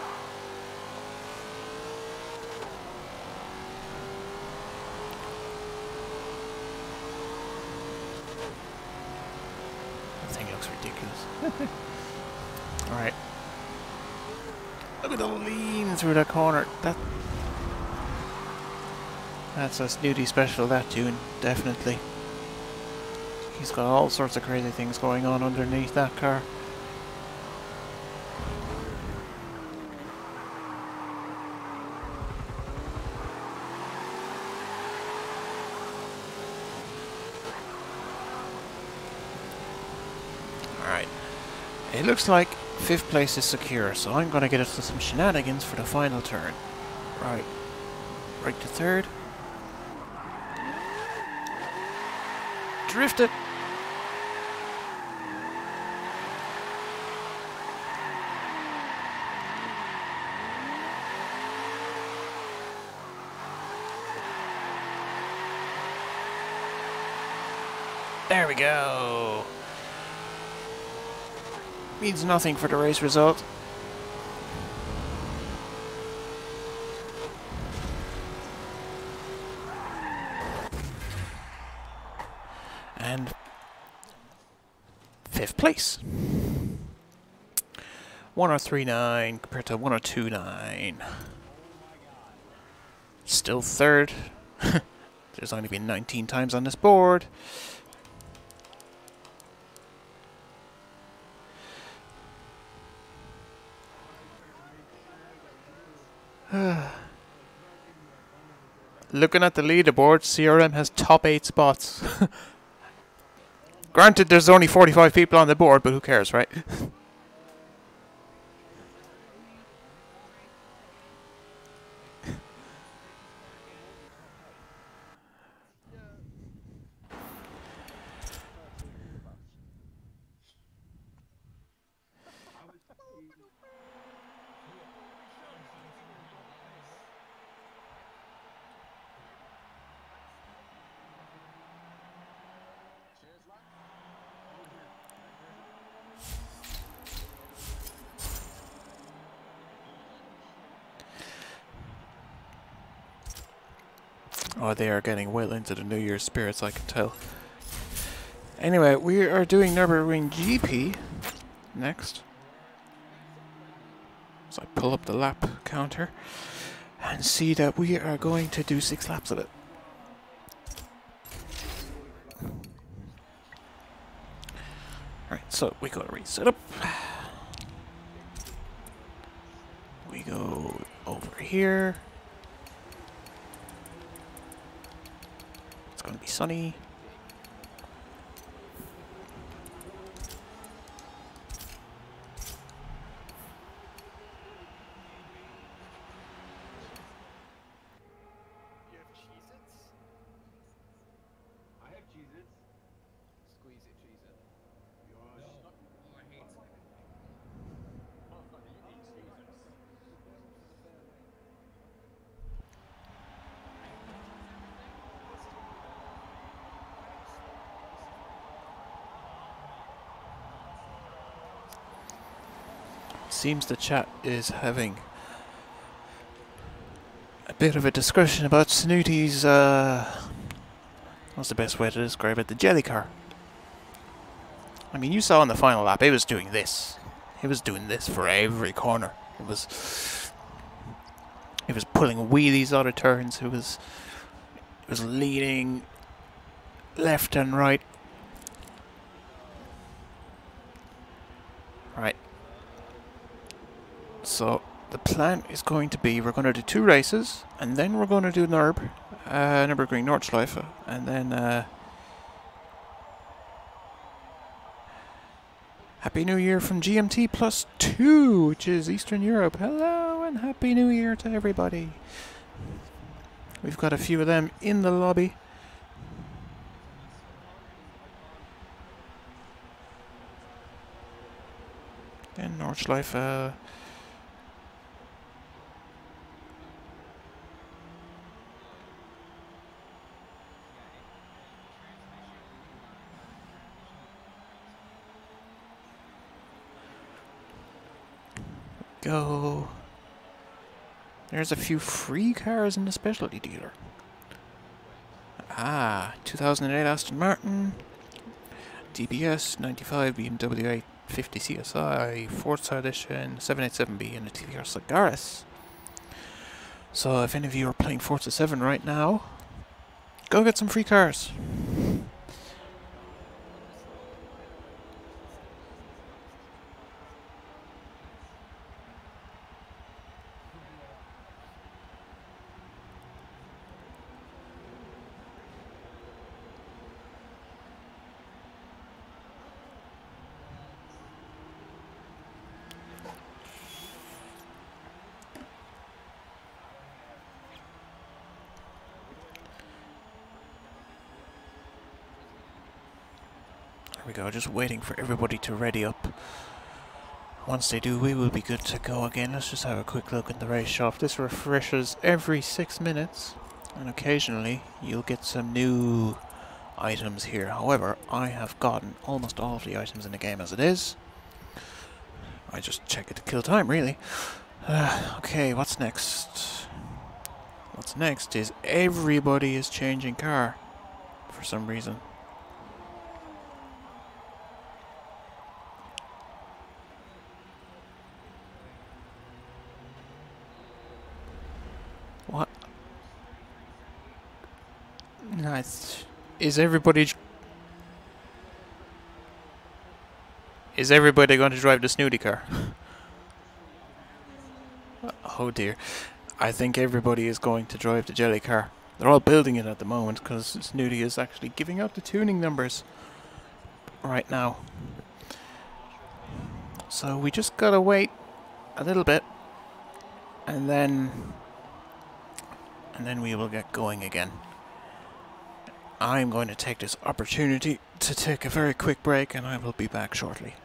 Speaker 1: That thing looks ridiculous. Alright. Look at the lean through that corner. That's a snooty special, that tune, definitely. He's got all sorts of crazy things going on underneath that car. Alright. It looks like 5th place is secure, so I'm going to get us to some shenanigans for the final turn. Right. Right to 3rd. Drift it! There we go! Means nothing for the race result. And 5th place. 1039 compared to 1029. Still 3rd. There's only been 19 times on this board. Looking at the leaderboard, CRM has top 8 spots. Granted, there's only 45 people on the board, but who cares, right? Oh, they are getting well into the New Year's spirits, I can tell. Anyway, we are doing Nürburgring GP next. So I pull up the lap counter and see that we are going to do 6 laps of it. Alright, so we go to reset up. We go over here. It's going to be sunny.
Speaker 5: You have Cheez-Its?
Speaker 3: I have Cheez-Its.
Speaker 5: Squeeze it, cheese it.
Speaker 1: Seems the chat is having a bit of a discussion about Snooty's, what's the best way to describe it? The jelly car. I mean, you saw in the final lap, it was doing this. It was doing this for every corner. It was pulling wheelies out of turns. It was leading left and right. Right. So the plan is going to be we're going to do 2 races, and then we're going to do Nürburgring Nordschleife, and then Happy New Year from GMT plus 2, which is Eastern Europe. Hello and Happy New Year to everybody. We've got a few of them in the lobby. And Nordschleife. Go. There's a few free cars in the specialty dealer. Ah, 2008 Aston Martin, DBS 95 BMW 850 CSI, Forza Edition 787B, and a TVR Sagaris. So if any of you are playing Forza 7 right now, go get some free cars. we go, just waiting for everybody to ready up. Once they do, we will be good to go again. Let's just have a quick look at the race shop. This refreshes every 6 minutes, and occasionally you'll get some new items here. However, I have gotten almost all of the items in the game as it is. I just check it to kill time, really. Okay, what's next? What's next is everybody is changing car for some reason. What? Nice. Is everybody going to drive the snooty car? Oh dear. I think everybody is going to drive the jelly car. They're all building it at the moment because Snooty is actually giving out the tuning numbers right now. So we just gotta wait a little bit and then we will get going again. I'm going to take this opportunity to take a very quick break and I will be back shortly.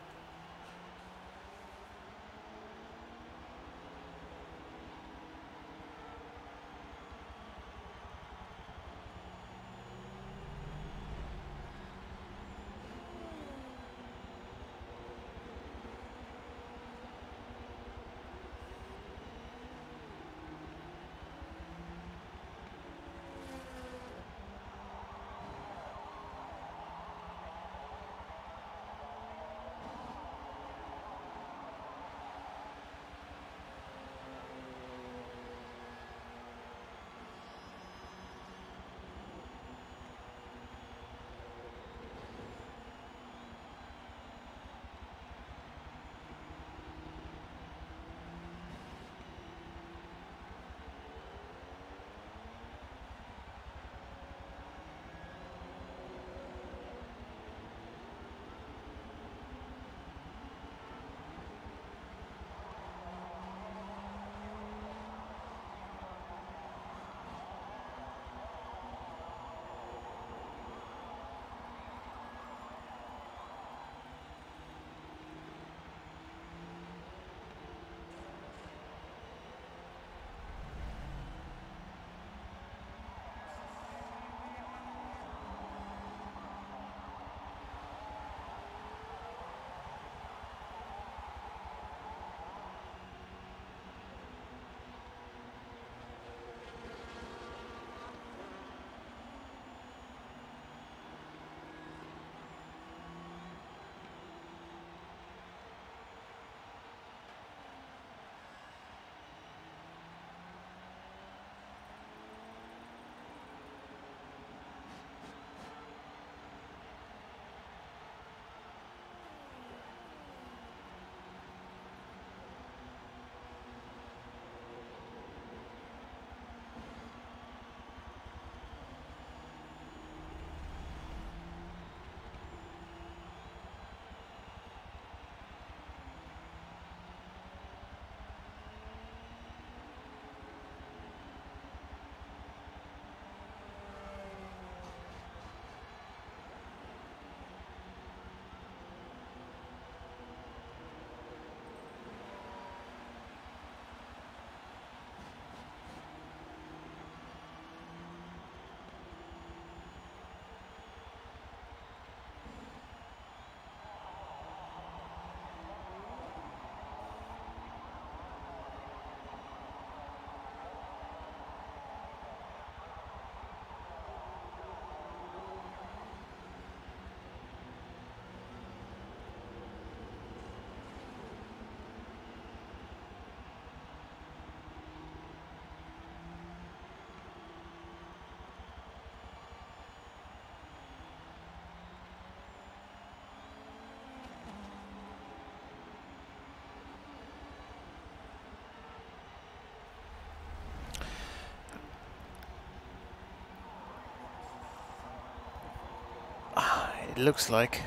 Speaker 1: It looks like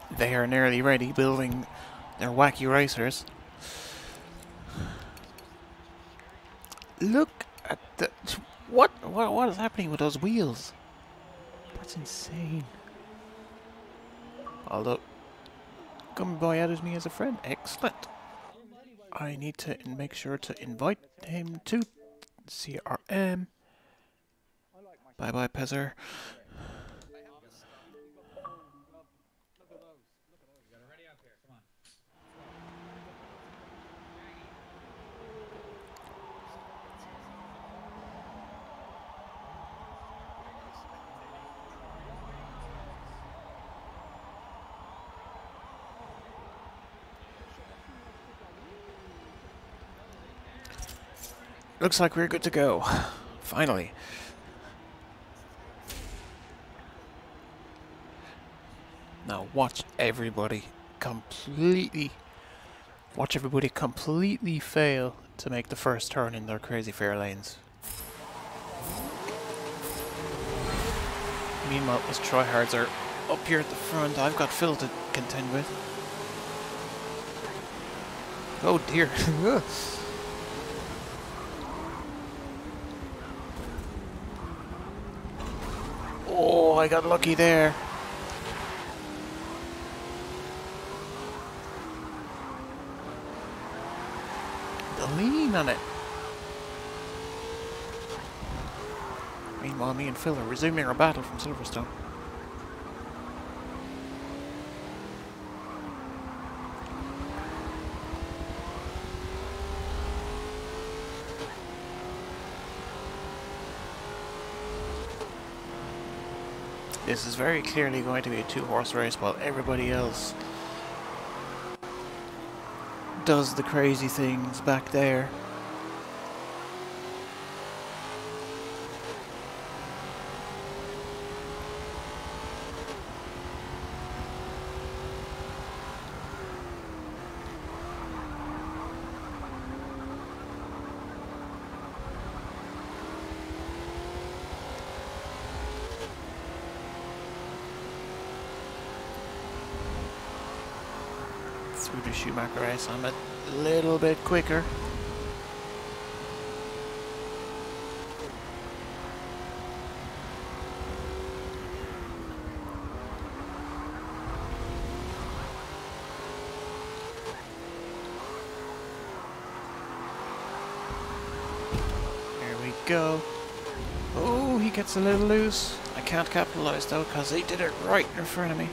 Speaker 1: they are nearly ready, building their wacky racers. Look at the... What is happening with those wheels? That's insane. Although, come by added me as a friend. Excellent. I need to make sure to invite him to CRM. Bye bye, Pezzer. Looks like we're good to go. Finally. Now watch everybody completely fail to make the first turn in their crazy fair lanes. Meanwhile, us tryhards are up here at the front. I've got Phil to contend with. Oh dear. Oh, I got lucky there. The lean on it. Meanwhile, me and Phil are resuming our battle from Silverstone. This is very clearly going to be a two-horse race while everybody else does the crazy things back there. Through the Schumacher race, I'm a little bit quicker. There we go. Oh, he gets a little loose. I can't capitalize though, because he did it right in front of me.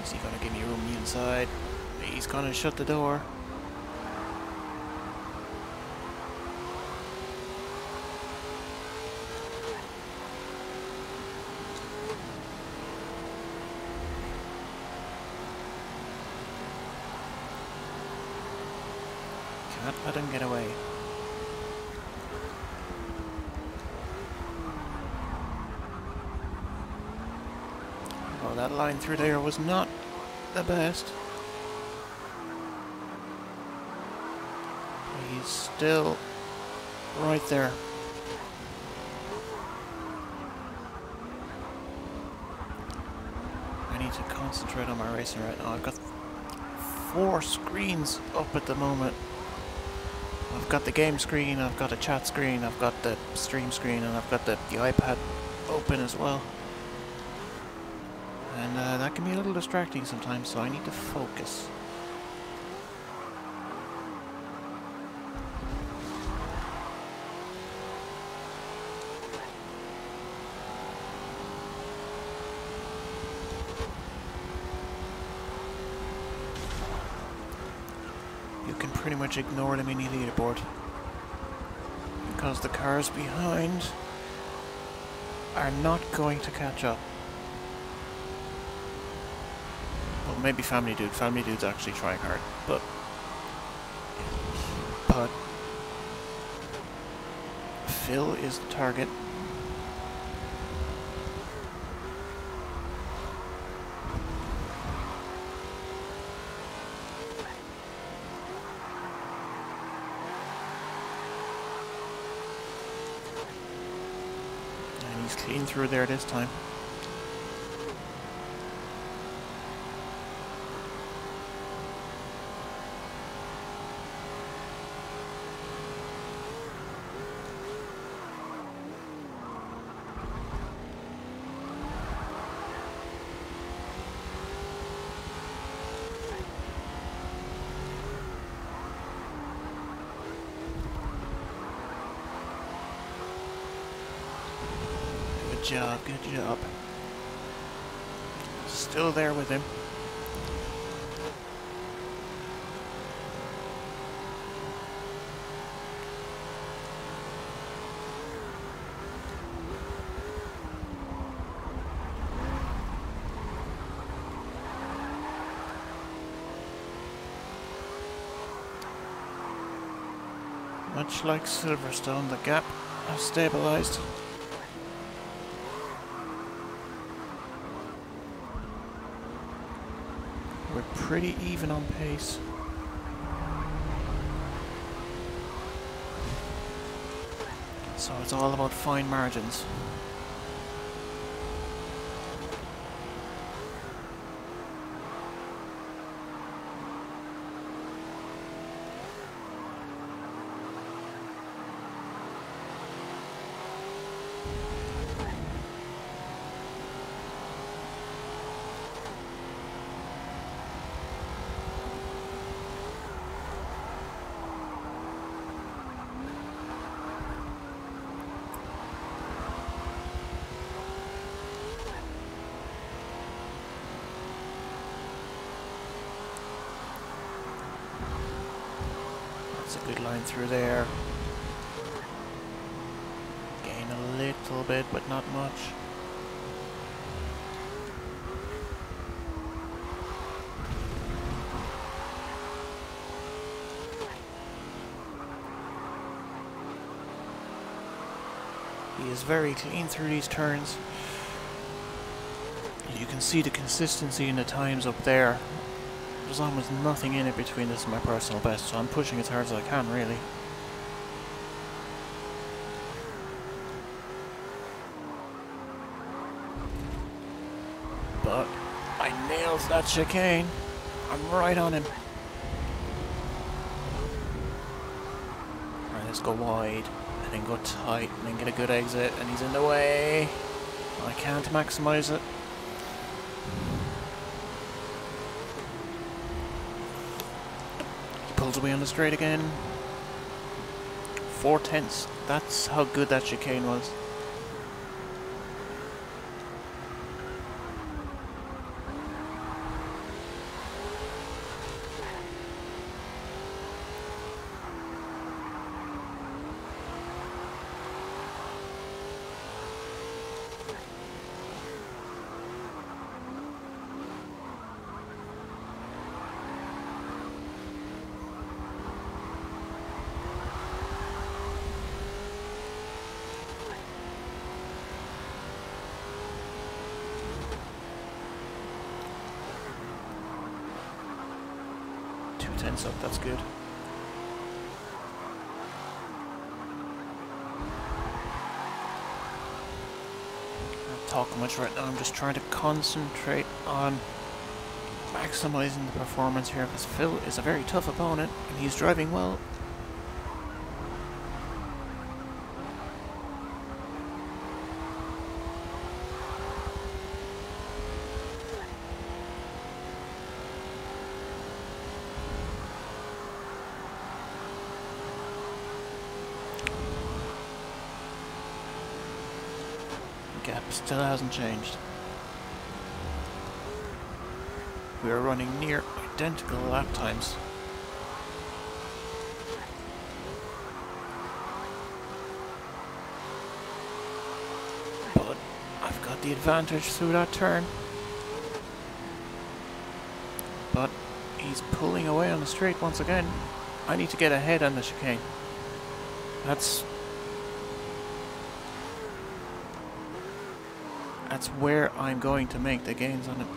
Speaker 1: Is he gonna give me room inside? He's gonna shut the door. Can't let him get away. Well, that line through there was not the best. He's still right there. I need to concentrate on my racing right now. I've got 4 screens up at the moment. I've got the game screen, I've got a chat screen, I've got the stream screen, and I've got the iPad open as well. And that can be a little distracting sometimes, so I need to focus. You can pretty much ignore the mini leaderboard, because the cars behind are not going to catch up. Well, maybe Family Dude. Family Dude's actually trying hard, but Phil is the target. And he's clean through there this time. Good job, good job. Still there with him. Much like Silverstone, the gap has stabilized. We're pretty even on pace. So it's all about fine margins. That's a good line through there. Gain a little bit, but not much. He is very clean through these turns. You can see the consistency in the times up there. There's almost nothing in it between this and my personal best, so I'm pushing as hard as I can, really. But I nailed that chicane. I'm right on him. Alright, let's go wide, and then go tight, and then get a good exit, and he's in the way. I can't maximize it. Pulls away on the straight again. 4/10. That's how good that chicane was. Tense up, that's good. I'm not talking much right now, I'm just trying to concentrate on maximizing the performance here, because Phil is a very tough opponent and he's driving well. Gap still hasn't changed. We are running near identical lap times. But I've got the advantage through that turn. But he's pulling away on the straight once again. I need to get ahead on the chicane. That's where I'm going to make the gains on it.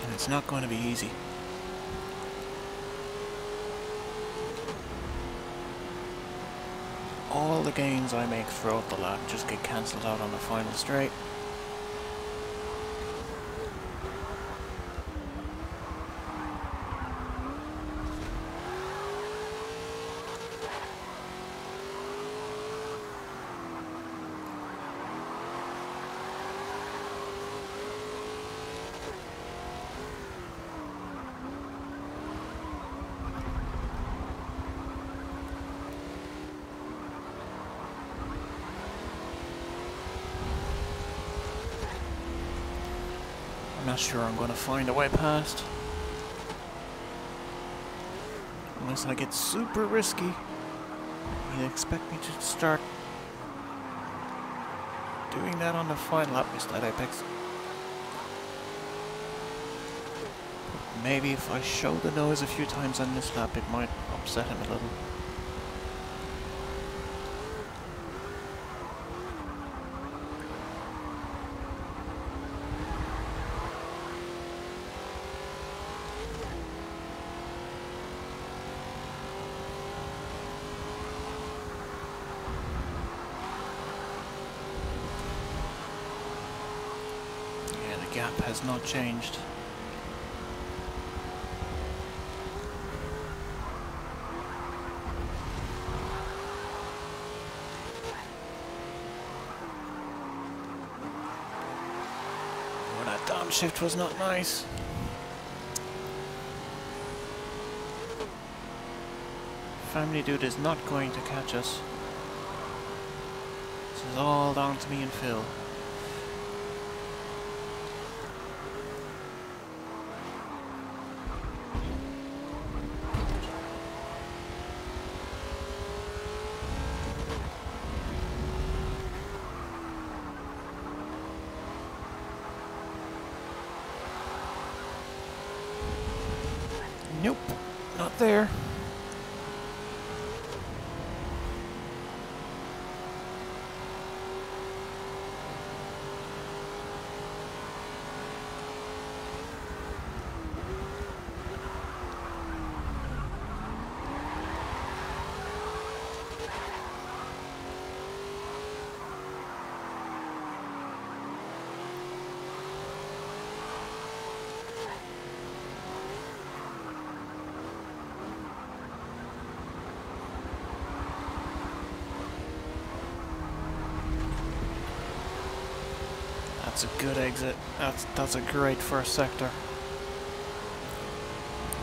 Speaker 1: And it's not going to be easy. All the gains I make throughout the lap just get cancelled out on the final straight. not sure I'm going to find a way past. Unless I get super risky. You expect me to start doing that on the final lap instead, Apex. Maybe if I show the nose a few times on this lap, it might upset him a little. Yeah, the gap has not changed. Shift was not nice. Family Dude is not going to catch us. This is all down to me and Phil. Nope, not there. That's a good exit. That's a great first sector.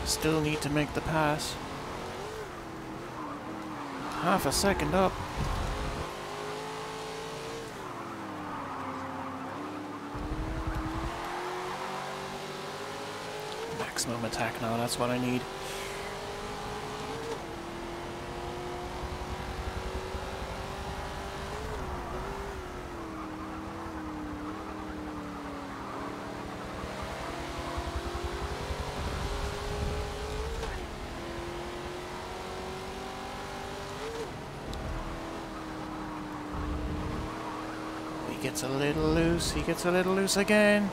Speaker 1: Still need to make the pass. Half a second up. Maximum attack now, that's what I need. Gets a little loose, he gets a little loose again.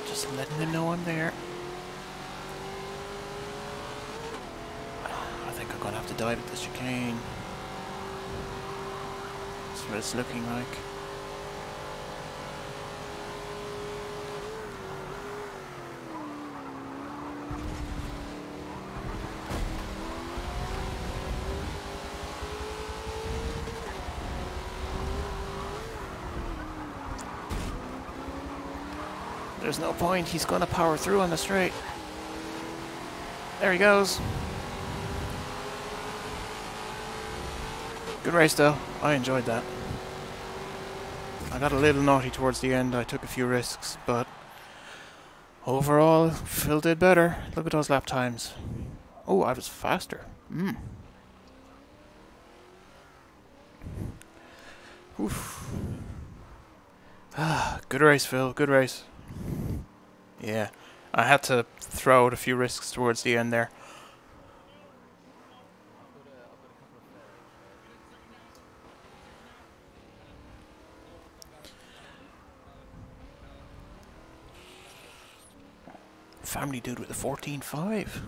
Speaker 1: Just letting him know I'm there. I think I'm gonna have to dive at this chicane. That's what it's looking like. There's no point, he's gonna power through on the straight. There he goes. Good race though, I enjoyed that. I got a little naughty towards the end, I took a few risks, but overall, Phil did better. Look at those lap times. Oh, I was faster. Oof. Ah, good race, Phil, good race. Yeah, I had to throw out a few risks towards the end there. Family Dude with a 14.5.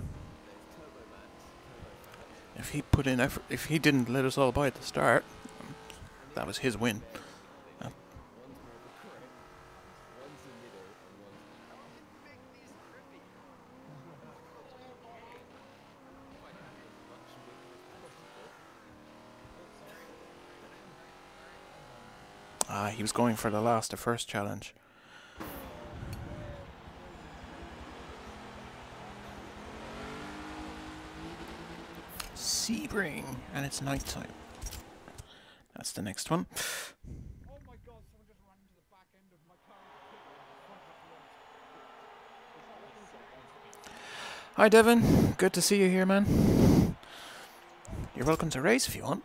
Speaker 1: If he put in effort, if he didn't let us all by at the start, that was his win. He was going for the first challenge. Sebring, and it's night time. That's the next one.
Speaker 2: Oh my god, someone just ran into the back end of my car with a
Speaker 1: Hi Devin, good to see you here, man. You're welcome to race if you want.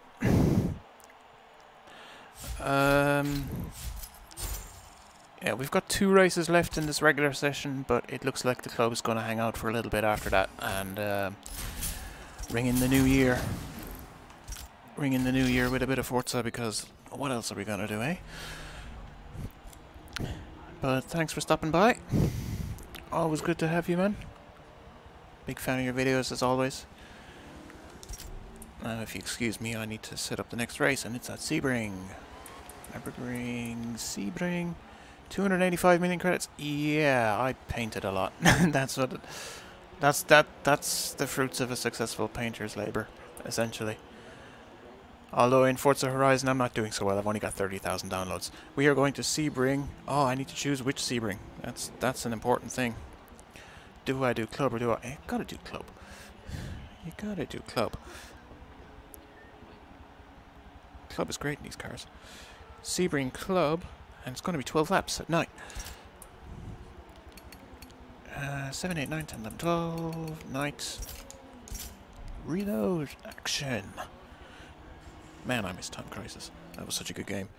Speaker 1: Yeah, we've got 2 races left in this regular session, but it looks like the club is going to hang out for a little bit after that and ring in the new year. Ring in the new year with a bit of Forza, because what else are we going to do, eh? But thanks for stopping by. Always good to have you, man. Big fan of your videos as always. If you excuse me, I need to set up the next race, and it's at Sebring. Sebring. 285 million credits. Yeah, I painted a lot. That's what. That's the fruits of a successful painter's labor, essentially. Although in Forza Horizon I'm not doing so well. I've only got 30,000 downloads. We are going to Sebring. Oh, I need to choose which Sebring. That's an important thing. Do I do club or do I? Gotta do club. You gotta do club. Club is great in these cars. Sebring Club, and it's going to be 12 laps at night. 7, 8, 9, 10, 11, 12, night. Reload, action. Man, I miss Time Crisis. That was such a good game.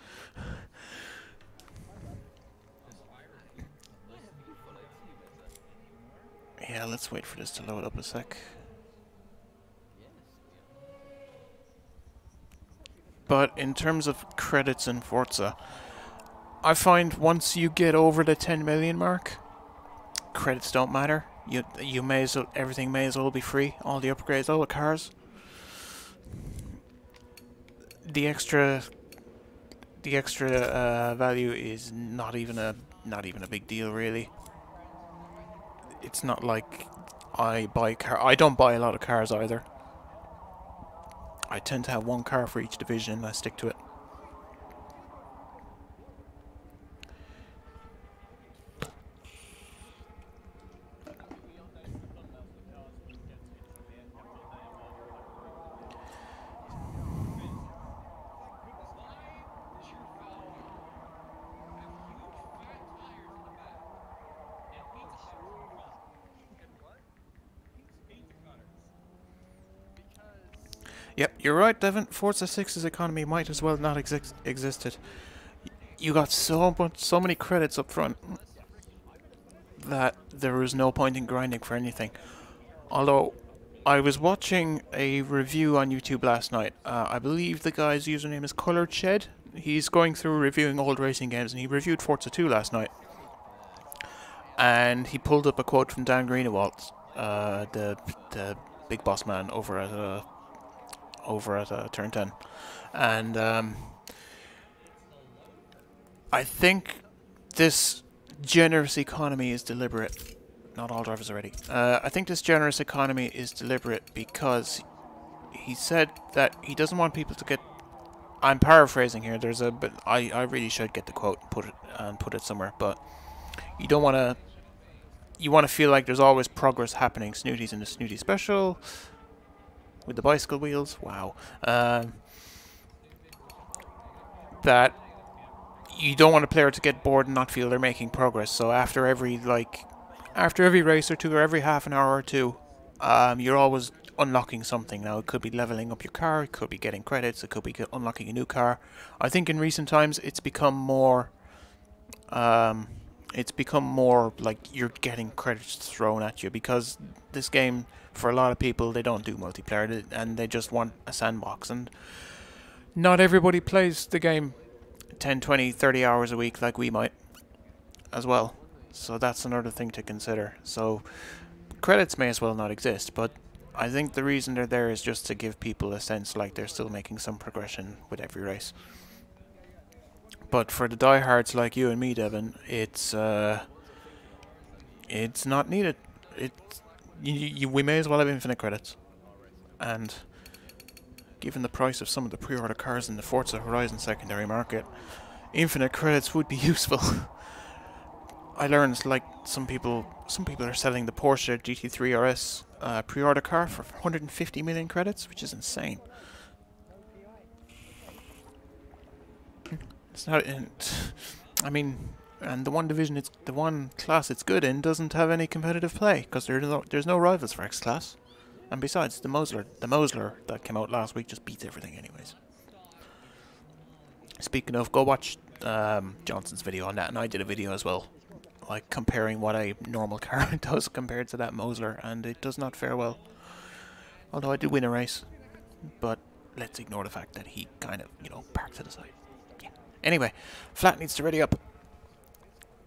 Speaker 1: Yeah, let's wait for this to load up a sec. But in terms of credits in Forza, I find once you get over the 10 million mark, credits don't matter. You may as well, everything may as well be free. All the upgrades, all the cars. The extra value is not even a big deal, really. It's not like I don't buy a lot of cars either. I tend to have 1 car for each division and I stick to it. Yep, you're right, Devin. Forza 6's economy might as well not existed. You got so many credits up front that there was no point in grinding for anything. Although, I was watching a review on YouTube last night. I believe the guy's username is Colored Shed. He's going through reviewing old racing games, and he reviewed Forza 2 last night. And he pulled up a quote from Dan Greenewalt, the big boss man over at Turn 10, and I think this generous economy is deliberate. Not all drivers are ready. I think this generous economy is deliberate because he said that he doesn't want people to get. I'm paraphrasing here. But I really should get the quote and put it somewhere. But you don't want to. You want to feel like there's always progress happening. Snooty's in the Snooty Special. With the bicycle wheels, wow. That you don't want a player to get bored and not feel they're making progress. So after every race or two, or every half an hour or two, you're always unlocking something. Now it could be leveling up your car, it could be getting credits, it could be unlocking a new car. I think in recent times it's become more like you're getting credits thrown at you, because this game, for a lot of people, they don't do multiplayer and they just want a sandbox, and not everybody plays the game 10, 20, 30 hours a week like we might as well. So that's another thing to consider. So credits may as well not exist, but I think the reason they're there is just to give people a sense like they're still making some progression with every race. But for the diehards like you and me, Devin, it's not needed. We may as well have infinite credits. And given the price of some of the pre-order cars in the Forza Horizon secondary market, infinite credits would be useful. I learned like some people are selling the Porsche GT3 RS pre-order car for 150 million credits, which is insane. It's not in. I mean, and the one division, it's the one class it's good in doesn't have any competitive play because there's no rivals for X class, and besides the Mosler that came out last week just beats everything anyways. Speaking of, go watch Johnson's video on that, and I did a video as well, like comparing what a normal car does compared to that Mosler, and it does not fare well. Although I did win a race, but let's ignore the fact that he kind of, you know, parked to the side. Yeah. Anyway, flat needs to ready up,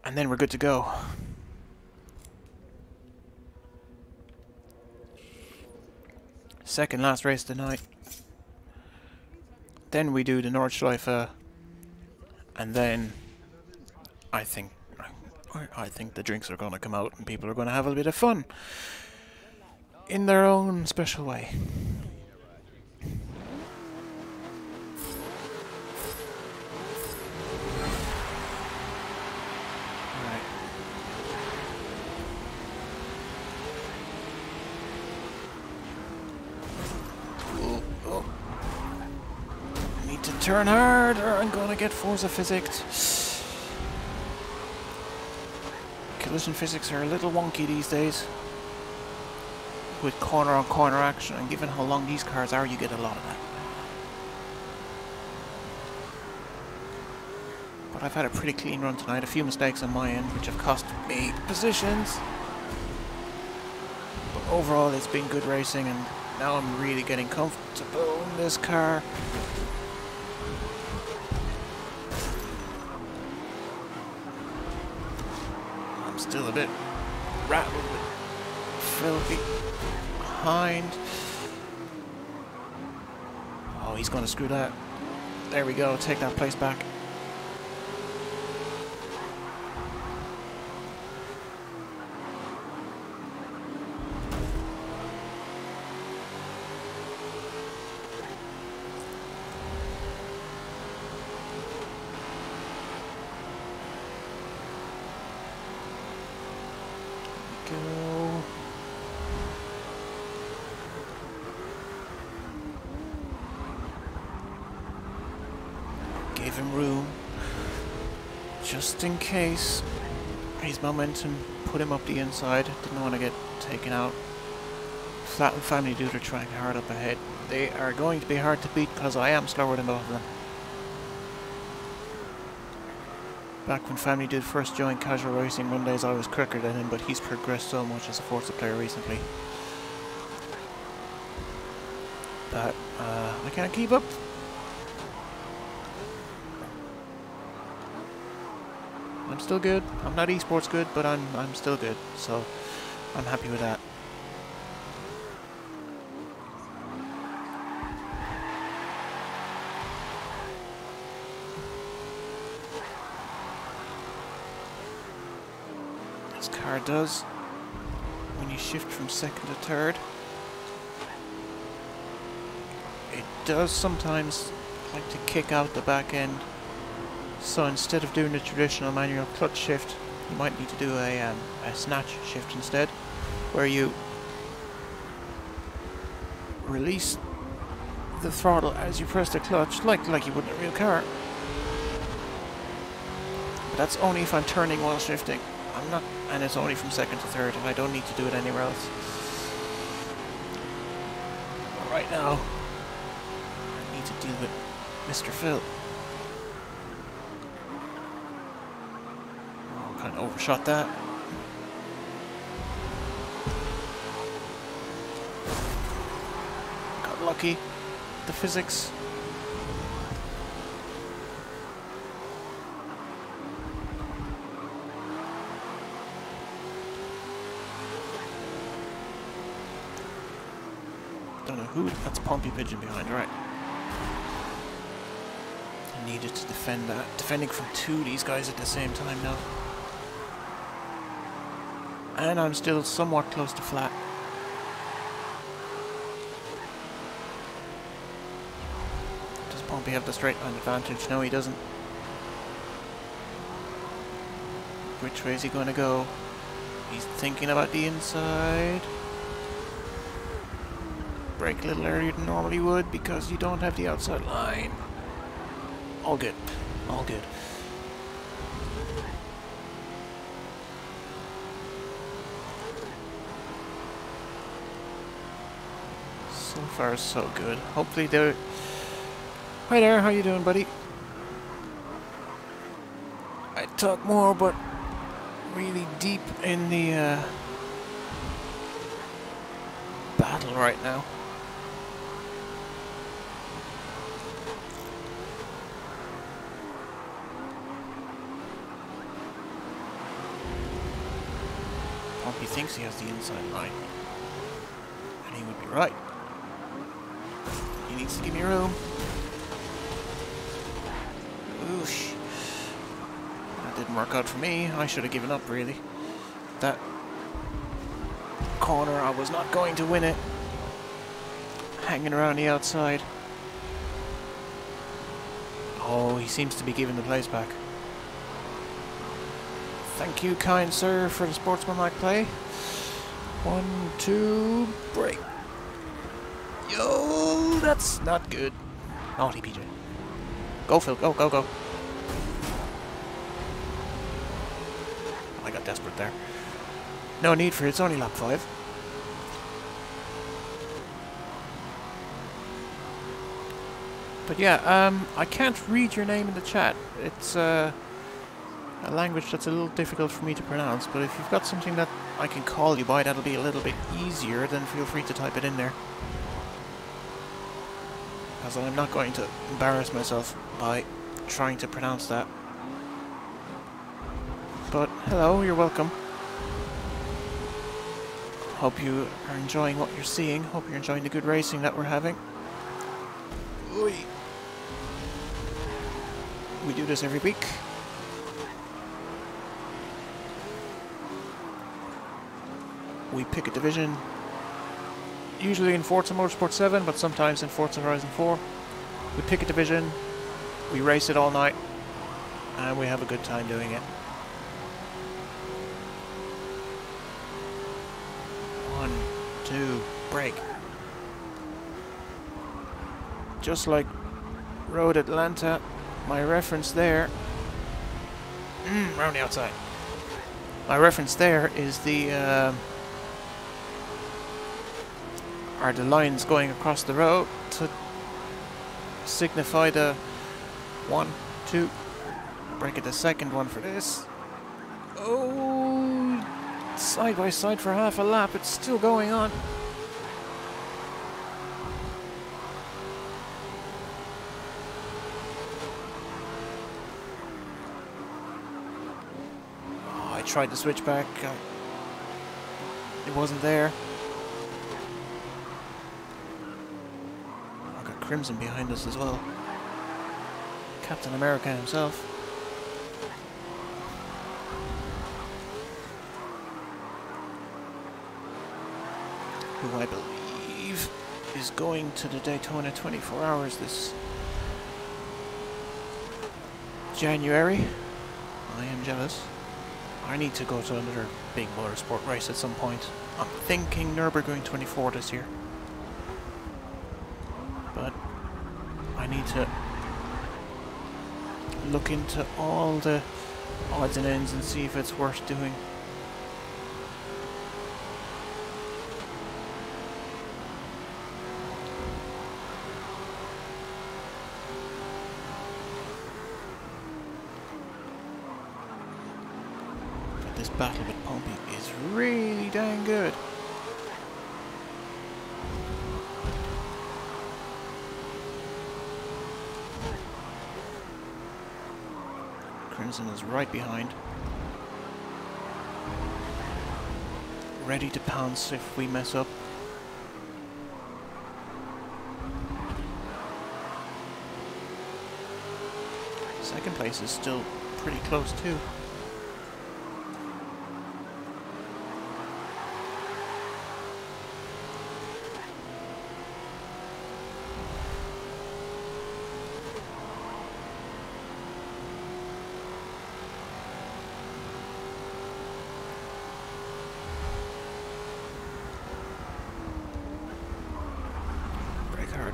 Speaker 1: and then we're good to go. Second last race of the night. Then we do the Nordschleife, and then I think the drinks are going to come out and people are going to have a bit of fun in their own special way. Right. Oh. Need to turn hard or I'm going to get Forza physics. Collision physics are a little wonky these days with corner-on-corner action, and given how long these cars are, you get a lot of that. But I've had a pretty clean run tonight, a few mistakes on my end which have cost me positions. But overall it's been good racing, and now I'm really getting comfortable in this car. Still a bit rattled, filthy behind. Oh, he's going to screw that. There we go, take that place back. Go. Gave him room just in case his momentum put him up the inside. Didn't want to get taken out. Flat and Family Dude are trying hard up ahead. They are going to be hard to beat because I am slower than both of them. Back when Family Dude first joined casual racing Mondays, I was quicker than him, but he's progressed so much as a Forza player recently that I can't keep up. I'm still good. I'm not esports good, but I'm still good, so I'm happy with that. Car does when you shift from second to third. It does sometimes like to kick out the back end, so instead of doing the traditional manual clutch shift, you might need to do a snatch shift instead, where you release the throttle as you press the clutch, like you would in a real car. But that's only if I'm turning while shifting. I'm not, and it's only from second to third, and I don't need to do it anywhere else. But right now, I need to deal with Mr. Phil. Oh, kind of overshot that. Got lucky. The physics. Don't know who. That's Pompey Pigeon behind, right? I needed to defend that. Defending from two of these guys at the same time now. And I'm still somewhat close to flat. Does Pompey have the straight line advantage? No, he doesn't. Which way is he going to go? He's thinking about the inside. Brake a little earlier than normally would because you don't have the outside line. All good. All good. So far, so good. Hopefully they're... Hi there, how you doing, buddy? I'd talk more, but really deep in the battle right now. Pompey thinks he has the inside line, and he would be right. He needs to give me room. Oosh. That didn't work out for me. I should have given up, really. That corner, I was not going to win it. Hanging around the outside. Oh, he seems to be giving the place back. Thank you, kind sir, for the sportsmanlike play. 1, 2, break. Yo, that's not good. Naughty PJ. Go, Phil. Go, go, go. I got desperate there. No need for it. It's only lap 5. But yeah, I can't read your name in the chat. It's a language that's a little difficult for me to pronounce. But if you've got something that I can call you by, that'll be a little bit easier. Then feel free to type it in there. Because I'm not going to embarrass myself by trying to pronounce that. But hello, you're welcome. Hope you are enjoying what you're seeing. Hope you're enjoying the good racing that we're having. Oy. We do this every week. We pick a division. Usually in Forza Motorsport 7, but sometimes in Forza Horizon 4. We pick a division, we race it all night, and we have a good time doing it. 1, 2, break. Just like Road Atlanta, my reference there... round the outside. My reference there is the... are the lines going across the road to signify the 1, 2, break it the second one for this. Oh, side by side for half a lap, it's still going on. Oh, I tried to switch back, it wasn't there. Crimson behind us as well. Captain America himself. Who I believe is going to the Daytona 24 Hours this January. I am jealous. I need to go to another big motorsport race at some point. I'm thinking Nürburgring 24 this year. But I need to look into all the odds and ends and see if it's worth doing. But this battle with Pompey is really dang good. Crimson is right behind. Ready to pounce if we mess up. Second place is still pretty close too.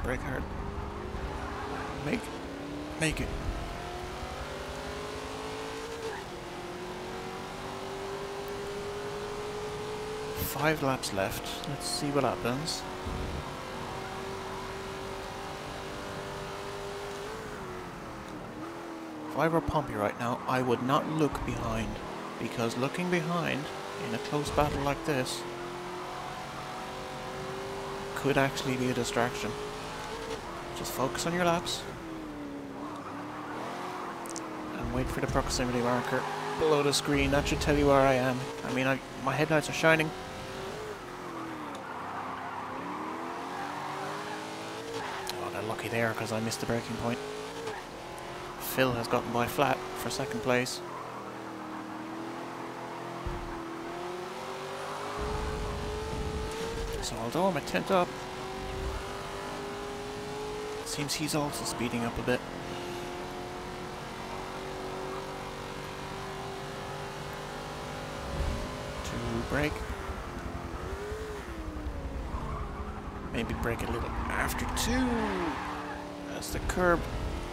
Speaker 1: brake hard. Make it. Five laps left. Let's see what happens. If I were Pompey right now, I would not look behind, because looking behind in a close battle like this could actually be a distraction. Just focus on your laps and wait for the proximity marker below the screen. That should tell you where I am. I mean, my headlights are shining. Oh, they're lucky there because I missed the braking point. Phil has gotten by flat for second place. So although I'm a tenth up, it seems he's also speeding up a bit. To brake. Maybe brake a little after two, as the curb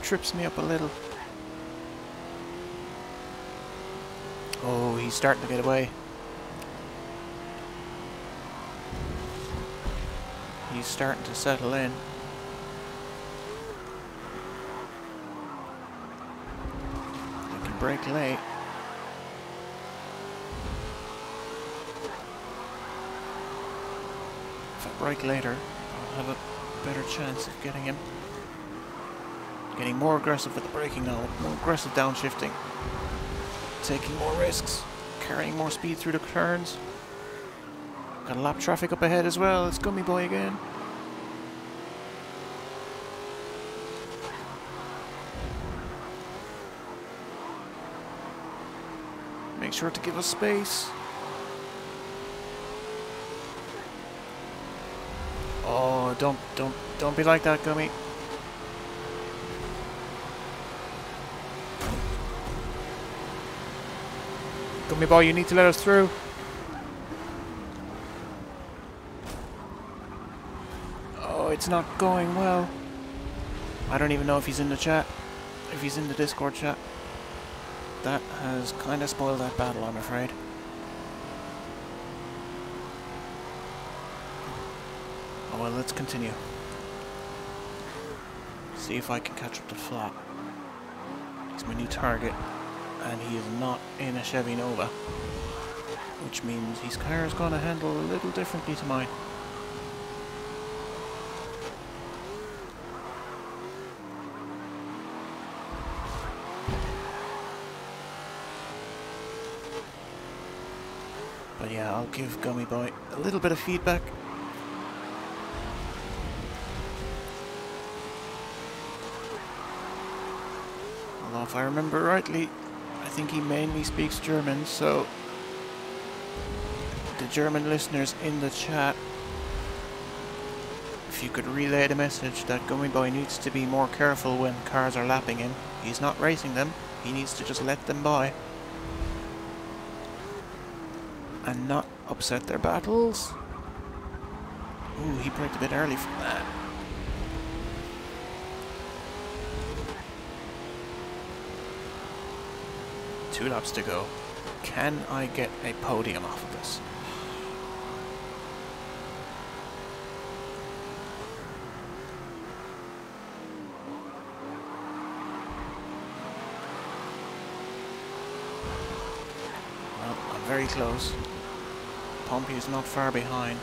Speaker 1: trips me up a little. Oh, he's starting to get away. He's starting to settle in. I can brake late. If I brake later, I'll have a better chance of getting him. Getting more aggressive with the braking now, more aggressive downshifting. Taking more risks, carrying more speed through the turns. Got a lap traffic up ahead as well. It's Gummy Boy again. Make sure to give us space. Oh, don't be like that, Gummy. Gummy Boy, you need to let us through. Oh, it's not going well. I don't even know if he's in the chat. If he's in the Discord chat. That has kind of spoiled that battle, I'm afraid. Oh well, let's continue. See if I can catch up to Flat. He's my new target. And he is not in a Chevy Nova, which means his car is going to handle a little differently to mine. But yeah, I'll give Gummy Boy a little bit of feedback. Although if I remember rightly, I think he mainly speaks German, so the German listeners in the chat, if you could relay the message that Gummy Boy needs to be more careful when cars are lapping him. He's not racing them, he needs to just let them by and not upset their battles. Ooh, he braked a bit early for that. Two laps to go. Can I get a podium off of this? Well, I'm very close. Pompey is not far behind.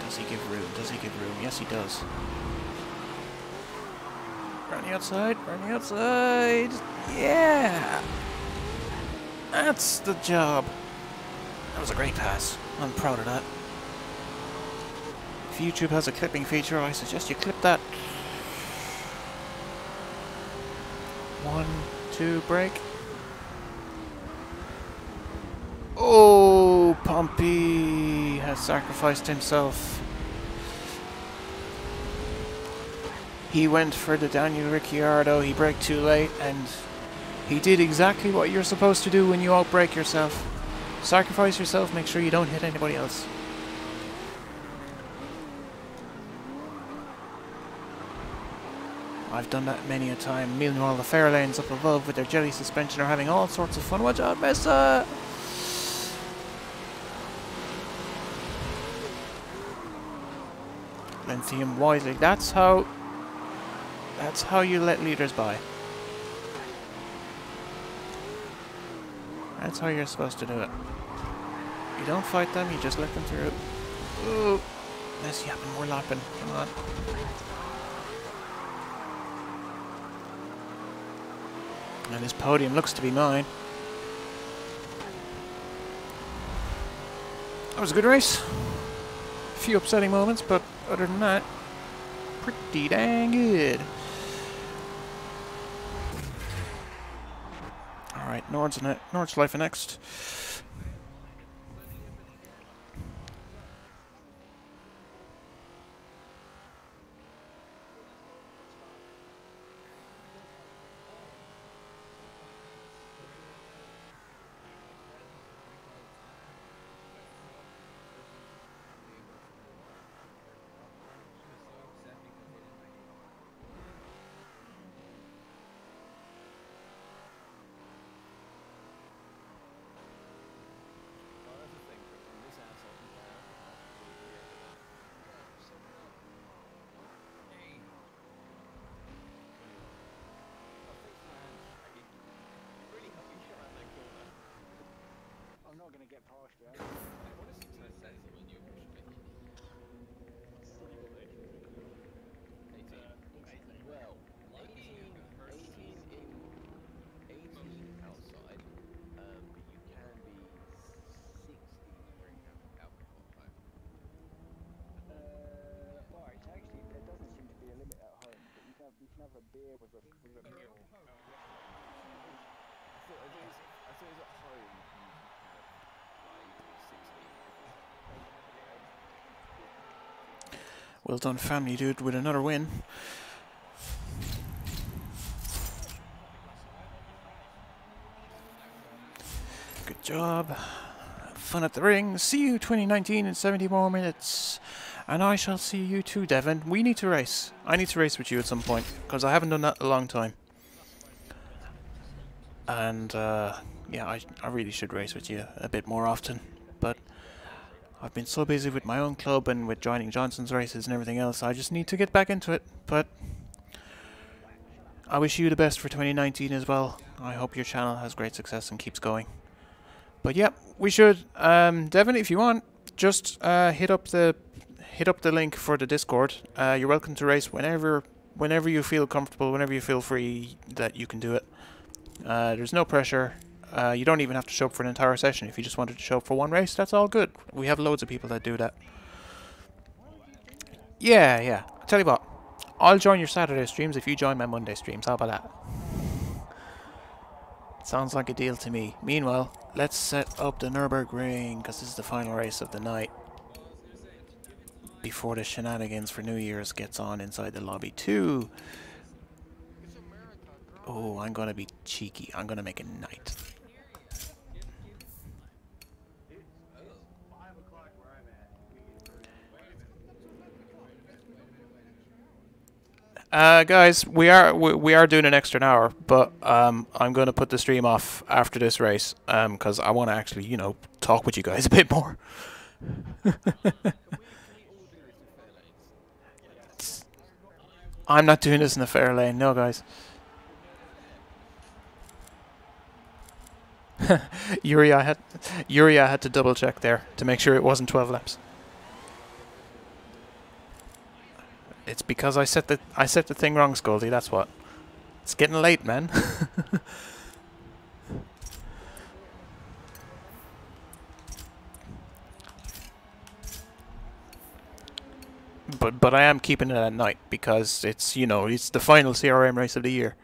Speaker 1: Does he give room? Does he give room? Yes, he does. Running outside, running outside. Yeah! That's the job. That was a great pass. I'm proud of that. If YouTube has a clipping feature, I suggest you clip that. 1, 2, brake. Oh, Pompey has sacrificed himself. He went for the Daniel Ricciardo, he braked too late, and he did exactly what you're supposed to do when you outbrake yourself. Sacrifice yourself, make sure you don't hit anybody else. I've done that many a time. Meanwhile, the fair lanes up above with their jelly suspension are having all sorts of fun. Watch out, Mesa! Lithium wisely. That's how you let leaders by. That's how you're supposed to do it. You don't fight them, you just let them through. Ooh. Less yapping, more lapping. Come on. And this podium looks to be mine. That was a good race. A few upsetting moments, but other than that, pretty dang good. Alright, Nord's Life next.
Speaker 4: I'm not gonna get past you.
Speaker 5: Well, 18 outside, but you can be 60 during alcohol time.
Speaker 4: Right, actually, there doesn't seem to be a limit at home, but you can have a beer with a meal.
Speaker 5: I thought it was at home you can have like 60.
Speaker 1: Well done, family dude, with another win. Good job. Fun at the ring. See you 2019 in 70 more minutes. And I shall see you too, Devon. We need to race. I need to race with you at some point, because I haven't done that in a long time. And, yeah, I really should race with you a bit more often. But I've been so busy with my own club and with joining Johnson's races and everything else, I just need to get back into it. But I wish you the best for 2019 as well. I hope your channel has great success and keeps going. But yeah, we should. Devon, if you want, just hit up the link for the Discord. You're welcome to race whenever you feel comfortable, whenever you feel free that you can do it. There's no pressure. You don't even have to show up for an entire session. If you just wanted to show up for one race, that's all good. We have loads of people that do that. Yeah. I'll tell you what. I'll join your Saturday streams if you join my Monday streams. How about that? Sounds like a deal to me. Meanwhile, let's set up the Nürburgring, because this is the final race of the night. Before the shenanigans for New Year's gets on inside the lobby too. Oh, I'm gonna be cheeky. I'm gonna make a night. Guys, we are doing an extra hour, but I'm gonna put the stream off after this race, because I want to actually, you know, talk with you guys a bit more. I'm not doing this in the fair lane, no, guys. Yuri, I had to double check there to make sure it wasn't 12 laps. It's because I set the thing wrong, Scoldy. That's what. It's getting late, man. But I am keeping it at night because it's, you know, it's the final CRM race of the year.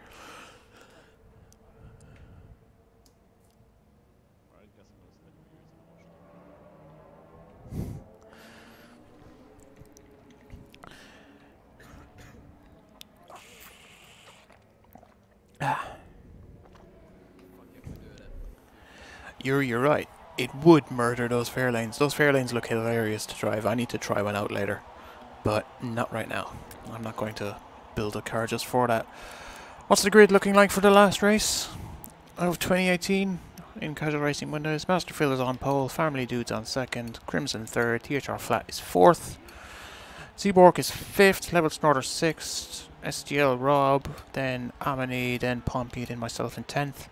Speaker 1: You're right. It would murder those fair lanes. Those fair lanes look hilarious to drive. I need to try one out later. But not right now. I'm not going to build a car just for that. What's the grid looking like for the last race of 2018? In casual racing windows, Masterfield is on pole, Family Dudes on second, Crimson third, THR Flat is fourth, Seaborg is fifth, Level Snorter sixth, SGL Rob, then Amani, then Pompey, then myself in 10th.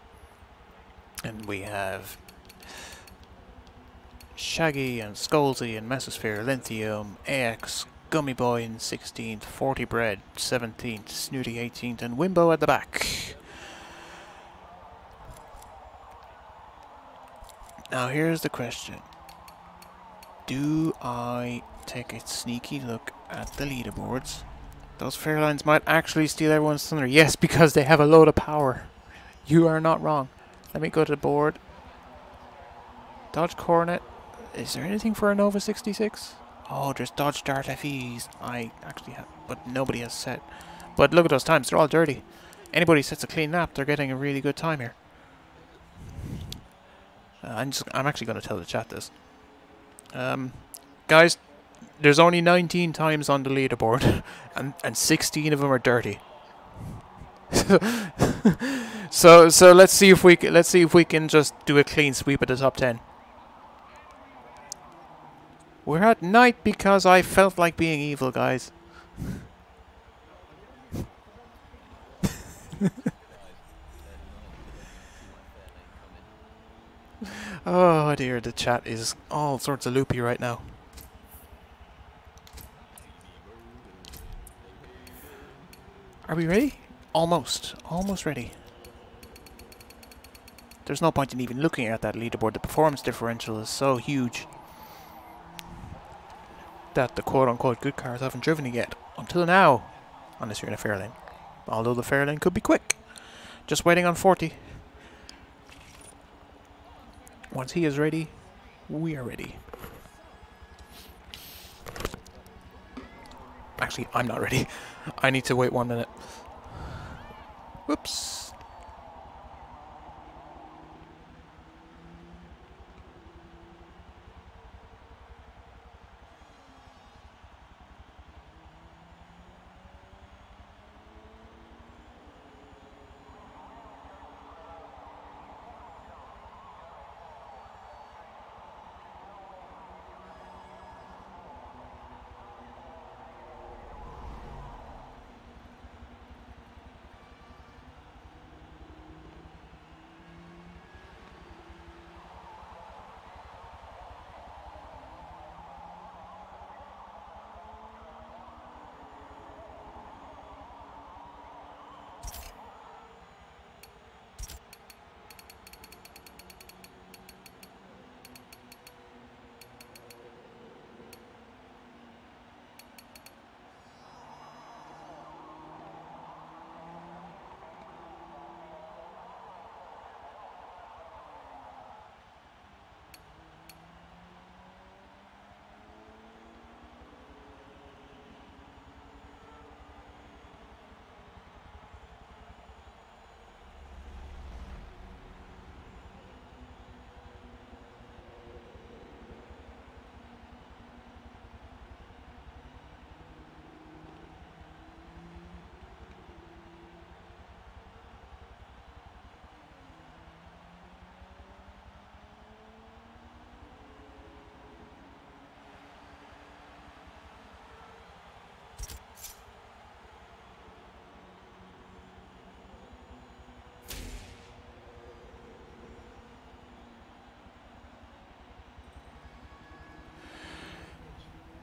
Speaker 1: And we have Shaggy and Skolzy and Mesosphere, Lithium, AX, Gummy Boy in 16th, 40 Bread 17th, Snooty 18th, and Wimbo at the back. Now here's the question. Do I take a sneaky look at the leaderboards? Those Fairlines might actually steal everyone's thunder. Yes, because they have a load of power. You are not wrong. Let me go to the board. Dodge Coronet. Is there anything for a Nova 66? Oh, there's Dodge Dart FEs. I actually have, but nobody has set. But look at those times. They're all dirty. Anybody sets a clean lap, they're getting a really good time here. I'm actually going to tell the chat this. Guys, there's only 19 times on the leaderboard, and 16 of them are dirty. so let's see if we can just do a clean sweep of the top 10. We're at night because I felt like being evil, guys. Oh dear, the chat is all sorts of loopy right now. Are we ready? Almost ready. There's no point in even looking at that leaderboard. The performance differential is so huge that the quote-unquote good cars haven't driven it yet. Until now. Unless you're in a fair lane. Although the fair lane could be quick. Just waiting on 40. Once he is ready, we are ready. Actually, I'm not ready. I need to wait 1 minute. Whoops.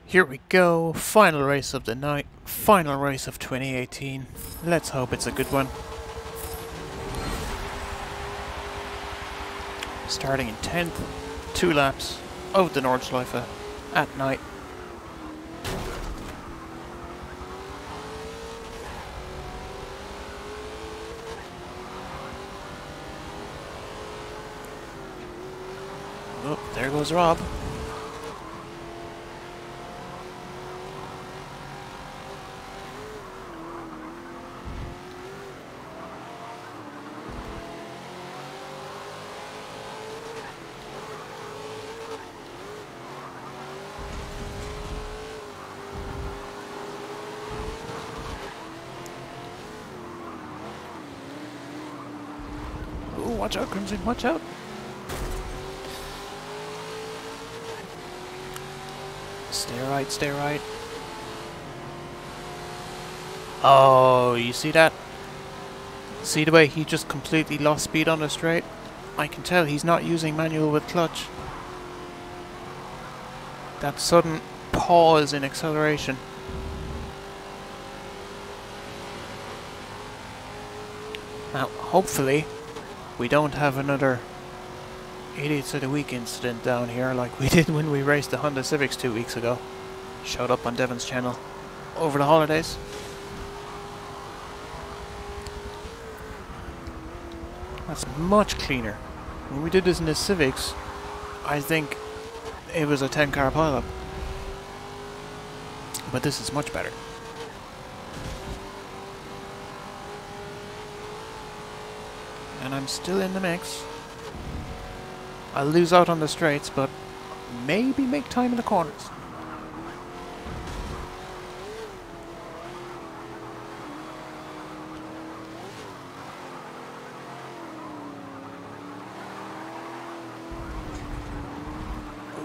Speaker 1: Here we go, final race of the night, final race of 2018. Let's hope it's a good one. Starting in 10th, 2 laps of the Nordschleife at night. Oh, there goes Rob. Watch out, Crimson, watch out. Stay right, stay right. Oh, you see that? See the way he just completely lost speed on the straight? I can tell he's not using manual with clutch. That sudden pause in acceleration. Now, hopefully, we don't have another Idiots of the Week incident down here like we did when we raced the Honda Civics 2 weeks ago. Showed up on Devon's channel over the holidays. That's much cleaner. When we did this in the Civics, I think it was a 10-car pileup. But this is much better. And I'm still in the mix. I'll lose out on the straights, but maybe make time in the corners.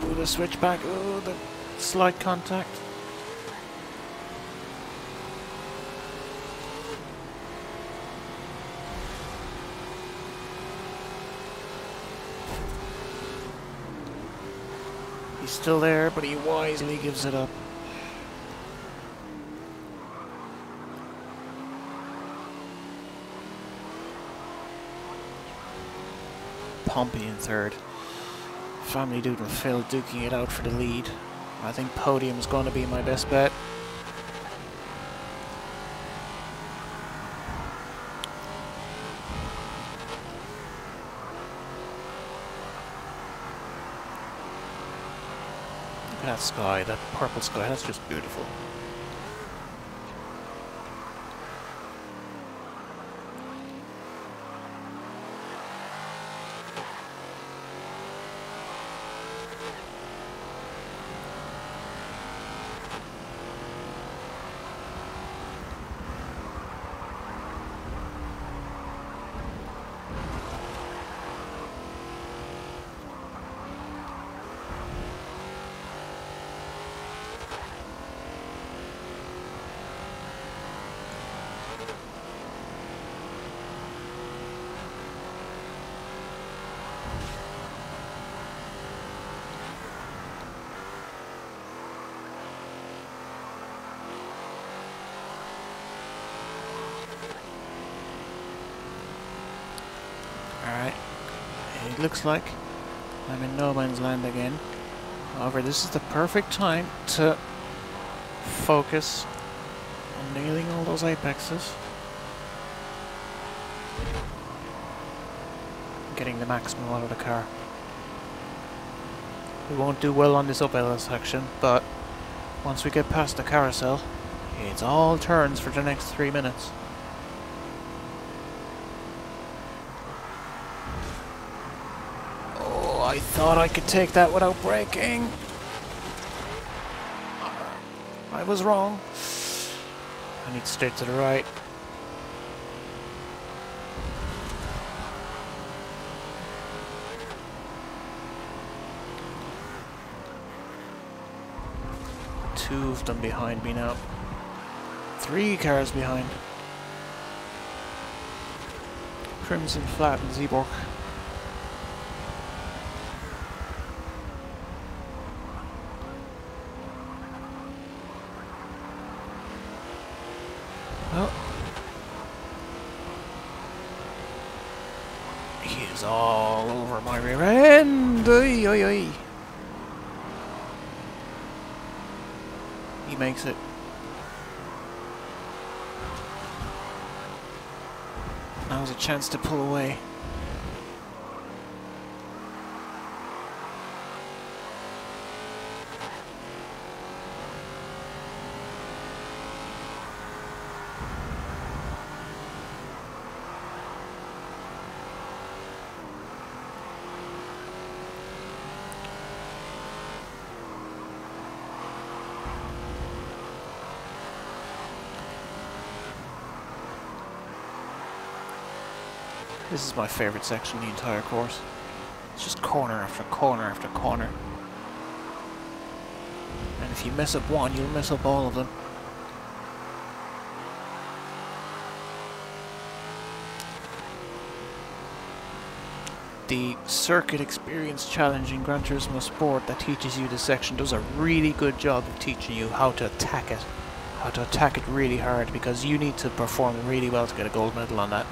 Speaker 1: Ooh, the switchback. Ooh, the slight contact. He's still there, but he wisely gives it up. Pompey in third. Family Dude and Phil duking it out for the lead. I think podium is going to be my best bet. Look at that sky, that purple sky, that's just beautiful. Alright, it looks like I'm in no man's land again. However, this is the perfect time to focus on nailing all those apexes. Getting the maximum out of the car. We won't do well on this uphill section, but once we get past the carousel, it's all turns for the next 3 minutes. I thought I could take that without braking. I was wrong. I need to steer to the right. Two of them behind me now. 3 cars behind. Crimson, Flat, and Zeeborg. Oh. He is all over my rear end. Oy, oy, oy. He makes it. Now's a chance to pull away. This is my favourite section in the entire course. It's just corner after corner after corner. And if you mess up one, you'll mess up all of them. The Circuit Experience Challenge in Gran Turismo Sport that teaches you this section does a really good job of teaching you how to attack it. How to attack it really hard, because you need to perform really well to get a gold medal on that.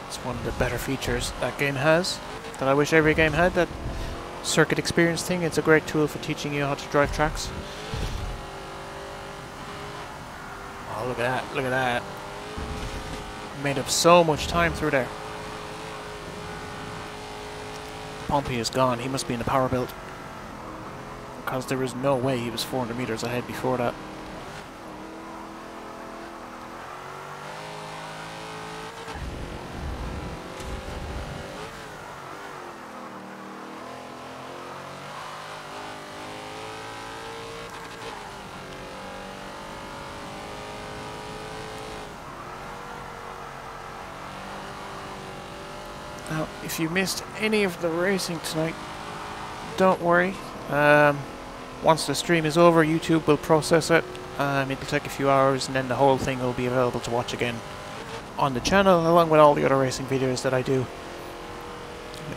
Speaker 1: It's one of the better features that game has, that I wish every game had, that Circuit Experience thing. It's a great tool for teaching you how to drive tracks. Oh, look at that, look at that. Made up so much time through there. Pompey is gone, he must be in the power build. Because there is no way he was 400 meters ahead before that. Now, if you missed any of the racing tonight, don't worry. Once the stream is over, YouTube will process it. It'll take a few hours, and then the whole thing will be available to watch again on the channel, along with all the other racing videos that I do.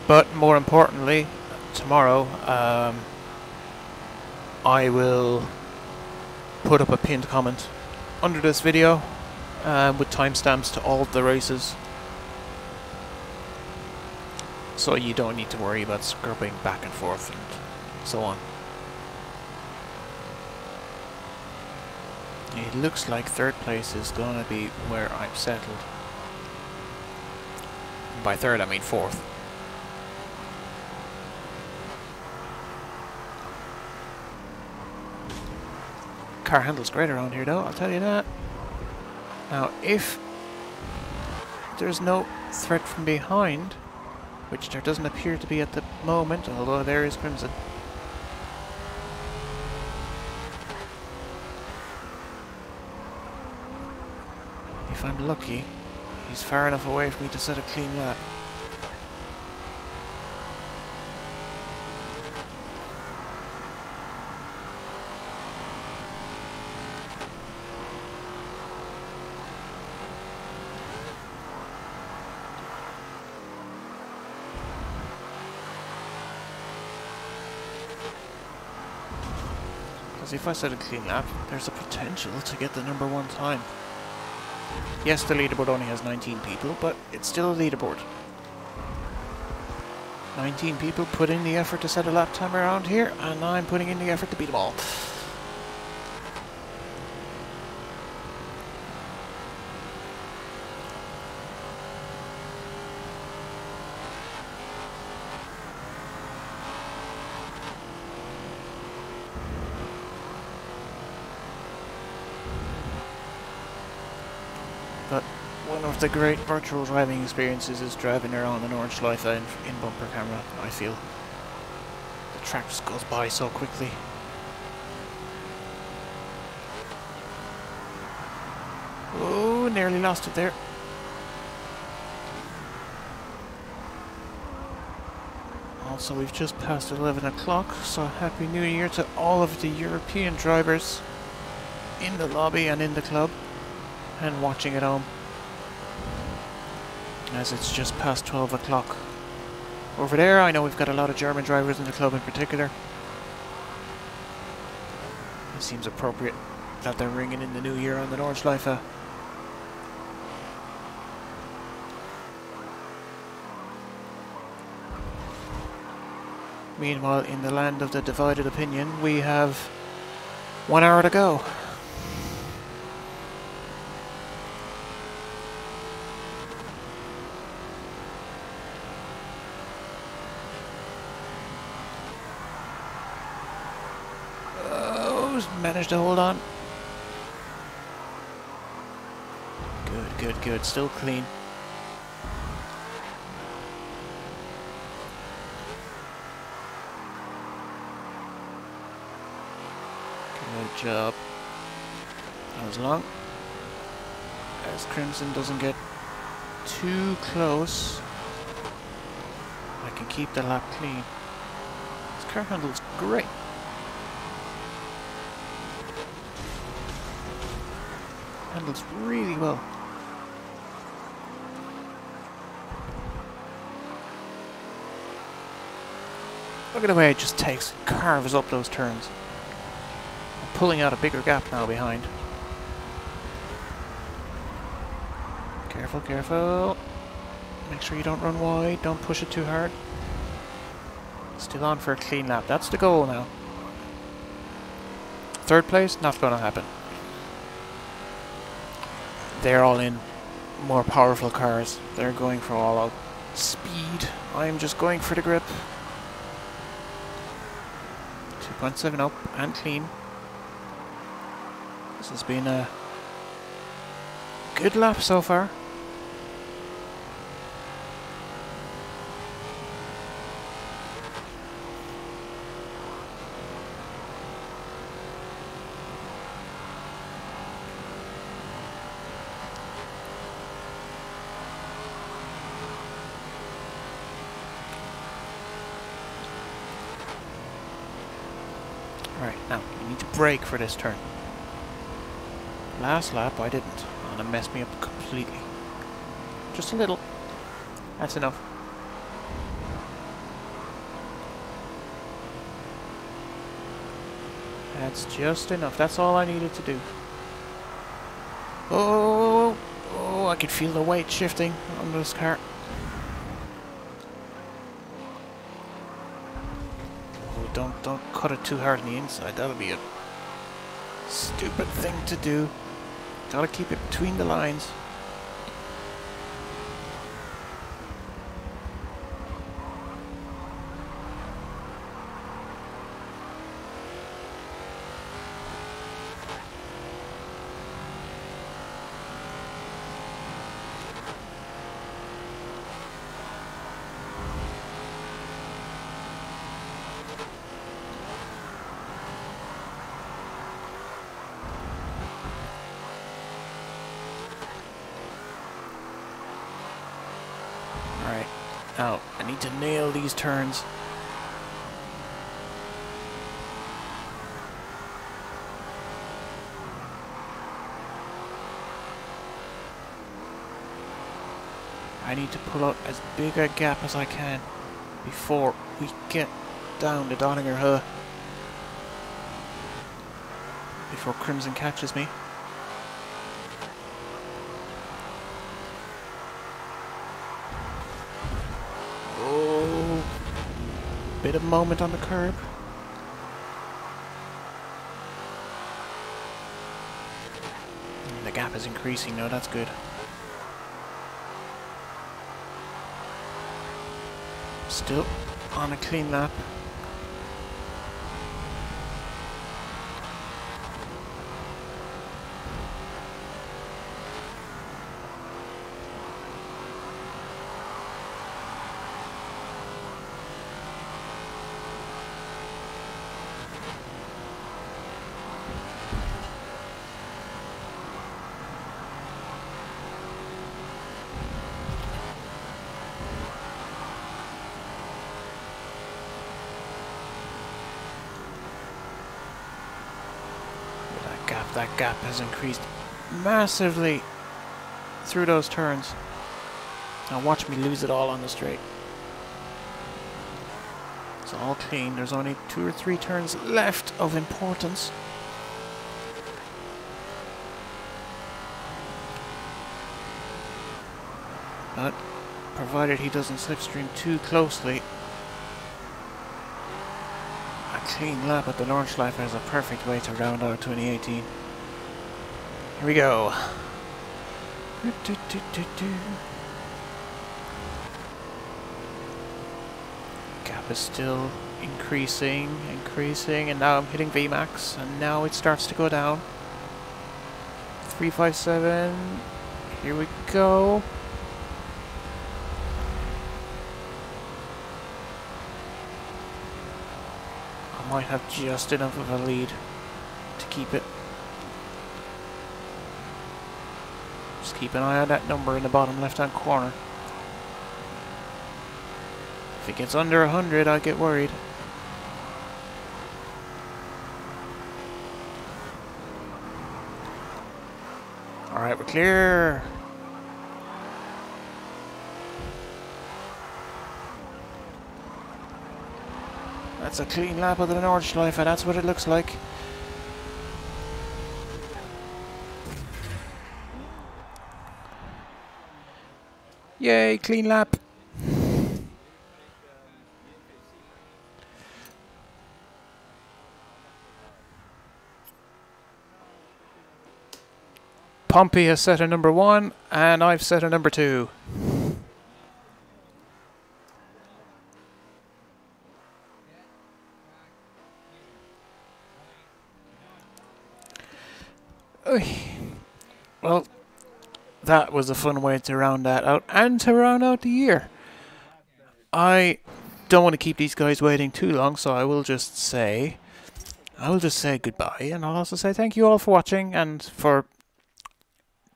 Speaker 1: But more importantly, tomorrow, I will put up a pinned comment under this video with timestamps to all of the races. So you don't need to worry about scrubbing back and forth and so on. It looks like third place is gonna be where I'm settled. By third I mean fourth. Car handles great around here though, I'll tell you that. Now if there's no threat from behind, which there doesn't appear to be at the moment, although there is Crimson. If I'm lucky, he's far enough away for me to set a clean lap. Because if I set a clean lap, there's a potential to get the #1 time. Yes, the leaderboard only has 19 people, but it's still a leaderboard. 19 people put in the effort to set a lap time around here, and I'm putting in the effort to beat them all. But one of the great virtual driving experiences is driving around an orange light in bumper camera, I feel. The track just goes by so quickly. Oh, nearly lost it there. Also, we've just passed 11 o'clock, so Happy New Year to all of the European drivers in the lobby and in the club, and watching at home, as it's just past 12 o'clock. Over there, I know we've got a lot of German drivers in the club in particular. It seems appropriate that they're ringing in the new year on the Nordschleife. Meanwhile, in the land of the divided opinion, we have 1 hour to go. Managed to hold on. Good, good, good. Still clean. Good job. As long as Crimson doesn't get too close, I can keep the lap clean. This car handles great. Handles really well. Look at the way it just takes, carves up those turns. I'm pulling out a bigger gap now behind. Careful, careful. Make sure you don't run wide, don't push it too hard. Still on for a clean lap, that's the goal now. Third place, not gonna happen. They're all in more powerful cars. They're going for all out speed. I'm just going for the grip. 2.7 up and clean. This has been a good lap so far. Right, now, you need to brake for this turn. Last lap I didn't, and it messed me up completely. Just a little. That's enough. That's just enough. That's all I needed to do. Oh, oh, I can feel the weight shifting on this car. Don't cut it too hard on the inside. That'll be a stupid thing to do. Gotta keep it between the lines. Alright, now I need to nail these turns. I need to pull out as big a gap as I can before we get down the Donninger Huh. Before Crimson catches me. Bit of moment on the curb. And the gap is increasing now, that's good. Still on a clean lap. That gap has increased massively through those turns. Now watch me lose it all on the straight. It's all clean. There's only 2 or 3 turns left of importance. But provided he doesn't slipstream too closely, a clean lap at the Nordschleife is a perfect way to round out 2018. Here we go. Gap is still increasing, and now I'm hitting VMAX, and now it starts to go down. 357. Here we go. I might have just enough of a lead to keep it. keep an eye on that number in the bottom left-hand corner. If it gets under 100, I get worried. Alright, we're clear. That's a clean lap of the Nordschleife, and that's what it looks like. Yay, clean lap. Pompey has set a number 1, and I've set a number 2. Well, that was a fun way to round that out, and to round out the year. I don't want to keep these guys waiting too long, so I will just say goodbye, and I'll also say thank you all for watching and for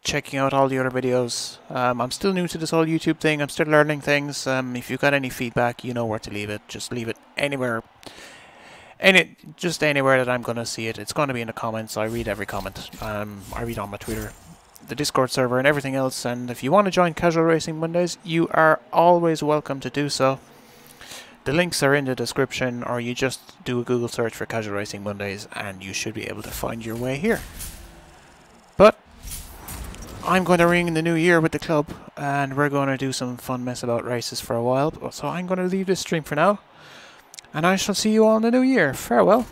Speaker 1: checking out all the other videos. I'm still new to this whole YouTube thing. I'm still learning things. If you've got any feedback, you know where to leave it. Just leave it anywhere. Just anywhere that I'm going to see it. It's going to be in the comments. I read every comment. I read on my Twitter, the Discord server, and everything else. And if you want to join Casual Racing Mondays, you are always welcome to do so. The links are in the description, or you just do a Google search for Casual Racing Mondays, and you should be able to find your way here. But I'm going to ring in the new year with the club, and we're going to do some fun mess about races for a while. So I'm going to leave this stream for now, and I shall see you all in the new year. Farewell.